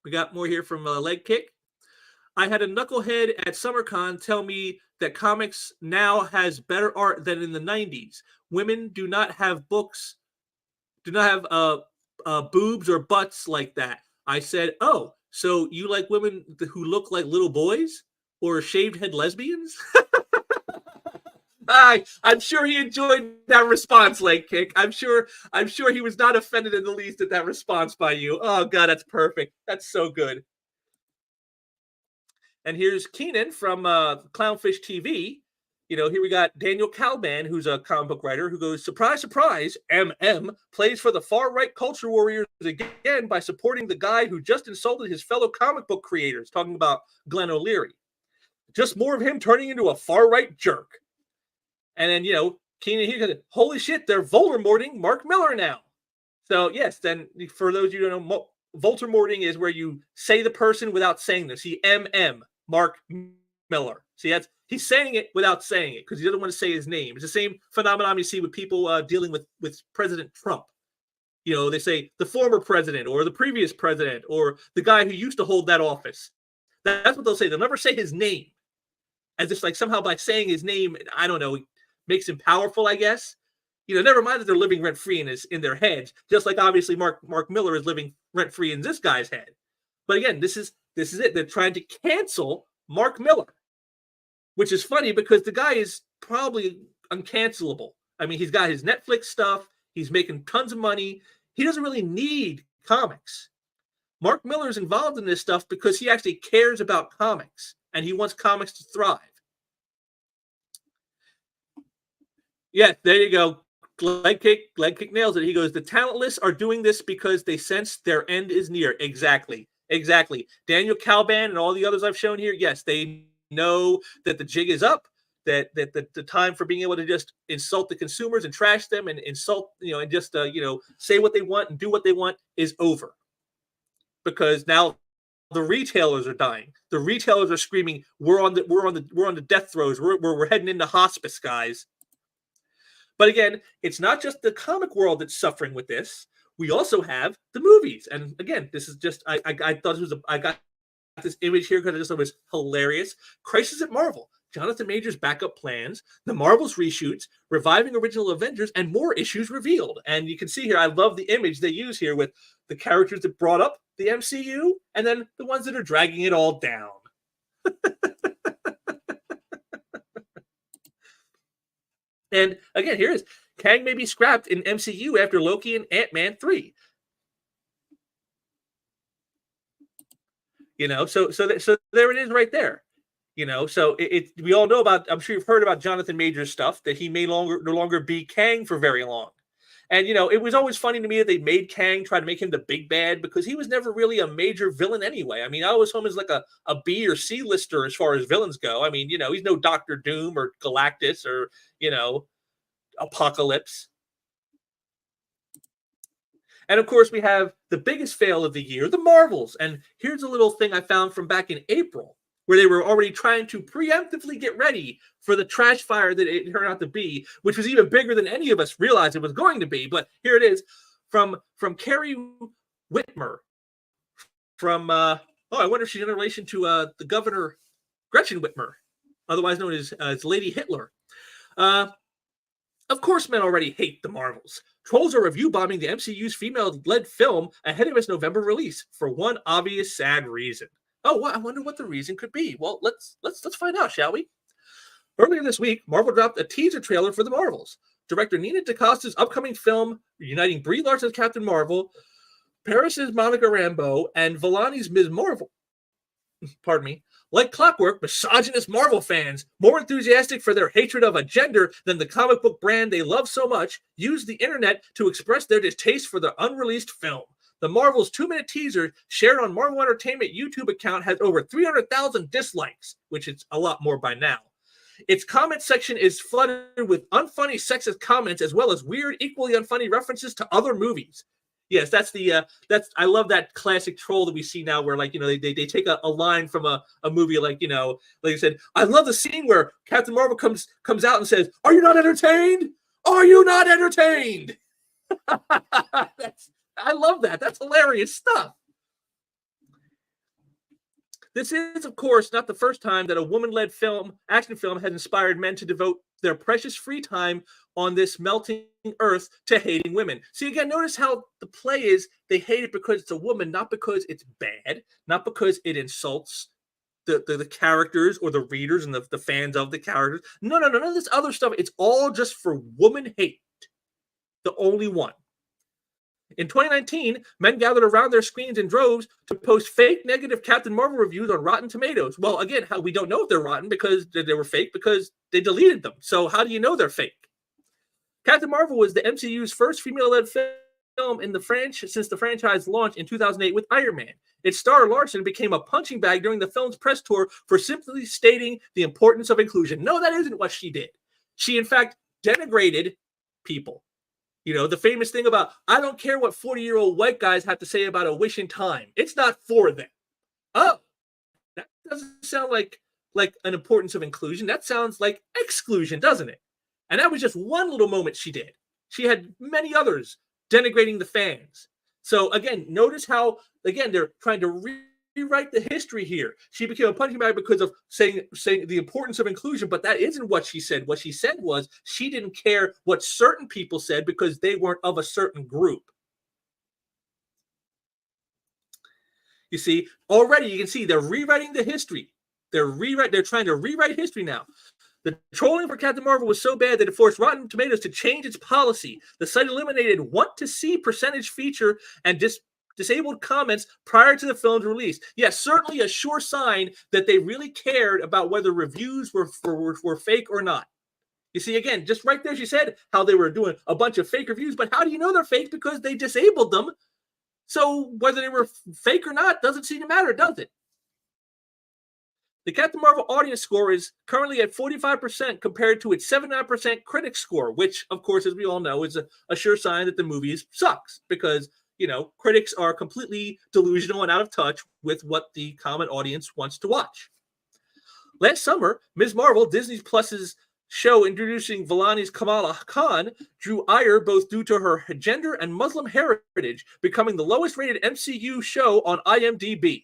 We got more here from Leg Kick. I had a knucklehead at SummerCon tell me that comics now has better art than in the 90s. Women do not have boobs or butts like that. I said, oh, so you like women who look like little boys or shaved head lesbians? I'm sure he enjoyed that response, Leg Kick. I'm sure he was not offended in the least at that response by you. Oh, God, that's perfect. That's so good. And here's Keenan from Clownfish TV. Here we got Daniel Calban, who's a comic book writer, who goes, surprise, surprise, MM plays for the far-right culture warriors again by supporting the guy who just insulted his fellow comic book creators, talking about Glenn O'Leary. Just more of him turning into a far-right jerk. And then, Keenan here goes, holy shit, they're Voldemorting Mark Miller now. So, yes, then for those of you who don't know, Voldemorting is where you say the person without saying this. See, MM, Mark Miller. See, he's saying it without saying it because he doesn't want to say his name. It's the same phenomenon you see with people dealing with President Trump. They say the former president or the previous president or the guy who used to hold that office. That's what they'll say. They'll never say his name, as if like somehow by saying his name, I don't know, makes him powerful, I guess. Never mind that they're living rent free in their heads, just like obviously Mark Miller is living rent free in this guy's head. But again, this is it. They're trying to cancel Mark Miller, which is funny because the guy is probably uncancelable. I mean, he's got his Netflix stuff. He's making tons of money. He doesn't really need comics. Mark Miller's involved in this stuff because he actually cares about comics and he wants comics to thrive. Yeah, there you go. Leg kick nails it. He goes, the talentless are doing this because they sense their end is near. Exactly. Daniel Calban and all the others I've shown here, yes, they know that the jig is up, that the time for being able to just insult the consumers and trash them and insult, and just say what they want and do what they want is over. Because now the retailers are dying. The retailers are screaming, we're on the death throes. We're heading into hospice, guys. But again, it's not just the comic world that's suffering with this. We also have the movies. And again, this is just, I thought it was, I got this image here because I just thought it was hilarious. Crisis at Marvel. Jonathan Majors' backup plans, the Marvel's reshoots, reviving original Avengers, and more issues revealed. And you can see here, I love the image they use here with the characters that brought up the MCU and then the ones that are dragging it all down. And again, here is Kang may be scrapped in MCU after Loki and Ant-Man 3. So there it is right there. So we all know about, I'm sure you've heard about Jonathan Majors stuff, that he may no longer be Kang for very long. And, it was always funny to me that they made Kang, try to make him the big bad, because he was never really a major villain anyway. I mean, I always saw him as like a B or C lister as far as villains go. I mean, he's no Doctor Doom or Galactus or, Apocalypse. And of course, we have the biggest fail of the year, the Marvels. And here's a little thing I found from back in April, where they were already trying to preemptively get ready for the trash fire that it turned out to be, which was even bigger than any of us realized it was going to be. But here it is from Carrie Whitmer. I wonder if she's in relation to the governor, Gretchen Whitmer, otherwise known as Lady Hitler. Of course, men already hate the Marvels. Trolls are review bombing the MCU's female-led film ahead of its November release for one obvious sad reason. Oh, I wonder what the reason could be. Well, let's find out, shall we? Earlier this week, Marvel dropped a teaser trailer for the Marvels. Director Nina DaCosta's upcoming film, uniting Brie Larson's Captain Marvel, Paris's Monica Rambeau, and Villani's Ms. Marvel. Pardon me. Like clockwork, misogynist Marvel fans, more enthusiastic for their hatred of a gender than the comic book brand they love so much, used the internet to express their distaste for the unreleased film. The Marvel's 2-minute teaser shared on Marvel Entertainment YouTube account has over 300,000 dislikes, which is a lot more by now. Its comment section is flooded with unfunny sexist comments as well as weird, equally unfunny references to other movies. Yes, I love that classic troll that we see now where they take a line from a movie like I said, I love the scene where Captain Marvel comes out and says, "Are you not entertained? Are you not entertained?" I love that. That's hilarious stuff. This is, of course, not the first time that a woman-led action film has inspired men to devote their precious free time on this melting earth to hating women. See, again, notice how the play is they hate it because it's a woman, not because it's bad, not because it insults the characters or the readers and the fans of the characters. No, none of this other stuff. It's all just for woman hate. The only one. In 2019, men gathered around their screens in droves to post fake negative Captain Marvel reviews on Rotten Tomatoes. Well, again, we don't know if they're rotten because they were fake because they deleted them. So how do you know they're fake? Captain Marvel was the MCU's first female-led film in the franchise since the franchise launched in 2008 with Iron Man. Its star Larson became a punching bag during the film's press tour for simply stating the importance of inclusion. No, that isn't what she did. She, in fact, denigrated people. The famous thing about, I don't care what 40-year-old white guys have to say about A Wish in Time. It's not for them. Oh, that doesn't sound like an importance of inclusion. That sounds like exclusion, doesn't it? And that was just one little moment she did. She had many others denigrating the fans. So again, notice how again they're trying to rewrite the history here. She became a punching bag because of saying the importance of inclusion, but that isn't what she said. What she said was she didn't care what certain people said because they weren't of a certain group. You see, already you can see they're rewriting the history. They're trying to rewrite history now. The trolling for Captain Marvel was so bad that it forced Rotten Tomatoes to change its policy. The site eliminated want-to-see percentage feature and disabled comments prior to the film's release. Yes, certainly a sure sign that they really cared about whether reviews were fake or not. You see, again, just right there, she said how they were doing a bunch of fake reviews, but how do you know they're fake? Because they disabled them. So whether they were fake or not doesn't seem to matter, does it? The Captain Marvel audience score is currently at 45% compared to its 79% critic score, which, of course, as we all know, is a sure sign that the movie sucks because, you know, critics are completely delusional and out of touch with what the common audience wants to watch. Last summer, Ms. Marvel, Disney Plus's show introducing Vellani's Kamala Khan, drew ire both due to her gender and Muslim heritage, becoming the lowest rated MCU show on IMDb.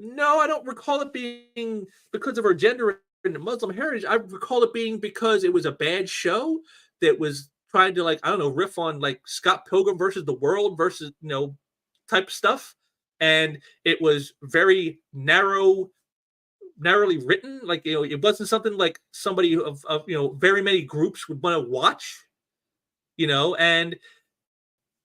No, I don't recall it being because of her gender and Muslim heritage. I recall it being because it was a bad show that was trying to, like, I don't know, riff on like Scott Pilgrim versus the World versus, you know, type of stuff. And it was very narrowly written. Like, you know, it wasn't something like somebody of you know, very many groups would want to watch, you know. And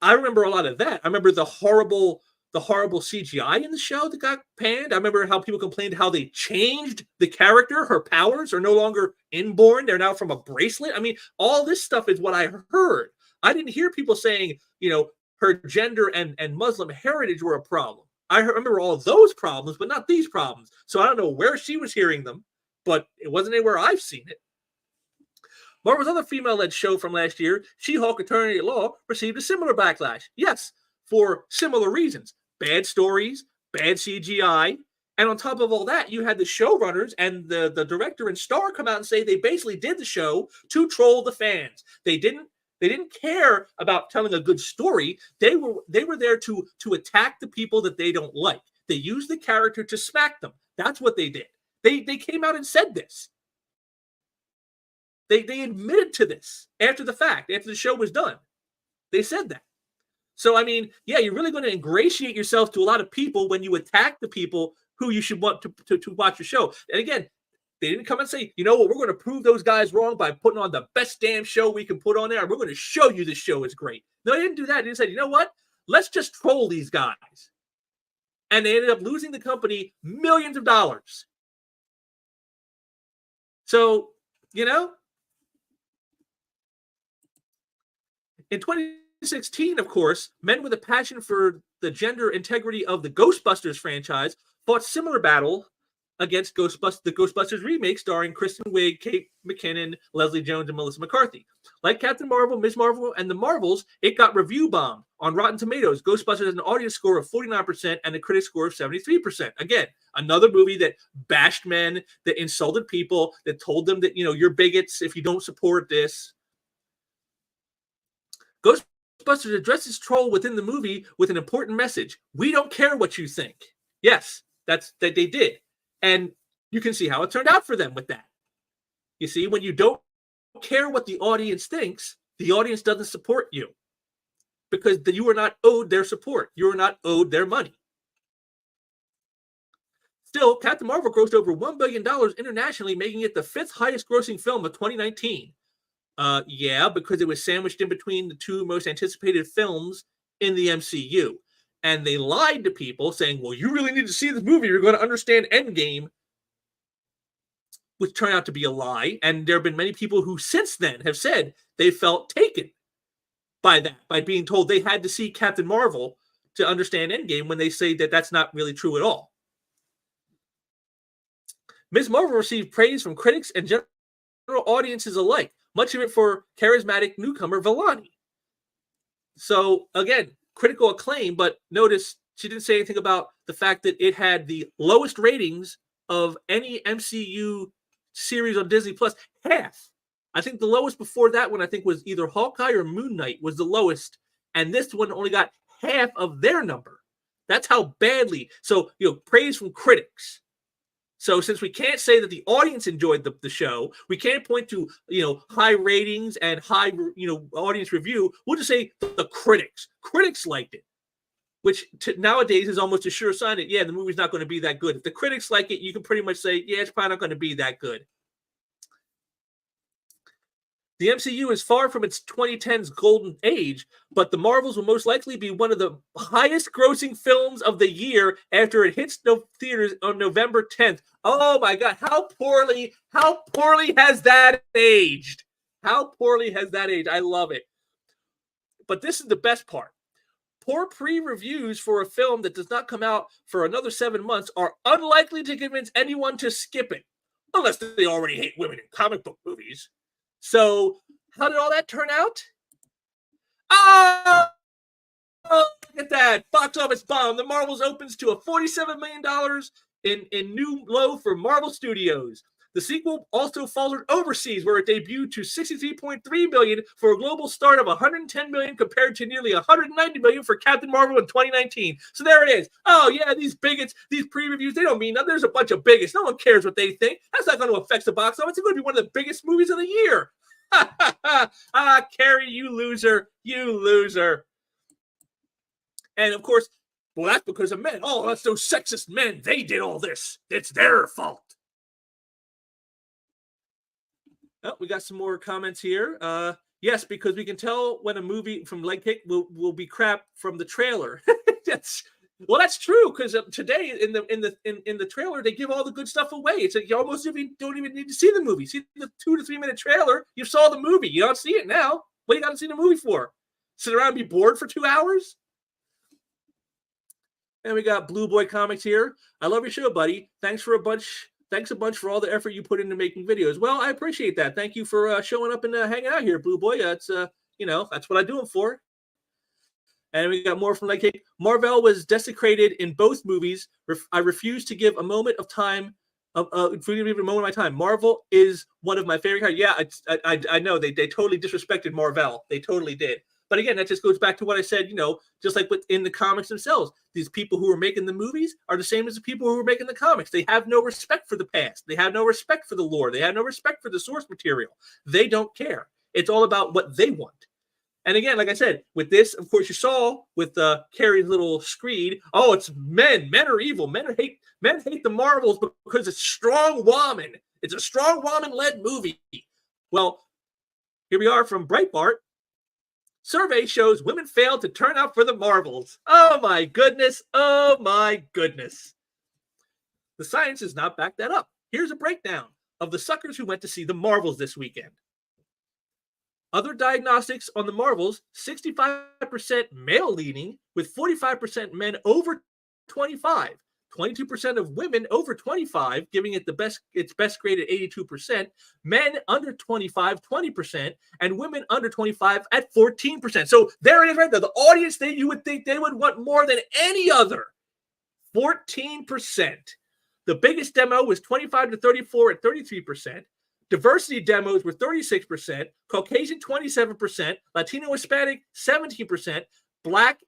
I remember a lot of that. I remember the horrible CGI in the show that got panned. I remember how people complained how they changed the character. Her powers are no longer inborn. They're now from a bracelet. I mean, all this stuff is what I heard. I didn't hear people saying, you know, her gender and Muslim heritage were a problem. I remember all those problems, but not these problems. So I don't know where she was hearing them, but it wasn't anywhere I've seen it. Marvel's other female-led show from last year, She-Hulk Attorney at Law, received a similar backlash. Yes, for similar reasons. Bad stories, bad CGI, and on top of all that, you had the showrunners and the director and star come out and say they basically did the show to troll the fans. They didn't care about telling a good story. They were there to attack the people that they don't like. They used the character to smack them. That's what they did. They came out and said this. They admitted to this after the fact, after the show was done. They said that. So, I mean, yeah, you're really going to ingratiate yourself to a lot of people when you attack the people who you should want to watch your show. And again, they didn't come and say, you know what, we're going to prove those guys wrong by putting on the best damn show we can put on there. We're going to show you this show is great. No, they didn't do that. They said, you know what, let's just troll these guys. And they ended up losing the company millions of dollars. So, you know, in 2016, of course, men with a passion for the gender integrity of the Ghostbusters franchise fought similar battle against the Ghostbusters remake starring Kristen Wiig, Kate McKinnon, Leslie Jones, and Melissa McCarthy. Like Captain Marvel, Ms. Marvel, and the Marvels, it got review bombed. On Rotten Tomatoes, Ghostbusters has an audience score of 49% and a critic score of 73%. Again, another movie that bashed men, that insulted people, that told them that, you know, you're bigots if you don't support this. Ghostbusters addresses troll within the movie with an important message. We don't care what you think. Yes, that they did. And you can see how it turned out for them with that. You see, when you don't care what the audience thinks, the audience doesn't support you because you are not owed their support. You are not owed their money. Still, Captain Marvel grossed over $1 billion internationally, making it the 5th highest grossing film of 2019. Yeah, because it was sandwiched in between the two most anticipated films in the MCU. And they lied to people saying, well, you really need to see this movie. You're going to understand Endgame, which turned out to be a lie. And there have been many people who since then have said they felt taken by that, by being told they had to see Captain Marvel to understand Endgame, when they say that that's not really true at all. Ms. Marvel received praise from critics and general audiences alike, much of it for charismatic newcomer Vellani. So, again, critical acclaim, but notice she didn't say anything about the fact that it had the lowest ratings of any MCU series on Disney Plus. Half. I think the lowest before that one, I think, was either Hawkeye or Moon Knight was the lowest. And this one only got half of their number. That's how badly. So, praise from critics. So since we can't say that the audience enjoyed the show, we can't point to, high ratings and high, audience review. We'll just say the critics. Critics liked it, which nowadays is almost a sure sign that, the movie's not going to be that good. If the critics like it, you can pretty much say, it's probably not going to be that good. The MCU is far from its 2010s golden age, but the Marvels will most likely be one of the highest grossing films of the year after it hits theaters on November 10th. Oh my God, how poorly has that aged? How poorly has that aged? I love it. But this is the best part. Poor pre-reviews for a film that does not come out for another 7 months are unlikely to convince anyone to skip it, unless they already hate women in comic book movies. So, how did all that turn out? Oh, look at that. Box office bomb. The Marvels opens to a $47 million in new low for Marvel Studios. The sequel also followed overseas, where it debuted to $63.3 million for a global start of $110 million compared to nearly $190 million for Captain Marvel in 2019. So there it is. Oh, yeah, these bigots, these pre-reviews, they don't mean nothing. There's a bunch of bigots. No one cares what they think. That's not going to affect the box office. It's going to be one of the biggest movies of the year. Carrie, you loser. You loser. And, of course, well, that's because of men. Oh, that's those sexist men. They did all this. It's their fault. Oh, we got some more comments here. Yes, because we can tell when a movie from Leg Kick will be crap from the trailer. That's true, because today in the trailer they give all the good stuff away. It's like you almost don't even need to see the movie. See the 2 to 3 minute trailer, you saw the movie. You don't see it now. What do you got to see the movie for? Sit around and be bored for 2 hours? And we got Blue Boy Comics here. I love your show, buddy. Thanks a bunch for all the effort you put into making videos. Well, I appreciate that. Thank you for showing up and hanging out here, Blue Boy. That's that's what I do them for. And we got more from Leg Kick. Marvel was desecrated in both movies. I refuse to give a moment of time. A moment of my time. Marvel is one of my favorite characters. Yeah, I know they totally disrespected Marvel. They totally did. But again, that just goes back to what I said, just like within the comics themselves. These people who are making the movies are the same as the people who are making the comics. They have no respect for the past. They have no respect for the lore. They have no respect for the source material. They don't care. It's all about what they want. And again, like I said, with this, of course, you saw with Carrie's little screed, oh, it's men. Men are evil. Men hate the Marvels because it's strong woman. It's a strong woman-led movie. Well, here we are from Breitbart. Survey shows women failed to turn out for the Marvels. Oh, my goodness. Oh, my goodness. The science does not back that up. Here's a breakdown of the suckers who went to see the Marvels this weekend. Other diagnostics on the Marvels, 65% male-leaning, with 45% men over 25. 22% of women over 25, giving it its best grade at 82%, men under 25, 20%, and women under 25 at 14%. So there it is right there. The audience that you would think they would want more than any other, 14%. The biggest demo was 25 to 34 at 33%. Diversity demos were 36%, Caucasian 27%, Latino Hispanic 17%, Black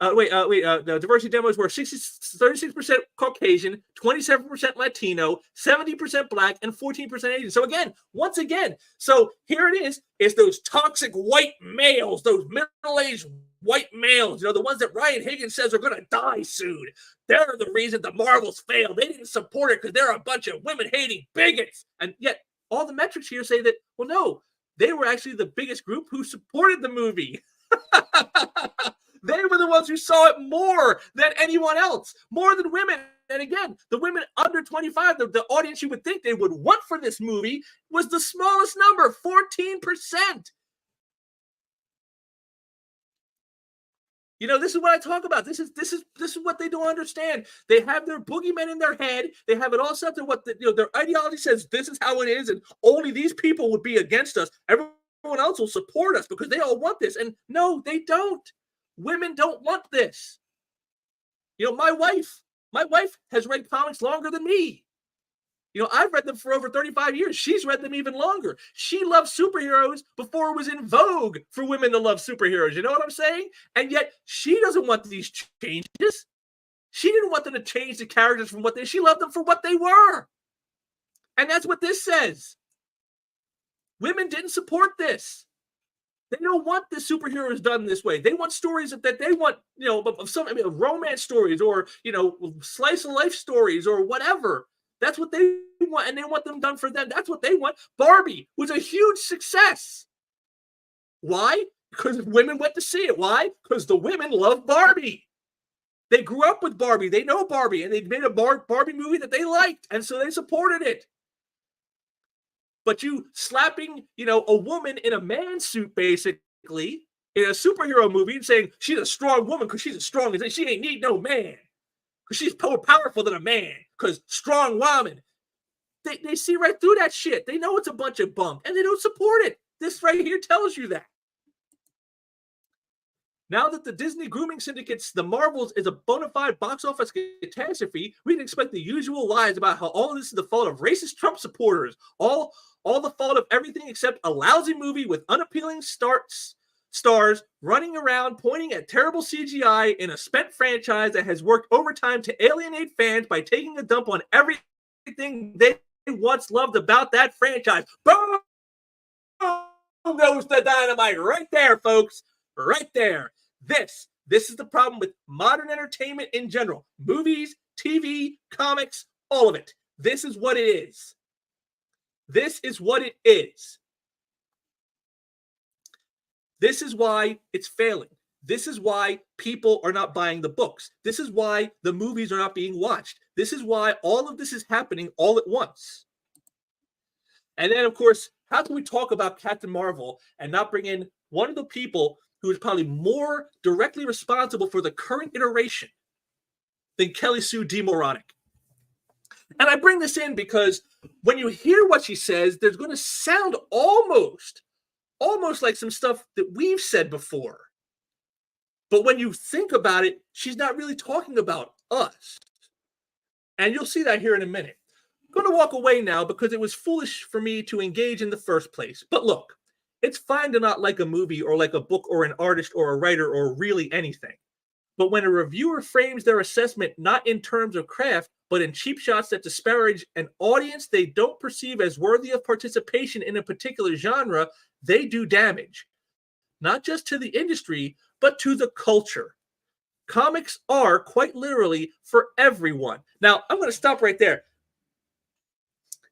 the diversity demos were 36% Caucasian, 27% Latino, 70% Black, and 14% Asian. So once again, so here it is. It's those toxic white males, those middle-aged white males, the ones that Ryan Higgins says are going to die soon. They're the reason the Marvels failed. They didn't support it because they're a bunch of women-hating bigots. And yet, all the metrics here say that, well, no, they were actually the biggest group who supported the movie. They were the ones who saw it more than anyone else, more than women. And again, the women under 25, the audience you would think they would want for this movie, was the smallest number, 14%. This is what I talk about. This is what they don't understand. They have their boogeymen in their head. They have it all set to what their ideology says. This is how it is, and only these people would be against us. Everyone else will support us because they all want this. And no, they don't. Women don't want this. My wife has read comics longer than me. You know, I've read them for over 35 years. She's read them even longer. She loved superheroes before it was in vogue for women to love superheroes. You know what I'm saying? And yet she doesn't want these changes. She didn't want them to change the characters from she loved them for what they were. And that's what this says. Women didn't support this. They don't want the superheroes done this way. They want stories that they want, you know, of some romance stories or, you know, slice of life stories or whatever. That's what they want, and they want them done for them. That's what they want. Barbie was a huge success. Why? Because women went to see it. Why? Because the women love Barbie. They grew up with Barbie. They know Barbie, and they made a Barbie movie that they liked, and so they supported it. But you slapping, you know, a woman in a man suit, basically, in a superhero movie, and saying she's a strong woman because she's as strong as she ain't need no man. Because she's more powerful than a man. Because strong woman. They see right through that shit. They know it's a bunch of bunk, and they don't support it. This right here tells you that. Now that the Disney grooming syndicates The Marvels is a bona fide box office catastrophe, we can expect the usual lies about how all of this is the fault of racist Trump supporters. All the fault of everything except a lousy movie with unappealing stars running around pointing at terrible CGI in a spent franchise that has worked overtime to alienate fans by taking a dump on everything they once loved about that franchise. Boom! Goes the dynamite right there, folks. Right there. This is the problem with modern entertainment in general. Movies, TV, comics, all of it. This is what it is. This is what it is. This is why it's failing. This is why people are not buying the books. This is why the movies are not being watched. This is why all of this is happening all at once. And then, of course, how can we talk about Captain Marvel and not bring in one of the people who is probably more directly responsible for the current iteration than Kelly Sue DeMoronic? And I bring this in because when you hear what she says, there's going to sound almost like some stuff that we've said before. But when you think about it, she's not really talking about us. And you'll see that here in a minute. I'm going to walk away now because it was foolish for me to engage in the first place. But look, it's fine to not like a movie or like a book or an artist or a writer or really anything. But when a reviewer frames their assessment not in terms of craft, but in cheap shots that disparage an audience they don't perceive as worthy of participation in a particular genre, they do damage. Not just to the industry, but to the culture. Comics are, quite literally, for everyone. Now, I'm going to stop right there.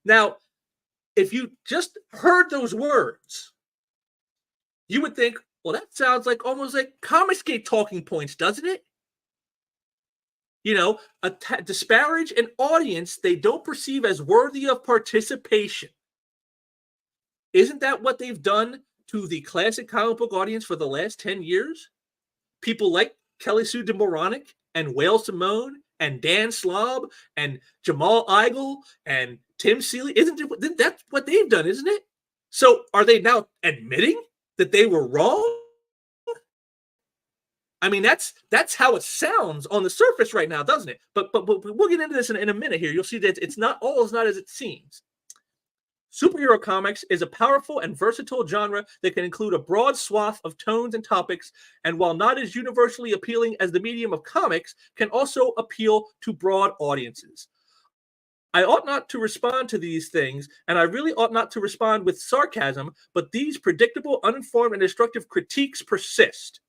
Now, if you just heard those words, you would think, well, that sounds like almost like Comicsgate talking points, doesn't it? You know, disparage an audience they don't perceive as worthy of participation. Isn't that what they've done to the classic comic book audience for the last 10 years? People like Kelly Sue DeMoronic and Whale Simone and Dan Slob and Jamal Igle and Tim Seeley. Isn't that what they've done, isn't it? So are they now admitting that they were wrong? I mean, that's how it sounds on the surface right now, doesn't it? But we'll get into this in a minute here. You'll see that it's not as it seems. Superhero comics is a powerful and versatile genre that can include a broad swath of tones and topics, and while not as universally appealing as the medium of comics, can also appeal to broad audiences. I ought not to respond to these things, and I really ought not to respond with sarcasm, but these predictable, uninformed, and destructive critiques persist.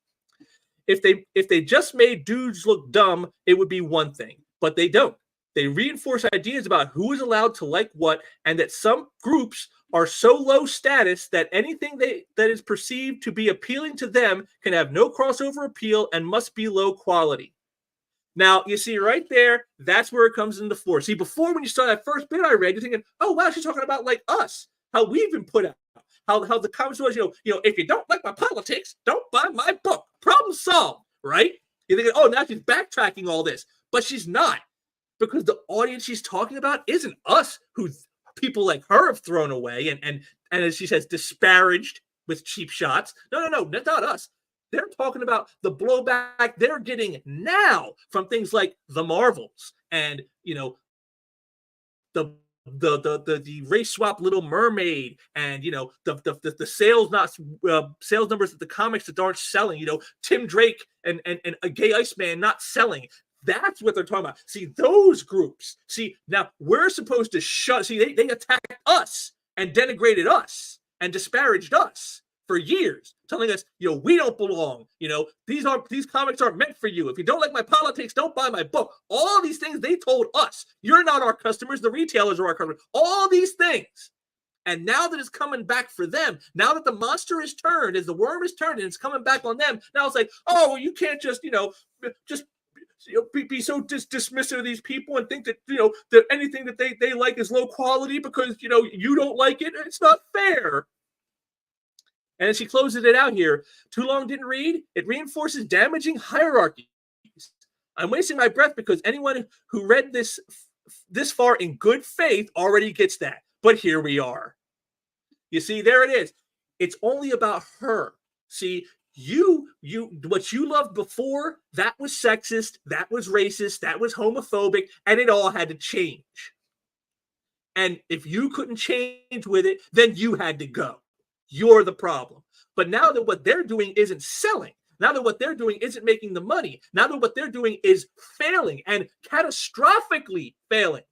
If they just made dudes look dumb, it would be one thing, but they don't. They reinforce ideas about who is allowed to like what, and that some groups are so low status that anything that is perceived to be appealing to them can have no crossover appeal and must be low quality. Now, you see right there, that's where it comes into force. See, before when you saw that first bit I read, you're thinking, oh, wow, she's talking about like us, how we've been put out, how the comments was, you know, if you don't like my politics, don't buy my book. Problem solved, right? You're thinking, oh, now she's backtracking all this, but she's not. Because the audience she's talking about isn't us, who people like her have thrown away and as she says, disparaged with cheap shots. No, that's not us. They're talking about the blowback they're getting now from things like The Marvels and, you know, the the race swap Little Mermaid, and the sales numbers of the comics that aren't selling. Tim Drake and a Gay Iceman not selling. That's what they're talking about. See, those groups. See, now we're supposed to shut. See, they attacked us and denigrated us and disparaged us for years, telling us, we don't belong. These comics aren't meant for you. If you don't like my politics, don't buy my book. All these things they told us. You're not our customers. The retailers are our customers. All these things. And now that it's coming back for them, now that the monster is turned, as the worm is turned, and it's coming back on them, now it's like, oh, well, you can't just be so dismissive of these people and think that that anything that they like is low quality because you don't like it. It's not fair. And she closes it out here. Too long didn't read. It reinforces damaging hierarchies. I'm wasting my breath because anyone who read this far in good faith already gets that. But here we are. You see, there it is. It's only about her. See, what you loved before, that was sexist, that was racist, that was homophobic, and it all had to change. And if you couldn't change with it, then you had to go. You're the problem. But now that what they're doing isn't selling, now that what they're doing isn't making the money, now that what they're doing is failing and catastrophically failing,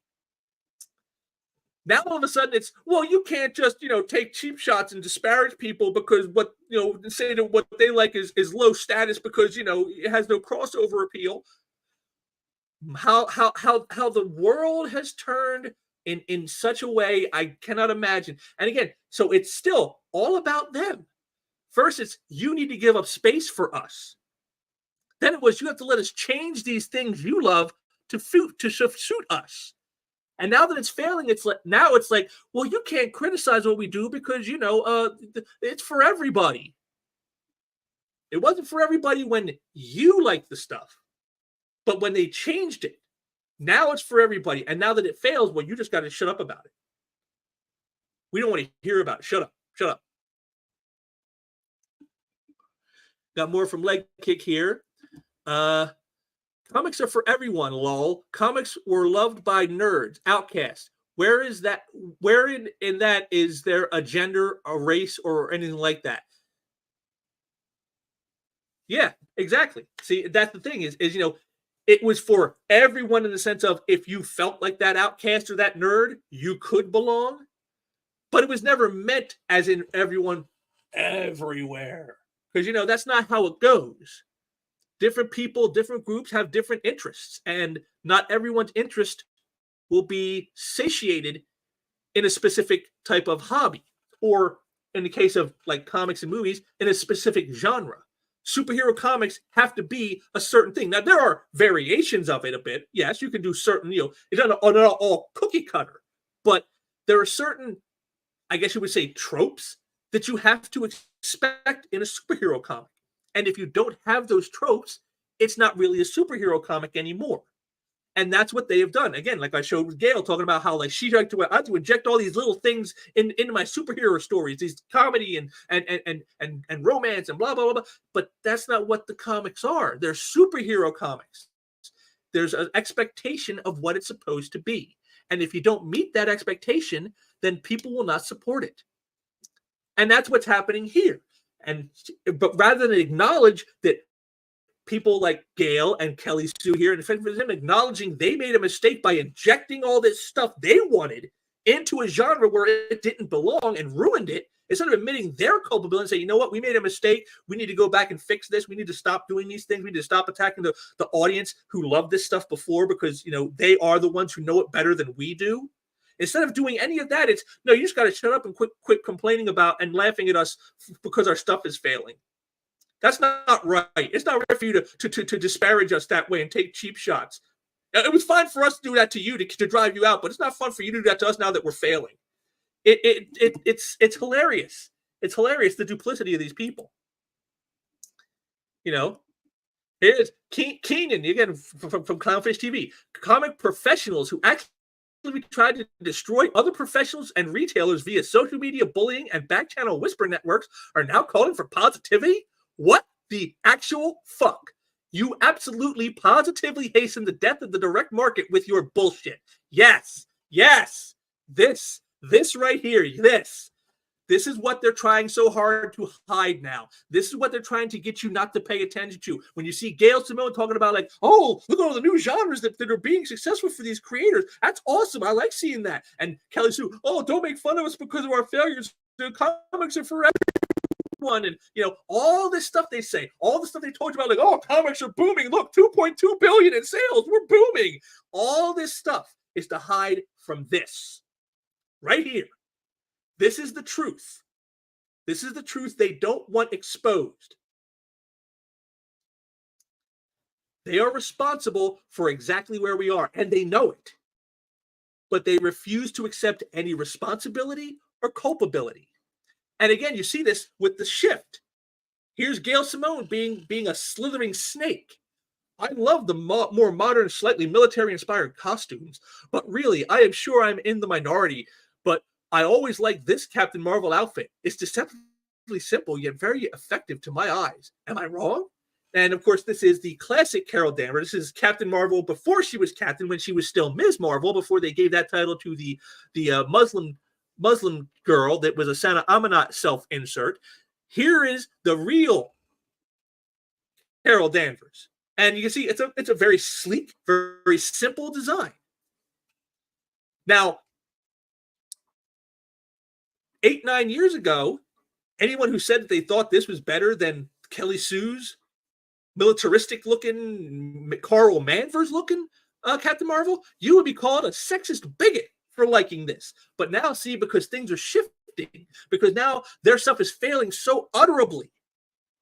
now all of a sudden it's, well, you can't just, take cheap shots and disparage people because say that what they like is low status because, it has no crossover appeal. How the world has turned in such a way I cannot imagine. And again, so it's still all about them. First, it's you need to give up space for us. Then it was you have to let us change these things you love to suit us. And now that it's failing, it's like, well, you can't criticize what we do because it's for everybody. It wasn't for everybody when you liked the stuff, but when they changed it, now it's for everybody. And now that it fails, well, you just got to shut up about it. We don't want to hear about it. Shut up. Shut up. Got more from Leg Kick here. Comics are for everyone, lol. Comics were loved by nerds, outcasts. Where is that? Where in that is there a gender, a race, or anything like that? Yeah, exactly. See, that's the thing is it was for everyone in the sense of if you felt like that outcast or that nerd, you could belong. But it was never meant as in everyone everywhere. Because, that's not how it goes. Different people, different groups have different interests. And not everyone's interest will be satiated in a specific type of hobby. Or in the case of like comics and movies, in a specific genre. Superhero comics have to be a certain thing. Now, there are variations of it a bit. Yes, you can do certain, it's not all cookie cutter. But there are certain, I guess you would say, tropes that you have to expect in a superhero comic. And if you don't have those tropes, it's not really a superhero comic anymore. And that's what they have done. Again, like I showed with Gail talking about how like I have to inject all these little things into my superhero stories, these comedy and romance and blah, blah, blah, blah. But that's not what the comics are. They're superhero comics. There's an expectation of what it's supposed to be. And if you don't meet that expectation, then people will not support it. And that's what's happening here. But rather than acknowledge that people like Gail and Kelly Sue here, and for them acknowledging they made a mistake by injecting all this stuff they wanted into a genre where it didn't belong and ruined it, instead of admitting their culpability and say, you know what, we made a mistake. We need to go back and fix this. We need to stop doing these things. We need to stop attacking the audience who loved this stuff before because, they are the ones who know it better than we do. Instead of doing any of that, it's, no, you just got to shut up and quit complaining about and laughing at us because our stuff is failing. That's not right. It's not right for you to disparage us that way and take cheap shots. It was fine for us to do that to you to drive you out, but it's not fun for you to do that to us now that we're failing. It's hilarious. It's hilarious, the duplicity of these people. Here's Keenan, again, from Clownfish TV. Comic professionals who actually tried to destroy other professionals and retailers via social media bullying and back-channel whisper networks are now calling for positivity? What the actual fuck? You absolutely positively hasten the death of the direct market with your bullshit. Yes. This right here, this is what they're trying so hard to hide now. This is what they're trying to get you not to pay attention to. When you see Gail Simone talking about like, oh, look at all the new genres that are being successful for these creators. That's awesome. I like seeing that. And Kelly Sue, oh, don't make fun of us because of our failures. The comics are for everyone. And, all this stuff they say, all the stuff they told you about, like, oh, comics are booming. Look, 2.2 billion in sales. We're booming. All this stuff is to hide from this right here. This is the truth. This is the truth they don't want exposed. They are responsible for exactly where we are, and they know it. But they refuse to accept any responsibility or culpability. And again, you see this with the shift. Here's Gail Simone being a slithering snake. I love the more modern, slightly military-inspired costumes, but really, I am sure I'm in the minority, but I always like this Captain Marvel outfit. It's deceptively simple, yet very effective to my eyes. Am I wrong? And of course, this is the classic Carol Danvers. This is Captain Marvel before she was Captain, when she was still Ms. Marvel, before they gave that title to the Muslim girl that was a Santa Amanat self-insert. Here is the real Carol Danvers. And you can see it's a very sleek, very, very simple design. Now, 8-9 years ago, anyone who said that they thought this was better than Kelly Sue's militaristic-looking, Carl Manvers-looking Captain Marvel, you would be called a sexist bigot for liking this. But now, see, because things are shifting, because now their stuff is failing so utterly,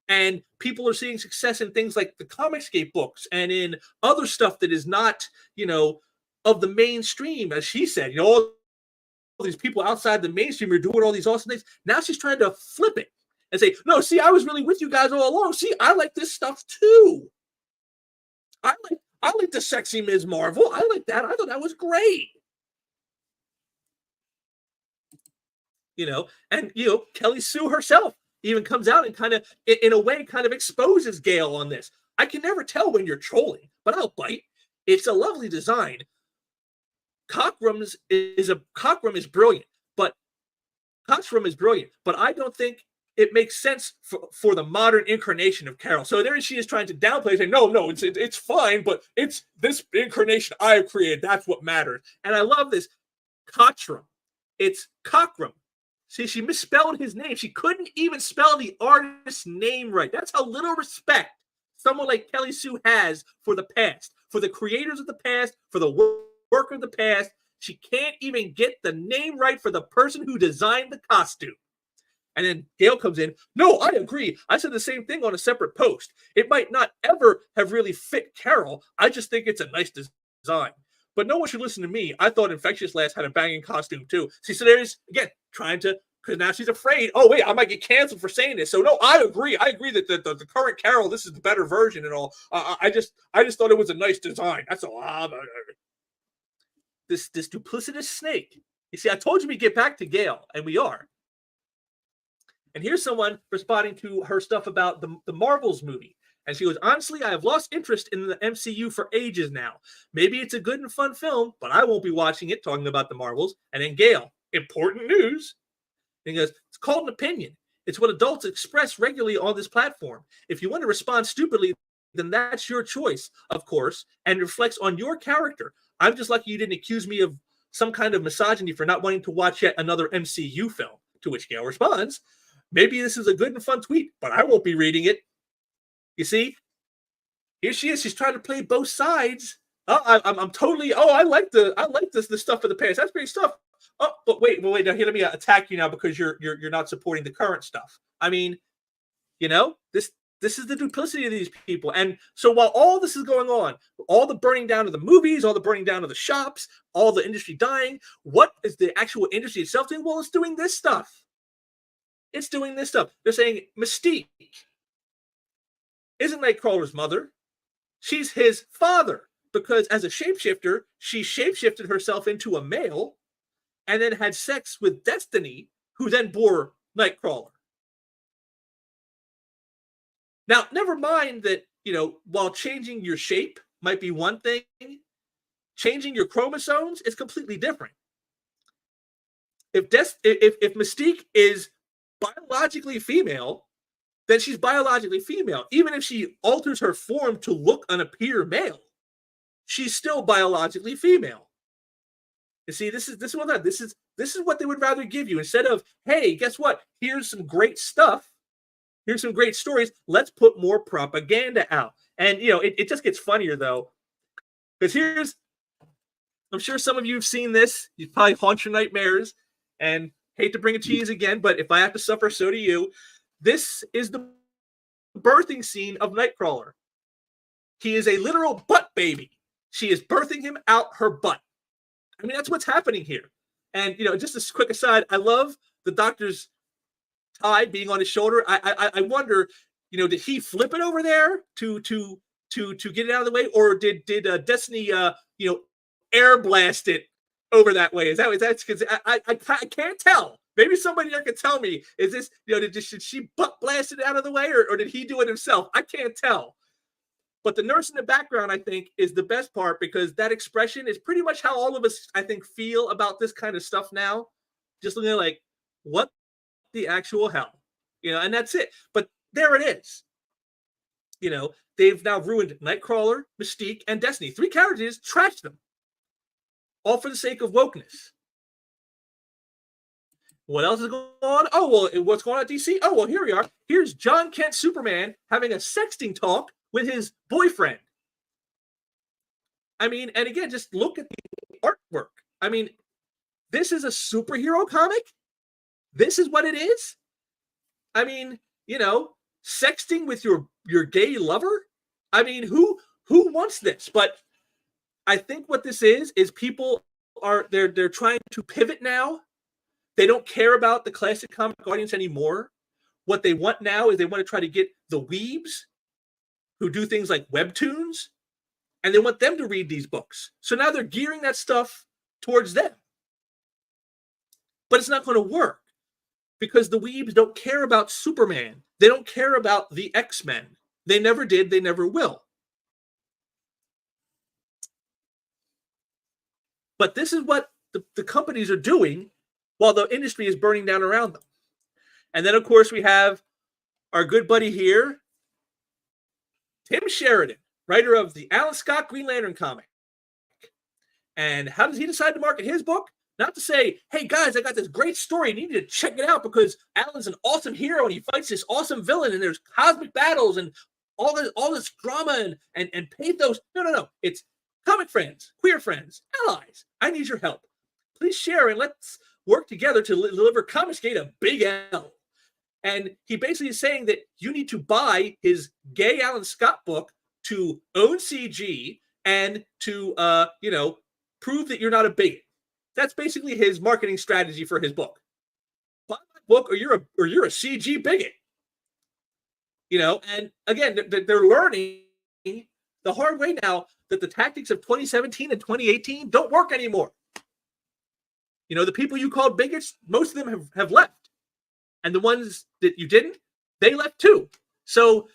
and people are seeing success in things like the Comicscape books and in other stuff that is not, of the mainstream, as she said, all these people outside the mainstream are doing all these awesome things. Now she's trying to flip it and say, no, see, I was really with you guys all along. See, I like this stuff too. I like the sexy Ms. Marvel. I like that. I thought that was great. And Kelly Sue herself even comes out and kind of, in a way, kind of exposes Gail on this. I can never tell when you're trolling, but I'll bite. It's a lovely design. Cockrum is brilliant, but I don't think it makes sense for the modern incarnation of Carol. So there she is trying to downplay, saying, no, it's fine, but it's this incarnation I have created. That's what matters. And I love this. Cockrum. It's Cockrum. See, she misspelled his name. She couldn't even spell the artist's name right. That's how little respect someone like Kelly Sue has for the past, for the creators of the past, for the work of the past. She can't even get the name right for the person who designed the costume. And then Gail comes in. No, I agree. I said the same thing on a separate post. It might not ever have really fit Carol. I just think it's a nice design. But no one should listen to me. I thought Infectious Lass had a banging costume too. See, so there's, again, trying to, because now she's afraid, oh, wait, I might get canceled for saying this. So no, I agree. I agree that the current Carol, this is the better version and all. I just thought it was a nice design. That's all. This duplicitous snake. You see, I told you we'd get back to Gail, and we are. And here's someone responding to her stuff about the Marvels movie. And she goes, honestly, I have lost interest in the MCU for ages now. Maybe it's a good and fun film, but I won't be watching it, talking about the Marvels. And then Gail, important news. And he goes, it's called an opinion. It's what adults express regularly on this platform. If you want to respond stupidly, then that's your choice, of course, and reflects on your character. I'm just lucky you didn't accuse me of some kind of misogyny for not wanting to watch yet another MCU film. To which Gail responds, maybe this is a good and fun tweet, but I won't be reading it. You see, here she is. She's trying to play both sides. I'm totally. Oh, I like this stuff of the past. That's great stuff. Oh, but wait. Now here, let me attack you now because you're not supporting the current stuff. I mean, this is the duplicity of these people. And so while all this is going on, all the burning down of the movies, all the burning down of the shops, all the industry dying, what is the actual industry itself doing? Well, it's doing this stuff. It's doing this stuff. They're saying Mystique isn't Nightcrawler's mother. She's his father, because as a shapeshifter, she shapeshifted herself into a male and then had sex with Destiny, who then bore Nightcrawler. Now, never mind that, while changing your shape might be one thing, changing your chromosomes is completely different. if Mystique is biologically female, then she's biologically female. Even if she alters her form to look and appear male, she's still biologically female. You see, this is what they would rather give you instead of, hey, guess what? Here's some great stuff. Here's some great stories. Let's put more propaganda out. And it just gets funnier though, because I'm sure some of you have seen this. You probably haunt your nightmares, and hate to bring it to you again, but if I have to suffer, so do you. This is the birthing scene of Nightcrawler. He is a literal butt baby. She is birthing him out her butt. I mean, that's what's happening here. And just a quick aside, I love the Doctor's tie being on his shoulder. I wonder, did he flip it over there to get it out of the way, or did Destiny air blast it over that way? Is that because I can't tell. Maybe somebody there can tell me. Is this should she butt blast it out of the way, or did he do it himself? I can't tell. But the nurse in the background, I think, is the best part, because that expression is pretty much how all of us, I think, feel about this kind of stuff now. Just looking at like, what the actual hell? And that's it. But there it is. They've now ruined Nightcrawler, Mystique, and Destiny. 3 characters, trashed them. All for the sake of wokeness. What else is going on? Oh, well, what's going on at DC? Oh, well, here we are. Here's John Kent Superman having a sexting talk with his boyfriend. I mean, and again, just look at the artwork. I mean, this is a superhero comic? This is what it is? I mean, sexting with your gay lover? I mean, who wants this? But I think what this is people they're trying to pivot now. They don't care about the classic comic audience anymore. What they want now is they want to try to get the weebs who do things like webtoons, and they want them to read these books. So now they're gearing that stuff towards them. But it's not going to work, because the weebs don't care about Superman. They don't care about the X-Men. They never did. They never will. But this is what the companies are doing while the industry is burning down around them. And then, of course, we have our good buddy here, Tim Sheridan, writer of the Alan Scott Green Lantern comic. And how does he decide to market his book? Not to say, hey, guys, I got this great story. You need to check it out because Alan's an awesome hero and he fights this awesome villain and there's cosmic battles and all this drama and pathos. No. It's comic friends, queer friends, allies. I need your help. Please share and let's work together to deliver Comicsgate a big L. And he basically is saying that you need to buy his gay Alan Scott book to own CG and to, prove that you're not a bigot. That's basically his marketing strategy for his book. Buy my book or you're a CG bigot. And again, they're learning the hard way now that the tactics of 2017 and 2018 don't work anymore. The people you called bigots, most of them have left. And the ones that you didn't, they left too. So,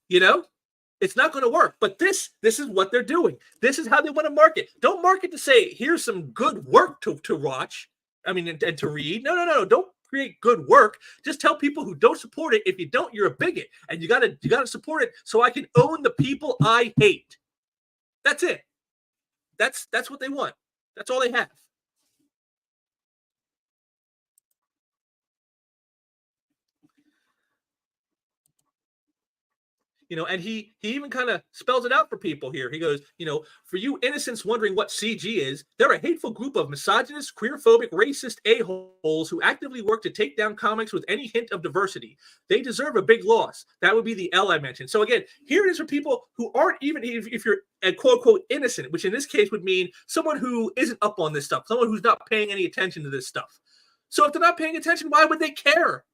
it's not going to work. But this is what they're doing. This is how they want to market. Don't market to say, here's some good work to watch. I mean, and to read. No. Don't create good work. Just tell people who don't support it, if you don't, you're a bigot. And you gotta support it so I can own the people I hate. That's it. That's what they want. That's all they have. And he even kind of spells it out for people here. He goes, for you innocents wondering what CG is, they're a hateful group of misogynist, queerphobic, racist a-holes who actively work to take down comics with any hint of diversity. They deserve a big loss. That would be the L I mentioned. So again, here it is for people who aren't even, if you're a quote-unquote innocent, which in this case would mean someone who isn't up on this stuff, someone who's not paying any attention to this stuff. So if they're not paying attention, why would they care?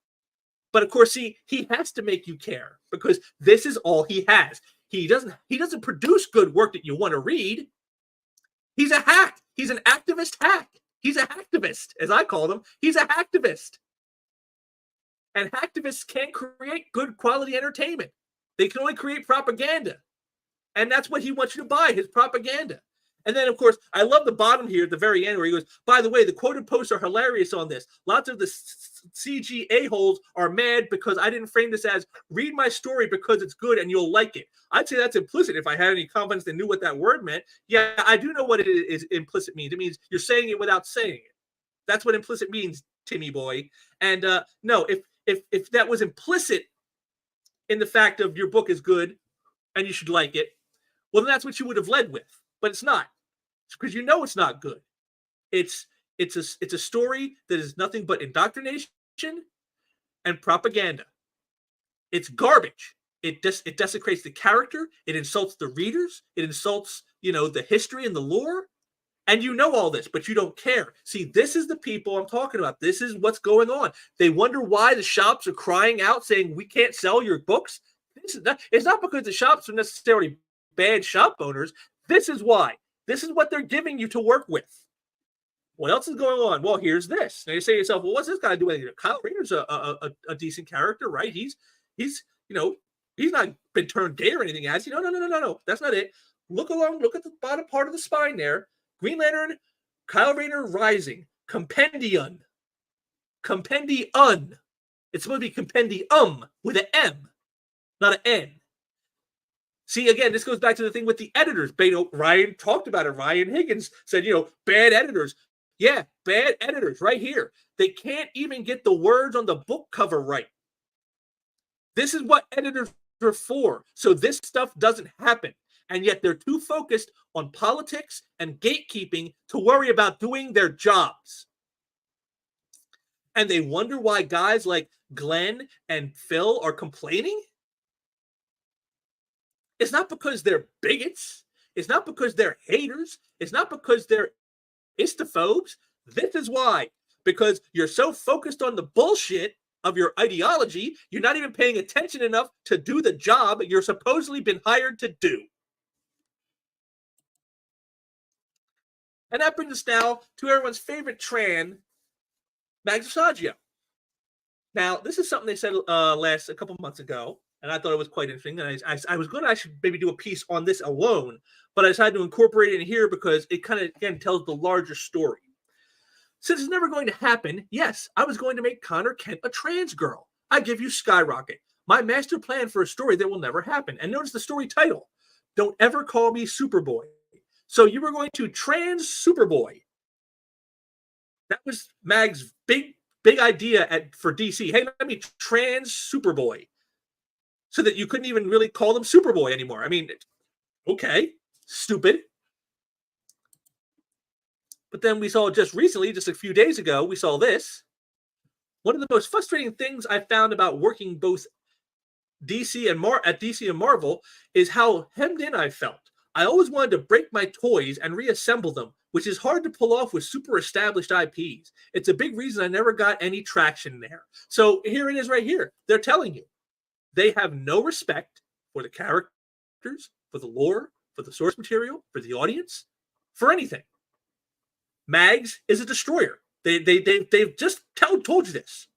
But of course, he has to make you care because this is all he has. He doesn't produce good work that you want to read. He's a hack. He's an activist hack. He's a hacktivist, as I call them. He's a hacktivist. And hacktivists can't create good quality entertainment. They can only create propaganda. And that's what he wants you to buy, his propaganda. And then, of course, I love the bottom here at the very end where he goes, by the way, the quoted posts are hilarious on this. Lots of the CG a-holes are mad because I didn't frame this as read my story because it's good and you'll like it. I'd say that's implicit if I had any confidence they knew what that word meant. Yeah, I do know what it is implicit means. It means you're saying it without saying it. That's what implicit means, Timmy boy. And no, if that was implicit in the fact of your book is good and you should like it, well, then that's what you would have led with. But it's not. It's because you know it's not good. It's a story that is nothing but indoctrination and propaganda. It's garbage. It desecrates the character. It insults the readers. It insults, the history and the lore. And you know all this, but you don't care. See, this is the people I'm talking about. This is what's going on. They wonder why the shops are crying out saying, we can't sell your books. It's not because the shops are necessarily bad shop owners. This is why. This is what they're giving you to work with. What else is going on? Well, here's this. Now you say to yourself, well, what's this guy doing? Kyle Rayner's a decent character, right? He's not been turned gay or anything, has he? No. That's not it. Look at the bottom part of the spine there. Green Lantern, Kyle Rayner Rising, Compendium. It's supposed to be compendium with an M, not an N. See, again, this goes back to the thing with the editors. Ryan talked about it. Ryan Higgins said, bad editors. Yeah, bad editors right here. They can't even get the words on the book cover right. This is what editors are for. So this stuff doesn't happen. And yet they're too focused on politics and gatekeeping to worry about doing their jobs. And they wonder why guys like Glenn and Phil are complaining. It's not because they're bigots. It's not because they're haters. It's not because they're istophobes. This is why. Because you're so focused on the bullshit of your ideology, you're not even paying attention enough to do the job you're supposedly been hired to do. And that brings us now to everyone's favorite Tran, Mags Saggio. Now, this is something they said a couple months ago, and I thought it was quite interesting. And I was going to actually maybe do a piece on this alone, but I decided to incorporate it in here because it kind of, again, tells the larger story. Since it's never going to happen, yes, I was going to make Connor Kent a trans girl. I give you Skyrocket, my master plan for a story that will never happen. And notice the story title, Don't Ever Call Me Superboy. So you were going to trans Superboy. That was Mag's big idea for DC. Hey, let me trans Superboy. So that you couldn't even really call them Superboy anymore. I mean, okay, stupid. But then we saw just recently, just a few days ago, we saw this. One of the most frustrating things I found about working both DC and Marvel is how hemmed in I felt. I always wanted to break my toys and reassemble them, which is hard to pull off with super established IPs. It's a big reason I never got any traction there. So here it is right here. They're telling you. They have no respect for the characters, for the lore, for the source material, for the audience, for anything. Mags is a destroyer. They've just told you this.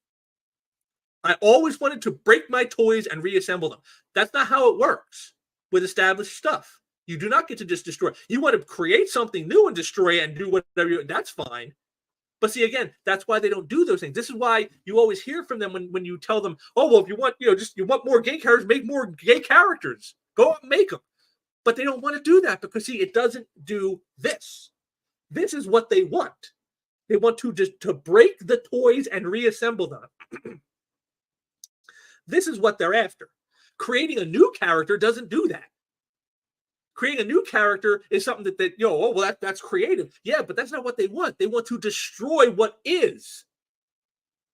I always wanted to break my toys and reassemble them. That's not how it works with established stuff. You do not get to just destroy. You want to create something new and destroy it and do whatever. That's fine. But see, again, that's why they don't do those things. This is why you always hear from them when you tell them, oh, well, if you want, you want more gay characters, make more gay characters. Go out and make them. But they don't want to do that because, see, it doesn't do this. This is what they want. They want to break the toys and reassemble them. This is what they're after. Creating a new character doesn't do that. Creating a new character is something that that's creative. Yeah, but that's not what they want. They want to destroy what is.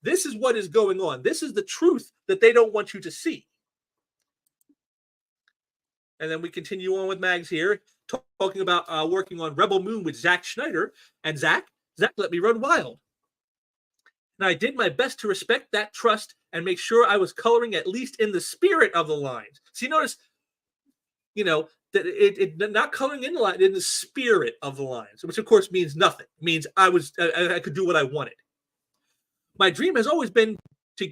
This is what is going on. This is the truth that they don't want you to see. And then we continue on with Mags here, talking about working on Rebel Moon with Zack Snyder. And Zack let me run wild. And I did my best to respect that trust and make sure I was coloring at least in the spirit of the lines. See, notice, that it not coloring in the spirit of the lines, which of course means nothing. It means I could do what I wanted. My dream has always been to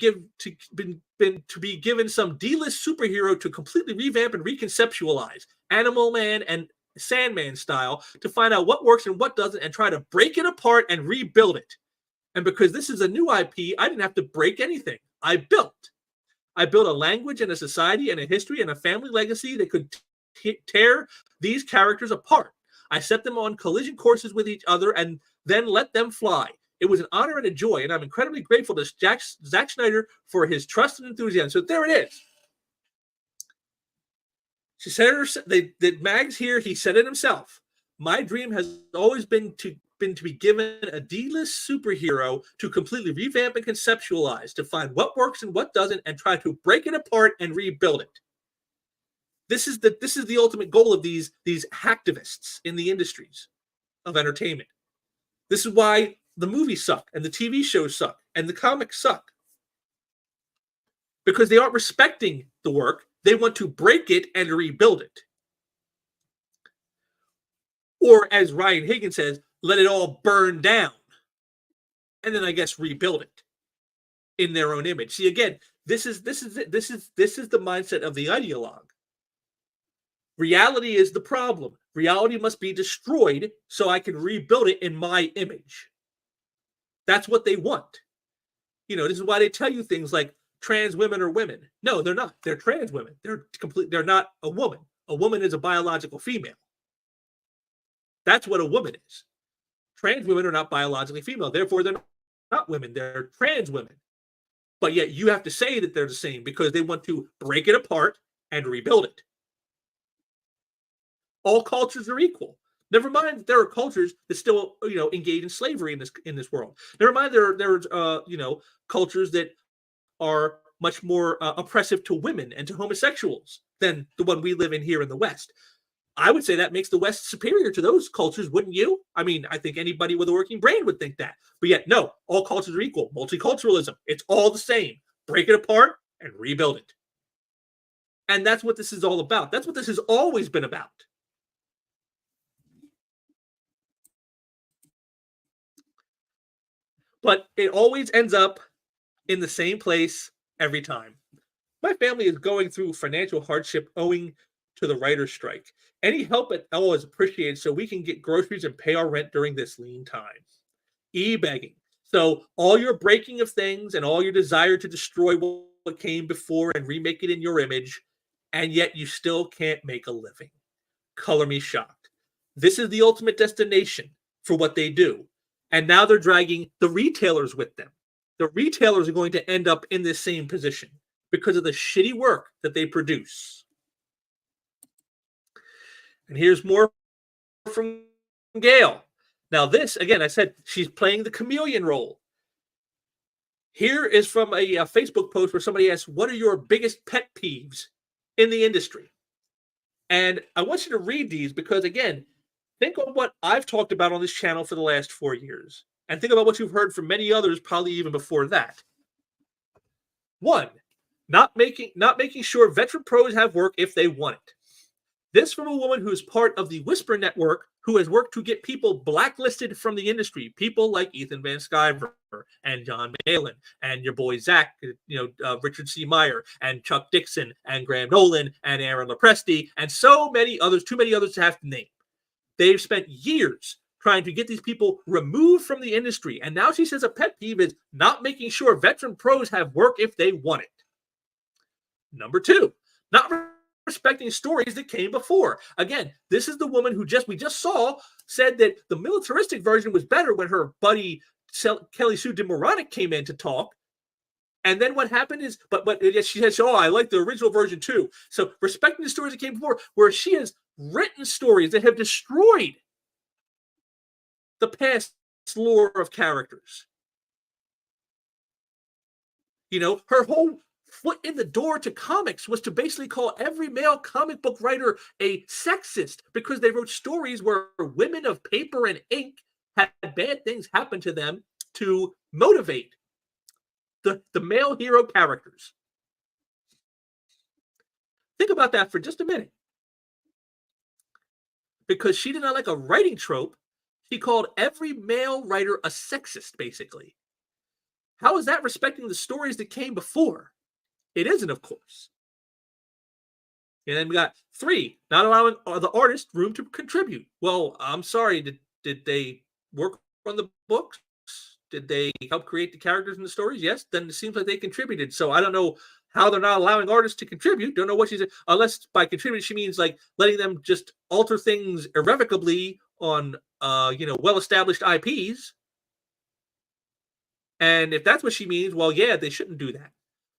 be given some D-list superhero to completely revamp and reconceptualize. Animal Man and Sandman style, to find out what works and what doesn't and try to break it apart and rebuild it. And because this is a new IP, I didn't have to break anything. I built a language and a society and a history and a family legacy that could tear these characters apart. I set them on collision courses with each other and then let them fly. It was an honor and a joy, and I'm incredibly grateful to Zack Snyder for his trust and enthusiasm. So there it is. She said it, Mags here, he said it himself. My dream has always been to be given a D-list superhero to completely revamp and conceptualize, to find what works and what doesn't, and try to break it apart and rebuild it. This is the ultimate goal of these hacktivists in the industries of entertainment. This is why the movies suck and the TV shows suck and the comics suck. Because they aren't respecting the work. They want to break it and rebuild it. Or as Ryan Higgins says, let it all burn down. And then I guess rebuild it in their own image. See, again, this is the mindset of the ideologue. Reality is the problem. Reality must be destroyed so I can rebuild it in my image. That's what they want. This is why they tell you things like trans women are women. No, they're not. They're trans women. They're not a woman. A woman is a biological female. That's what a woman is. Trans women are not biologically female. Therefore, they're not women. They're trans women. But yet you have to say that they're the same because they want to break it apart and rebuild it. All cultures are equal. Never mind that there are cultures that still, engage in slavery in this world. Never mind there's cultures that are much more oppressive to women and to homosexuals than the one we live in here in the West. I would say that makes the West superior to those cultures, wouldn't you? I mean, I think anybody with a working brain would think that. But yet, no, all cultures are equal. Multiculturalism, it's all the same. Break it apart and rebuild it. And that's what this is all about. That's what this has always been about. But it always ends up in the same place every time. My family is going through financial hardship owing to the writer's strike. Any help at all is appreciated so we can get groceries and pay our rent during this lean time. E-begging. So all your breaking of things and all your desire to destroy what came before and remake it in your image, and yet you still can't make a living. Color me shocked. This is the ultimate destination for what they do. And now they're dragging the retailers with them. The retailers are going to end up in this same position because of the shitty work that they produce. And here's more from Gail. Now this, again, I said she's playing the chameleon role. Here is from a Facebook post where somebody asked, what are your biggest pet peeves in the industry? And I want you to read these because, again, think on what I've talked about on this channel for the last 4 years. And think about what you've heard from many others, probably even before that. 1, not making sure veteran pros have work if they want it. This from a woman who is part of the Whisper Network, who has worked to get people blacklisted from the industry. People like Ethan Van Sciver and John Malin and your boy Zach, Richard C. Meyer and Chuck Dixon and Graham Nolan and Aaron Lopresti and so many others, too many others to have to name. They've spent years trying to get these people removed from the industry. And now she says a pet peeve is not making sure veteran pros have work if they want it. Number 2, not respecting stories that came before. Again, this is the woman who we just saw said that the militaristic version was better when her buddy Kelly Sue DeMoronic came in to talk. And then what happened is, but she said, I like the original version too. So respecting the stories that came before, where she has written stories that have destroyed the past lore of characters. Her whole foot in the door to comics was to basically call every male comic book writer a sexist because they wrote stories where women of paper and ink had bad things happen to them to motivate the male hero characters. Think about that for just a minute. Because she did not like a writing trope, she called every male writer a sexist, basically. How is that respecting the stories that came before? It isn't, of course. And then we got 3, not allowing the artist room to contribute. Well, I'm sorry, did they work on the books? Did they help create the characters and the stories? Yes, then it seems like they contributed. So I don't know how they're not allowing artists to contribute. Don't know what she's, unless by contribute she means like letting them just alter things irrevocably on well-established IPs. And if that's what she means, well, yeah, they shouldn't do that.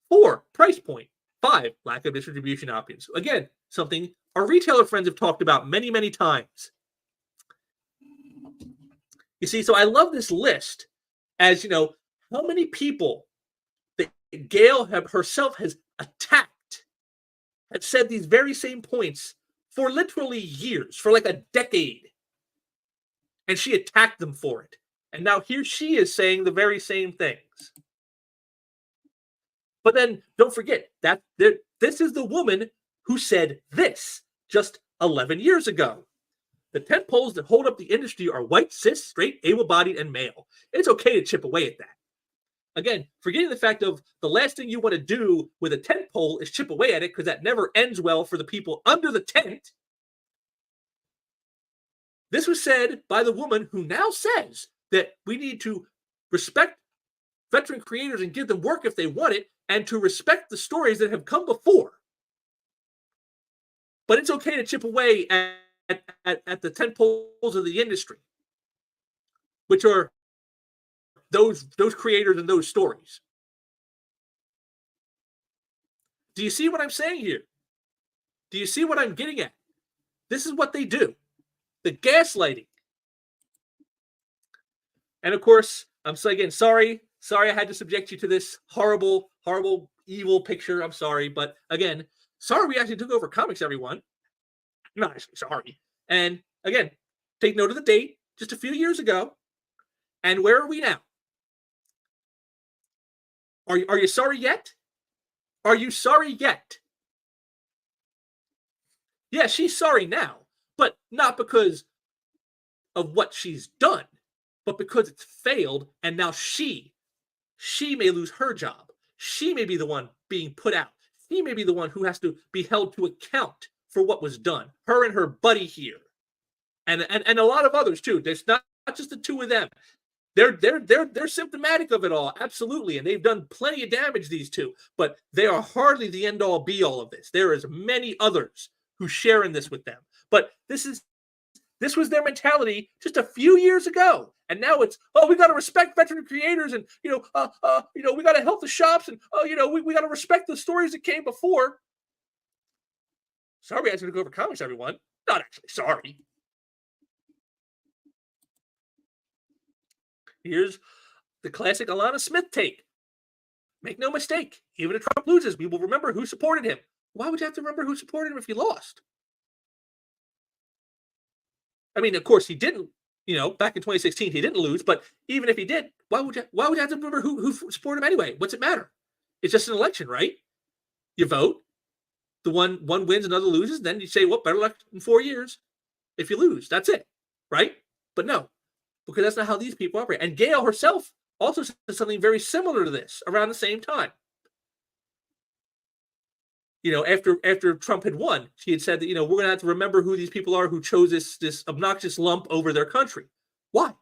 4, price point. 5, lack of distribution options. Again, something our retailer friends have talked about many, many times. You see, so I love this list as, how many people that Gail herself has attacked, have said these very same points for literally years, for like a decade. And she attacked them for it. And now here she is saying the very same things. But then don't forget that this is the woman who said this just 11 years ago. The tent poles that hold up the industry are white, cis, straight, able-bodied, and male. It's okay to chip away at that. Again, forgetting the fact of the last thing you want to do with a tent pole is chip away at it, because that never ends well for the people under the tent. This was said by the woman who now says that we need to respect veteran creators and give them work if they want it, and to respect the stories that have come before. But it's okay to chip away at the tent poles of the industry, which are those creators and those stories. Do you see what I'm saying here? Do you see what I'm getting at? This is what they do. The gaslighting. And of course, I'm sorry I had to subject you to this horrible, horrible, evil picture. I'm sorry. But again, sorry we actually took over comics, everyone. I'm not actually sorry. And again, take note of the date, just a few years ago. And where are we now? Are you sorry yet? Are you sorry yet? Yeah, she's sorry now, but not because of what she's done, but because it's failed, and now she may lose her job. She may be the one being put out. She may be the one who has to be held to account for what was done. Her and her buddy here, and a lot of others too. There's not just the two of them. They're symptomatic of it all, absolutely, and they've done plenty of damage, these two. But they are hardly the end all be all of this. There is many others who share in this with them. But this was their mentality just a few years ago, and now it's, oh, we got to respect veteran creators, and we got to help the shops, and we got to respect the stories that came before. Sorry, I had to go over comics, everyone. Not actually sorry. Here's the classic Alana Smith take. Make no mistake, even if Trump loses, we will remember who supported him. Why would you have to remember who supported him if he lost? I mean, of course, he didn't, back in 2016, he didn't lose, but even if he did, why would you have to remember who supported him anyway? What's it matter? It's just an election, right? You vote, the one wins, another loses, then you say, well, better luck in 4 years if you lose. That's it, right? But no, because that's not how these people operate. And Gail herself also said something very similar to this around the same time. After Trump had won, she had said that, we're going to have to remember who these people are who chose this obnoxious lump over their country. Why?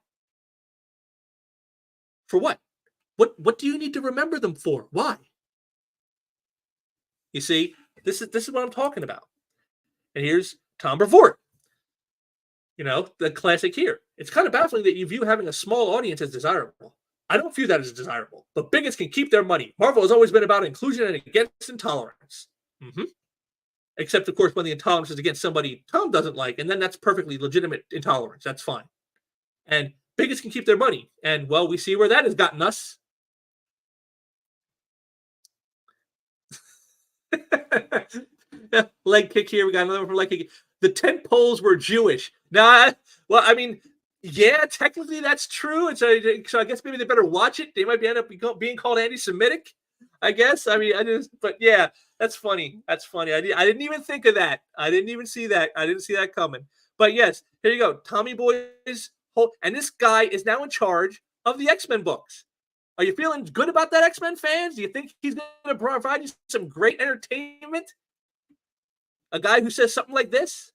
For what? What do you need to remember them for? Why? You see, this is what I'm talking about. And here's Tom Brevoort. The classic here. It's kind of baffling that you view having a small audience as desirable. I don't view that as desirable. But bigots can keep their money. Marvel has always been about inclusion and against intolerance. Mm-hmm. Except, of course, when the intolerance is against somebody Tom doesn't like, and then that's perfectly legitimate intolerance. That's fine. And bigots can keep their money. And, well, we see where that has gotten us. Leg kick here. We got another one for leg kick. The tent poles were Jewish. Well, I mean, yeah, technically that's true. So I guess maybe they better watch it. They might end up being called anti-Semitic, I guess. I mean, but yeah, that's funny. That's funny. I didn't even think of that. I didn't even see that. I didn't see that coming. But yes, here you go. Tommy Boy's and this guy is now in charge of the X-Men books. Are you feeling good about that, X-Men fans? Do you think he's going to provide you some great entertainment? A guy who says something like this?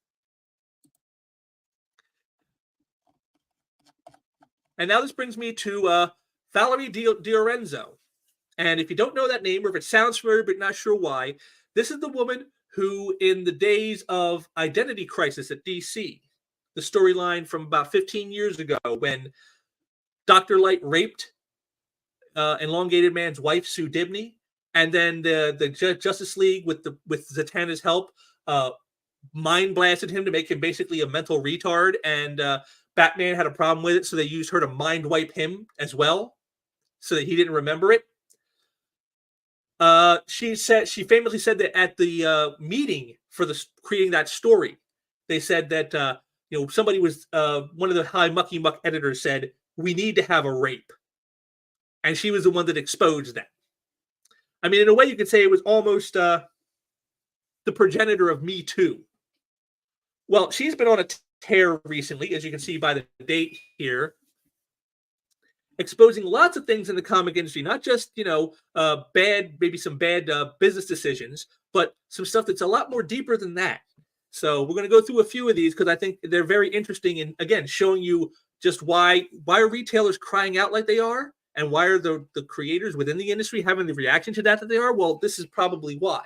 And now this brings me to Valerie Diorenzo. And if you don't know that name, or if it sounds familiar but not sure why, this is the woman who, in the days of Identity Crisis at DC, the storyline from about 15 years ago, when Dr. Light raped Elongated Man's wife, Sue Dibney, and then the Justice League, with Zatanna's help, mind blasted him to make him basically a mental retard, and Batman had a problem with it, so they used her to mind wipe him as well, so that he didn't remember it. She famously said that at the meeting for creating that story, they said that somebody was one of the high mucky muck editors said, we need to have a rape, and she was the one that exposed that. I mean, in a way, you could say it was almost the progenitor of Me Too. Well, she's been on a tear recently, as you can see by the date here, exposing lots of things in the comic industry, not just, maybe some bad business decisions, but some stuff that's a lot more deeper than that. So we're going to go through a few of these because I think they're very interesting, and again, showing you just why are retailers crying out like they are, and why are the creators within the industry having the reaction to that they are? Well, this is probably why.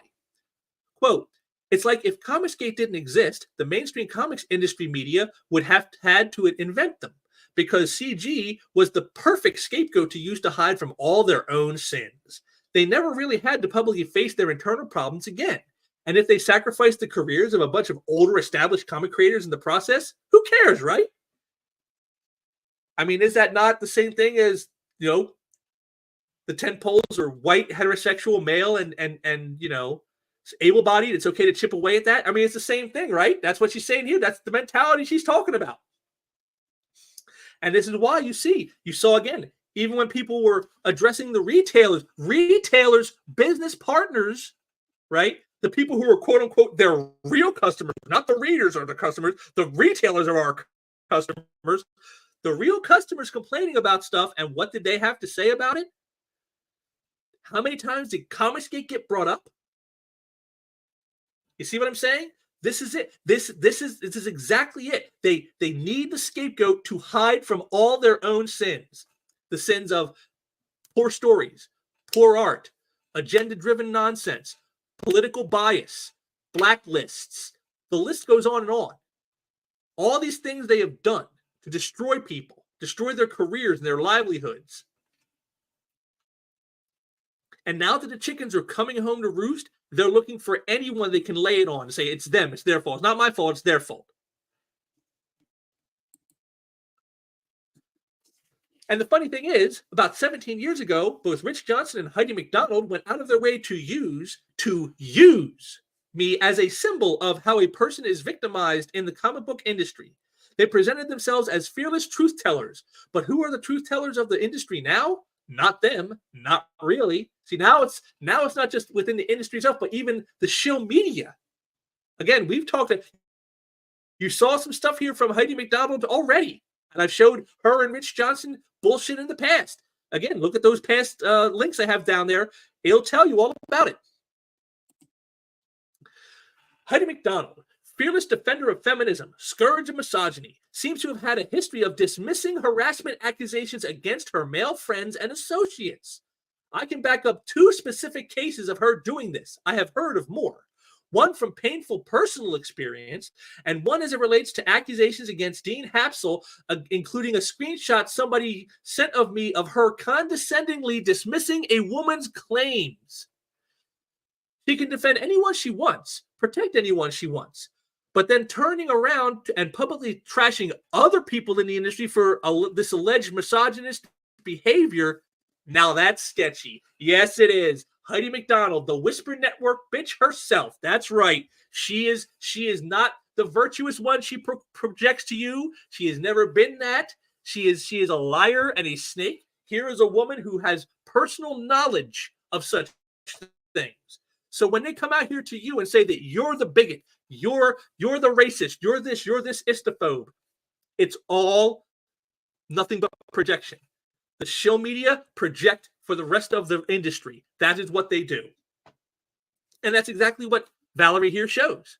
Quote, it's like if Comicsgate didn't exist, the mainstream comics industry media would have had to invent them, because CG was the perfect scapegoat to use to hide from all their own sins. They never really had to publicly face their internal problems again. And if they sacrificed the careers of a bunch of older established comic creators in the process, who cares, right? I mean, is that not the same thing as, the 10 poles are white, heterosexual, male, and able-bodied? It's okay to chip away at that? I mean, it's the same thing, right? That's what she's saying here. That's the mentality she's talking about. And this is why you saw again, even when people were addressing the retailers, business partners, right? The people who are quote unquote their real customers, not the readers are the customers, the retailers are our customers. The real customers complaining about stuff, and what did they have to say about it? How many times did Comicsgate get brought up? You see what I'm saying? This is it. This is exactly it. They need the scapegoat to hide from all their own sins. The sins of poor stories, poor art, agenda-driven nonsense, political bias, blacklists. The list goes on and on. All these things they have done to destroy people, destroy their careers and their livelihoods. And now that the chickens are coming home to roost, they're looking for anyone they can lay it on and say, it's them, it's their fault. It's not my fault, it's their fault. And the funny thing is, about 17 years ago, both Rich Johnson and Heidi MacDonald went out of their way to use me as a symbol of how a person is victimized in the comic book industry. They presented themselves as fearless truth tellers. But who are the truth tellers of the industry now? Not them. Not really. See, now it's not just within the industry itself, but even the shill media. Again, we've talked. You saw some stuff here from Heidi MacDonald already, and I've showed her and Rich Johnson bullshit in the past. Again, look at those past links I have down there. It'll tell you all about it. Heidi MacDonald, fearless defender of feminism, scourge of misogyny, seems to have had a history of dismissing harassment accusations against her male friends and associates. I can back up 2 specific cases of her doing this. I have heard of more. One from painful personal experience, and one as it relates to accusations against Dean Hapsel, including a screenshot somebody sent of me of her condescendingly dismissing a woman's claims. She can defend anyone she wants, protect anyone she wants, but then turning around and publicly trashing other people in the industry for this alleged misogynist behavior, now that's sketchy. Yes, it is. Heidi MacDonald, the Whisper Network bitch herself. That's right. She is not the virtuous one she projects to you. She has never been that. She is a liar and a snake. Here is a woman who has personal knowledge of such things. So when they come out here to you and say that you're the bigot, you're the racist, you're this istophobe, it's all nothing but projection. The shill media project for the rest of the industry. That is what they do. And that's exactly what Valerie here shows.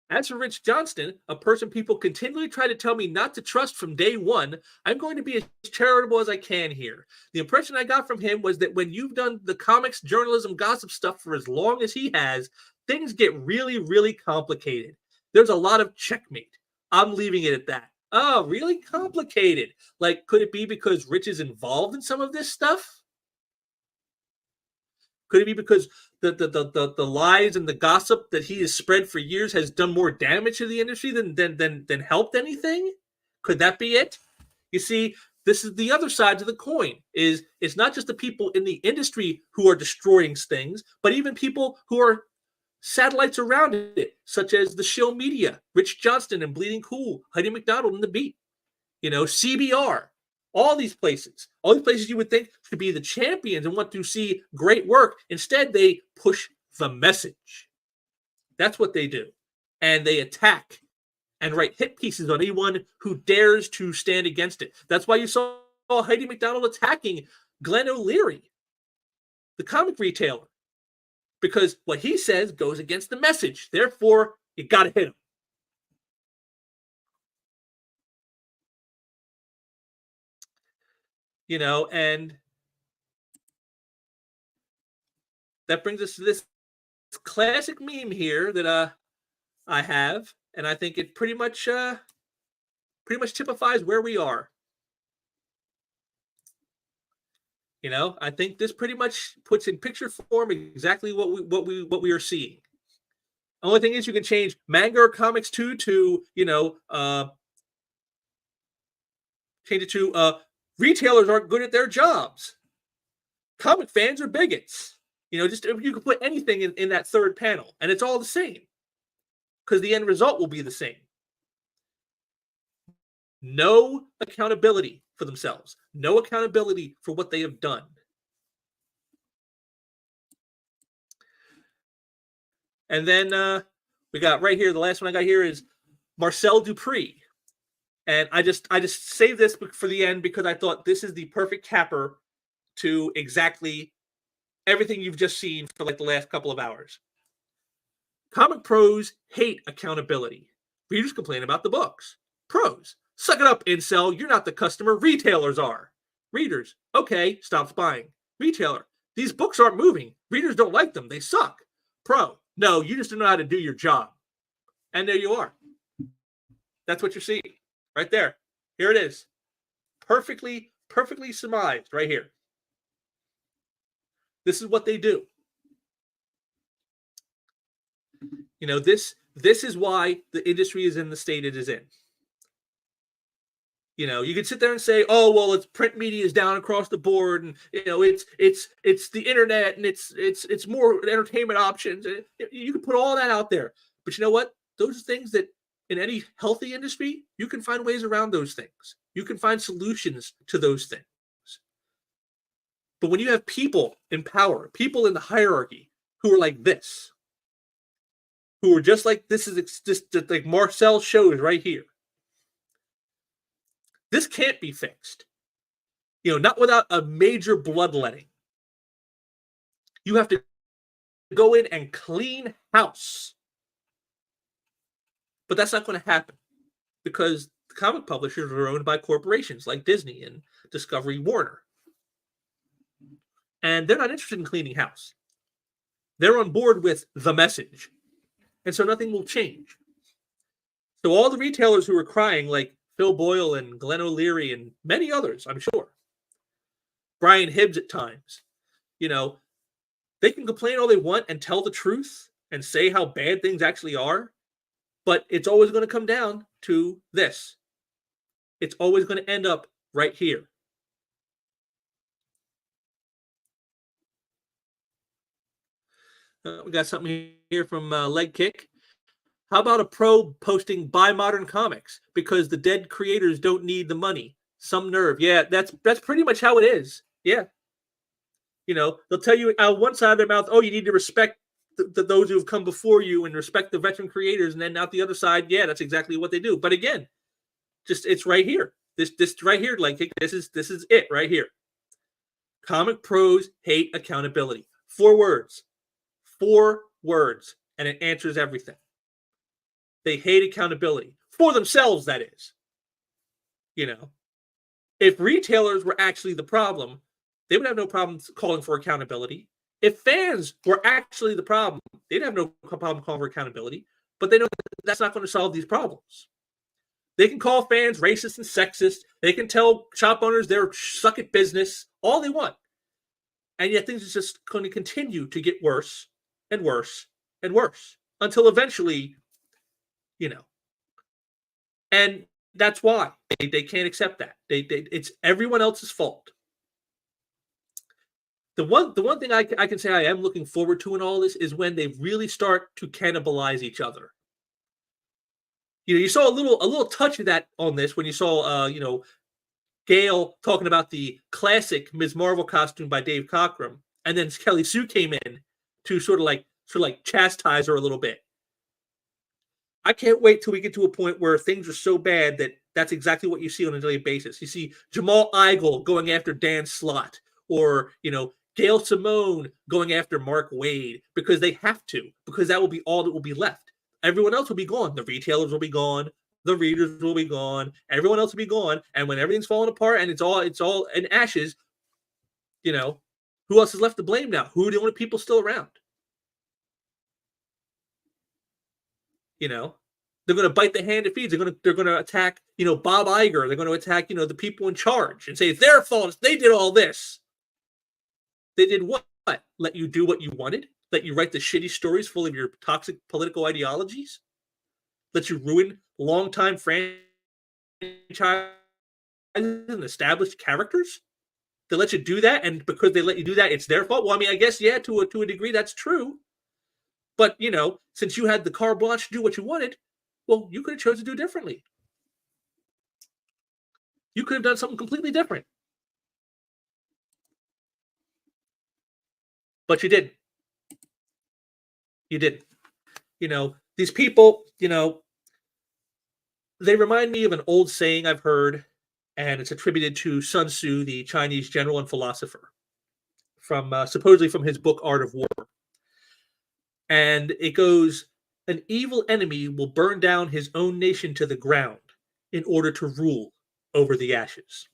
As for Rich Johnston, a person people continually try to tell me not to trust from day one, I'm going to be as charitable as I can here. The impression I got from him was that when you've done the comics, journalism, gossip stuff for as long as he has, things get really, really complicated. There's a lot of checkmate. I'm leaving it at that. Oh, really complicated. Like, could it be because Rich is involved in some of this stuff? Could it be because the lies and the gossip that he has spread for years has done more damage to the industry than helped anything? Could that be it? You see, this is the other side of the coin. Is it's not just the people in the industry who are destroying things, but even people who are satellites around it, such as the shill media, Rich Johnston and Bleeding Cool, Heidi McDonald and The Beat, CBR. All these places you would think should be the champions and want to see great work. Instead, they push the message. That's what they do. And they attack and write hit pieces on anyone who dares to stand against it. That's why you saw Heidi McDonald attacking Glenn O'Leary, the comic retailer, because what he says goes against the message. Therefore, you got to hit him. And that brings us to this classic meme here that I have, and I think it pretty much typifies where we are. I think this pretty much puts in picture form exactly what we are seeing. Only thing is, you can change manga or comics to change it to retailers aren't good at their jobs. Comic fans are bigots. Just you can put anything in that third panel, and it's all the same because the end result will be the same. No accountability for themselves. No accountability for what they have done. And then we got right here, the last one I got here is Marcel Dupree. And I just saved this for the end because I thought this is the perfect capper to exactly everything you've just seen for like the last couple of hours. Comic pros hate accountability. Readers complain about the books. Pros, suck it up, incel. You're not the customer. Retailers are. Readers, okay, stop buying. Retailer, these books aren't moving. Readers don't like them. They suck. Pro, no, you just don't know how to do your job. And there you are. That's what you're seeing right there. Here it is. Perfectly surmised right here. This is what they do. This is why the industry is in the state it is in. You could sit there and say, "Oh, well, it's print media is down across the board, and it's the internet, and it's more entertainment options." You can put all that out there, but you know what? Those are things that in any healthy industry, you can find ways around those things. You can find solutions to those things. But when you have people in power, people in the hierarchy who are like this, who are just like this is just like Marcel shows right here. This can't be fixed. Not without a major bloodletting. You have to go in and clean house. But that's not going to happen because the comic publishers are owned by corporations like Disney and Discovery Warner. And they're not interested in cleaning house. They're on board with the message. And so nothing will change. So all the retailers who are crying, like Phil Boyle and Glenn O'Leary and many others, I'm sure, Brian Hibbs at times, they can complain all they want and tell the truth and say how bad things actually are, but it's always going to come down to this. It's always going to end up right here. We got something here from Leg Kick. How about a pro posting buy modern comics because the dead creators don't need the money? Some nerve. Yeah, that's pretty much how it is. Yeah. They'll tell you out one side of their mouth, oh, you need to respect those who have come before you and respect the veteran creators. And then out the other side, yeah, that's exactly what they do. But again, it's right here. This right here, Leg Kick, this is it right here. Comic pros hate accountability. 4 words. 4 words. And it answers everything. They hate accountability for themselves, that is. If retailers were actually the problem, they would have no problem calling for accountability. If fans were actually the problem, they'd have no problem calling for accountability. But they know that's not going to solve these problems. They can call fans racist and sexist. They can tell shop owners they're suck at business, all they want. And yet things are just going to continue to get worse and worse and worse until eventually, and that's why they can't accept that. It's everyone else's fault. The one thing I can say I am looking forward to in all this is when they really start to cannibalize each other. You saw a little touch of that on this when you saw Gail talking about the classic Ms. Marvel costume by Dave Cockrum, and then Kelly Sue came in to sort of like chastise her a little bit. I can't wait till we get to a point where things are so bad that that's exactly what you see on a daily basis. You see Jamal Igle going after Dan Slott, or Gail Simone going after Mark Wade, because they have to, because that will be all that will be left. Everyone else will be gone. The retailers will be gone. The readers will be gone. Everyone else will be gone. And when everything's falling apart and it's all in ashes, who else is left to blame now? Who are the only people still around? They're going to bite the hand that feeds. They're going to attack, Bob Iger. They're going to attack, the people in charge and say it's their fault. They did all this. They did what? Let you do what you wanted? Let you write the shitty stories full of your toxic political ideologies? Let you ruin longtime franchises and established characters? They let you do that, and because they let you do that, it's their fault? Well, I mean, I guess, yeah, to a degree, that's true. But, since you had the carte blanche to do what you wanted, well, you could have chosen to do differently. You could have done something completely different. But you didn't. You didn't. These people, they remind me of an old saying I've heard, and it's attributed to Sun Tzu, the Chinese general and philosopher, from supposedly from his book Art of War. And it goes, an evil enemy will burn down his own nation to the ground in order to rule over the ashes.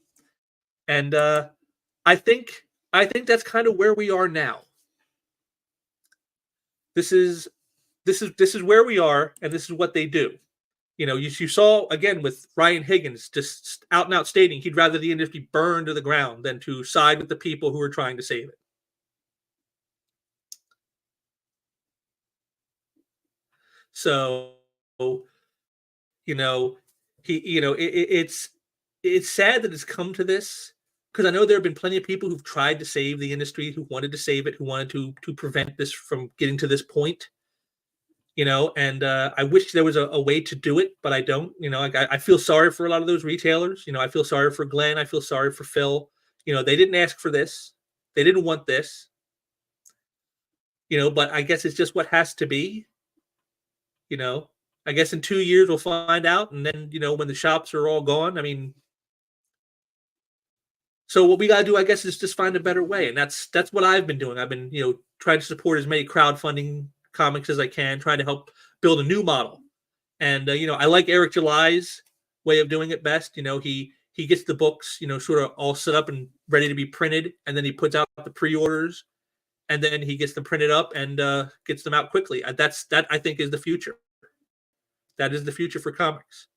And I think that's kind of where we are now. This is where we are, and this is what they do. You saw again with Ryan Higgins just out and out stating he'd rather the industry burn to the ground than to side with the people who are trying to save it. So, it's sad that it's come to this, because I know there have been plenty of people who've tried to save the industry, who wanted to save it, who wanted to prevent this from getting to this point. And I wish there was a way to do it, but I don't. I feel sorry for a lot of those retailers. I feel sorry for Glenn. I feel sorry for Phil. They didn't ask for this. They didn't want this. But I guess it's just what has to be. I guess in 2 years we'll find out, and then when the shops are all gone, I mean, so what we got to do, I guess, is just find a better way, and that's what I've been doing. I've been trying to support as many crowdfunding comics as I can, trying to help build a new model. And I like Eric July's way of doing it best. He gets the books sort of all set up and ready to be printed, and then he puts out the pre-orders, and then he gets them printed up and gets them out quickly. That I think is the future. That is the future for comics.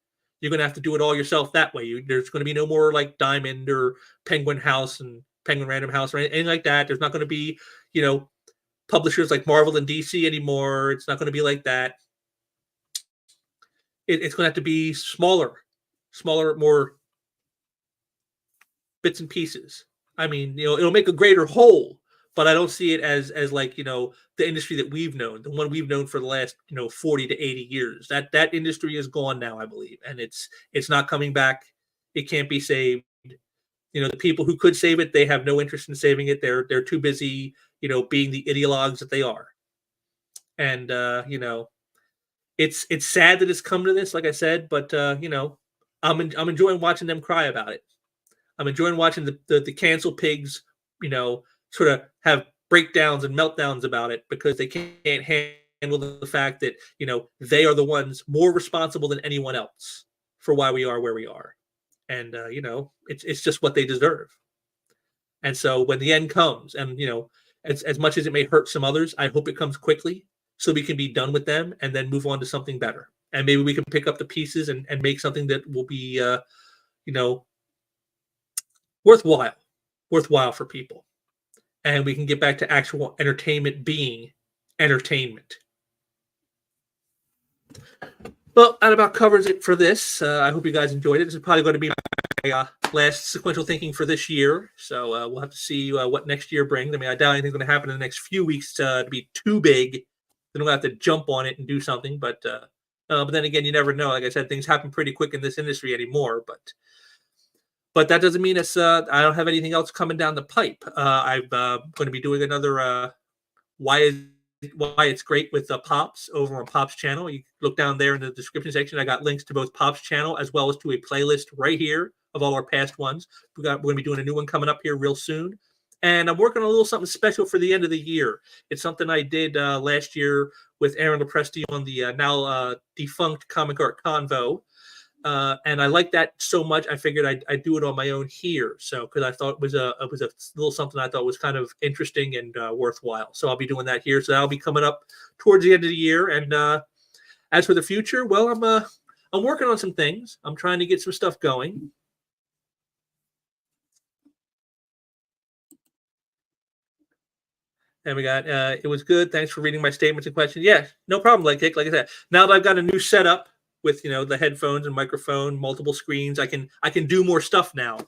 You're going to have to do it all yourself that way. There's going to be no more like Diamond or Penguin House and Penguin Random House or anything like that. There's not going to be, publishers like Marvel and DC anymore. It's not going to be like that. It's going to have to be smaller, more bits and pieces. I mean, it'll make a greater whole, but I don't see it as like, the industry that we've known, the one we've known for the last, 40 to 80 years. That industry is gone now, I believe, and it's not coming back. It can't be saved. The people who could save it, they have no interest in saving it. They're too busy, being the ideologues that they are. And it's sad that it's come to this, like I said, but I'm enjoying watching them cry about it. I'm enjoying watching the cancel pigs, sort of have breakdowns and meltdowns about it, because they can't handle the fact that, they are the ones more responsible than anyone else for why we are where we are. And, it's just what they deserve. And so when the end comes, and, as much as it may hurt some others, I hope it comes quickly so we can be done with them and then move on to something better. And maybe we can pick up the pieces and make something that will be, worthwhile for people. And we can get back to actual entertainment being entertainment. Well, that about covers it for this. I hope you guys enjoyed it. This is probably going to be my last sequential thinking for this year. So we'll have to see what next year brings. I mean, I doubt anything's going to happen in the next few weeks to be too big. Then we'll have to jump on it and do something. But then again, you never know. Like I said, things happen pretty quick in this industry anymore. But that doesn't mean I don't have anything else coming down the pipe. I'm going to be doing another why it's great with Pops over on Pops channel. You look down there in the description section. I got links to both Pops channel as well as to a playlist right here of all our past ones. We're going to be doing a new one coming up here real soon. And I'm working on a little something special for the end of the year. It's something I did last year with Aaron Lopresti on the now defunct Comic Art Convo. And I like that so much, I figured I'd do it on my own here. So, because I thought it was a little something I thought was kind of interesting and worthwhile. So I'll be doing that here. So that'll be coming up towards the end of the year. And as for the future, well, I'm working on some things. I'm trying to get some stuff going. And we got, it was good. Thanks for reading my statements and questions. Yeah, no problem, like I said. Now that I've got a new setup with, the headphones and microphone, multiple screens, I can do more stuff now.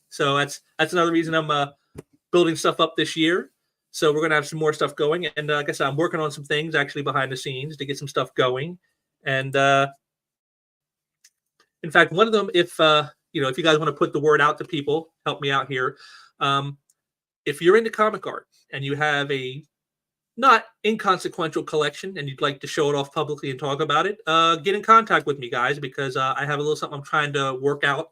So that's another reason I'm building stuff up this year. So we're going to have some more stuff going. And like I said, I'm working on some things actually behind the scenes to get some stuff going. And in fact, one of them, if you guys want to put the word out to people, help me out here. If you're into comic art and you have a not inconsequential collection and you'd like to show it off publicly and talk about it, get in contact with me, guys, because I have a little something I'm trying to work out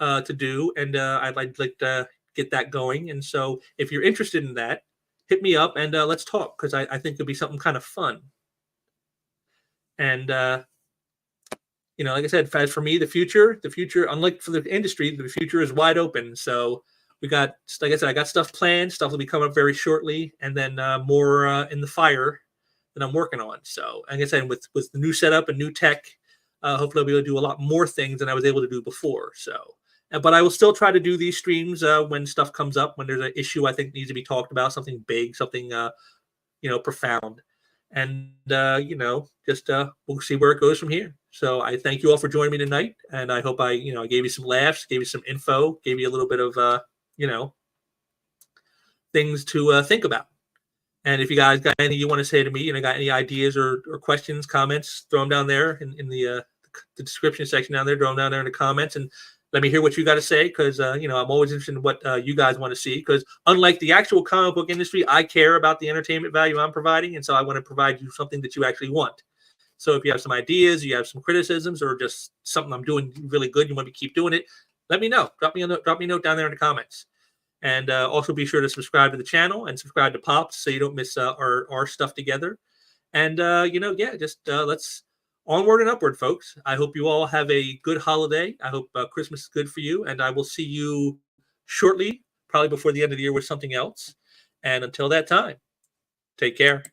to do, and I'd like to get that going. And so if you're interested in that, hit me up and let's talk, because I think it'll be something kind of fun. And like I said, as for me, the future, unlike for the industry, the future is wide open. So we got, like I said, I got stuff planned. Stuff will be coming up very shortly, and then more in the fire that I'm working on. So, like I said, with the new setup and new tech, hopefully I'll be able to do a lot more things than I was able to do before. So, but I will still try to do these streams when stuff comes up, when there's an issue I think needs to be talked about, something big, something profound, and just we'll see where it goes from here. So I thank you all for joining me tonight, and I hope I gave you some laughs, gave you some info, gave you a little bit of things to think about. And if you guys got anything you want to say to me, got any ideas or questions, comments, throw them down there in the description section down there. Throw them down there in the comments and let me hear what you got to say, because I'm always interested in what you guys want to see, because unlike the actual comic book industry, I care about the entertainment value I'm providing, and so I want to provide you something that you actually want. So if you have some ideas, you have some criticisms, or just something I'm doing really good, you want me to keep doing it, let me know. Drop me a note down there in the comments. And also be sure to subscribe to the channel and subscribe to Pops so you don't miss our stuff together. And, let's onward and upward, folks. I hope you all have a good holiday. I hope Christmas is good for you. And I will see you shortly, probably before the end of the year, with something else. And until that time, take care.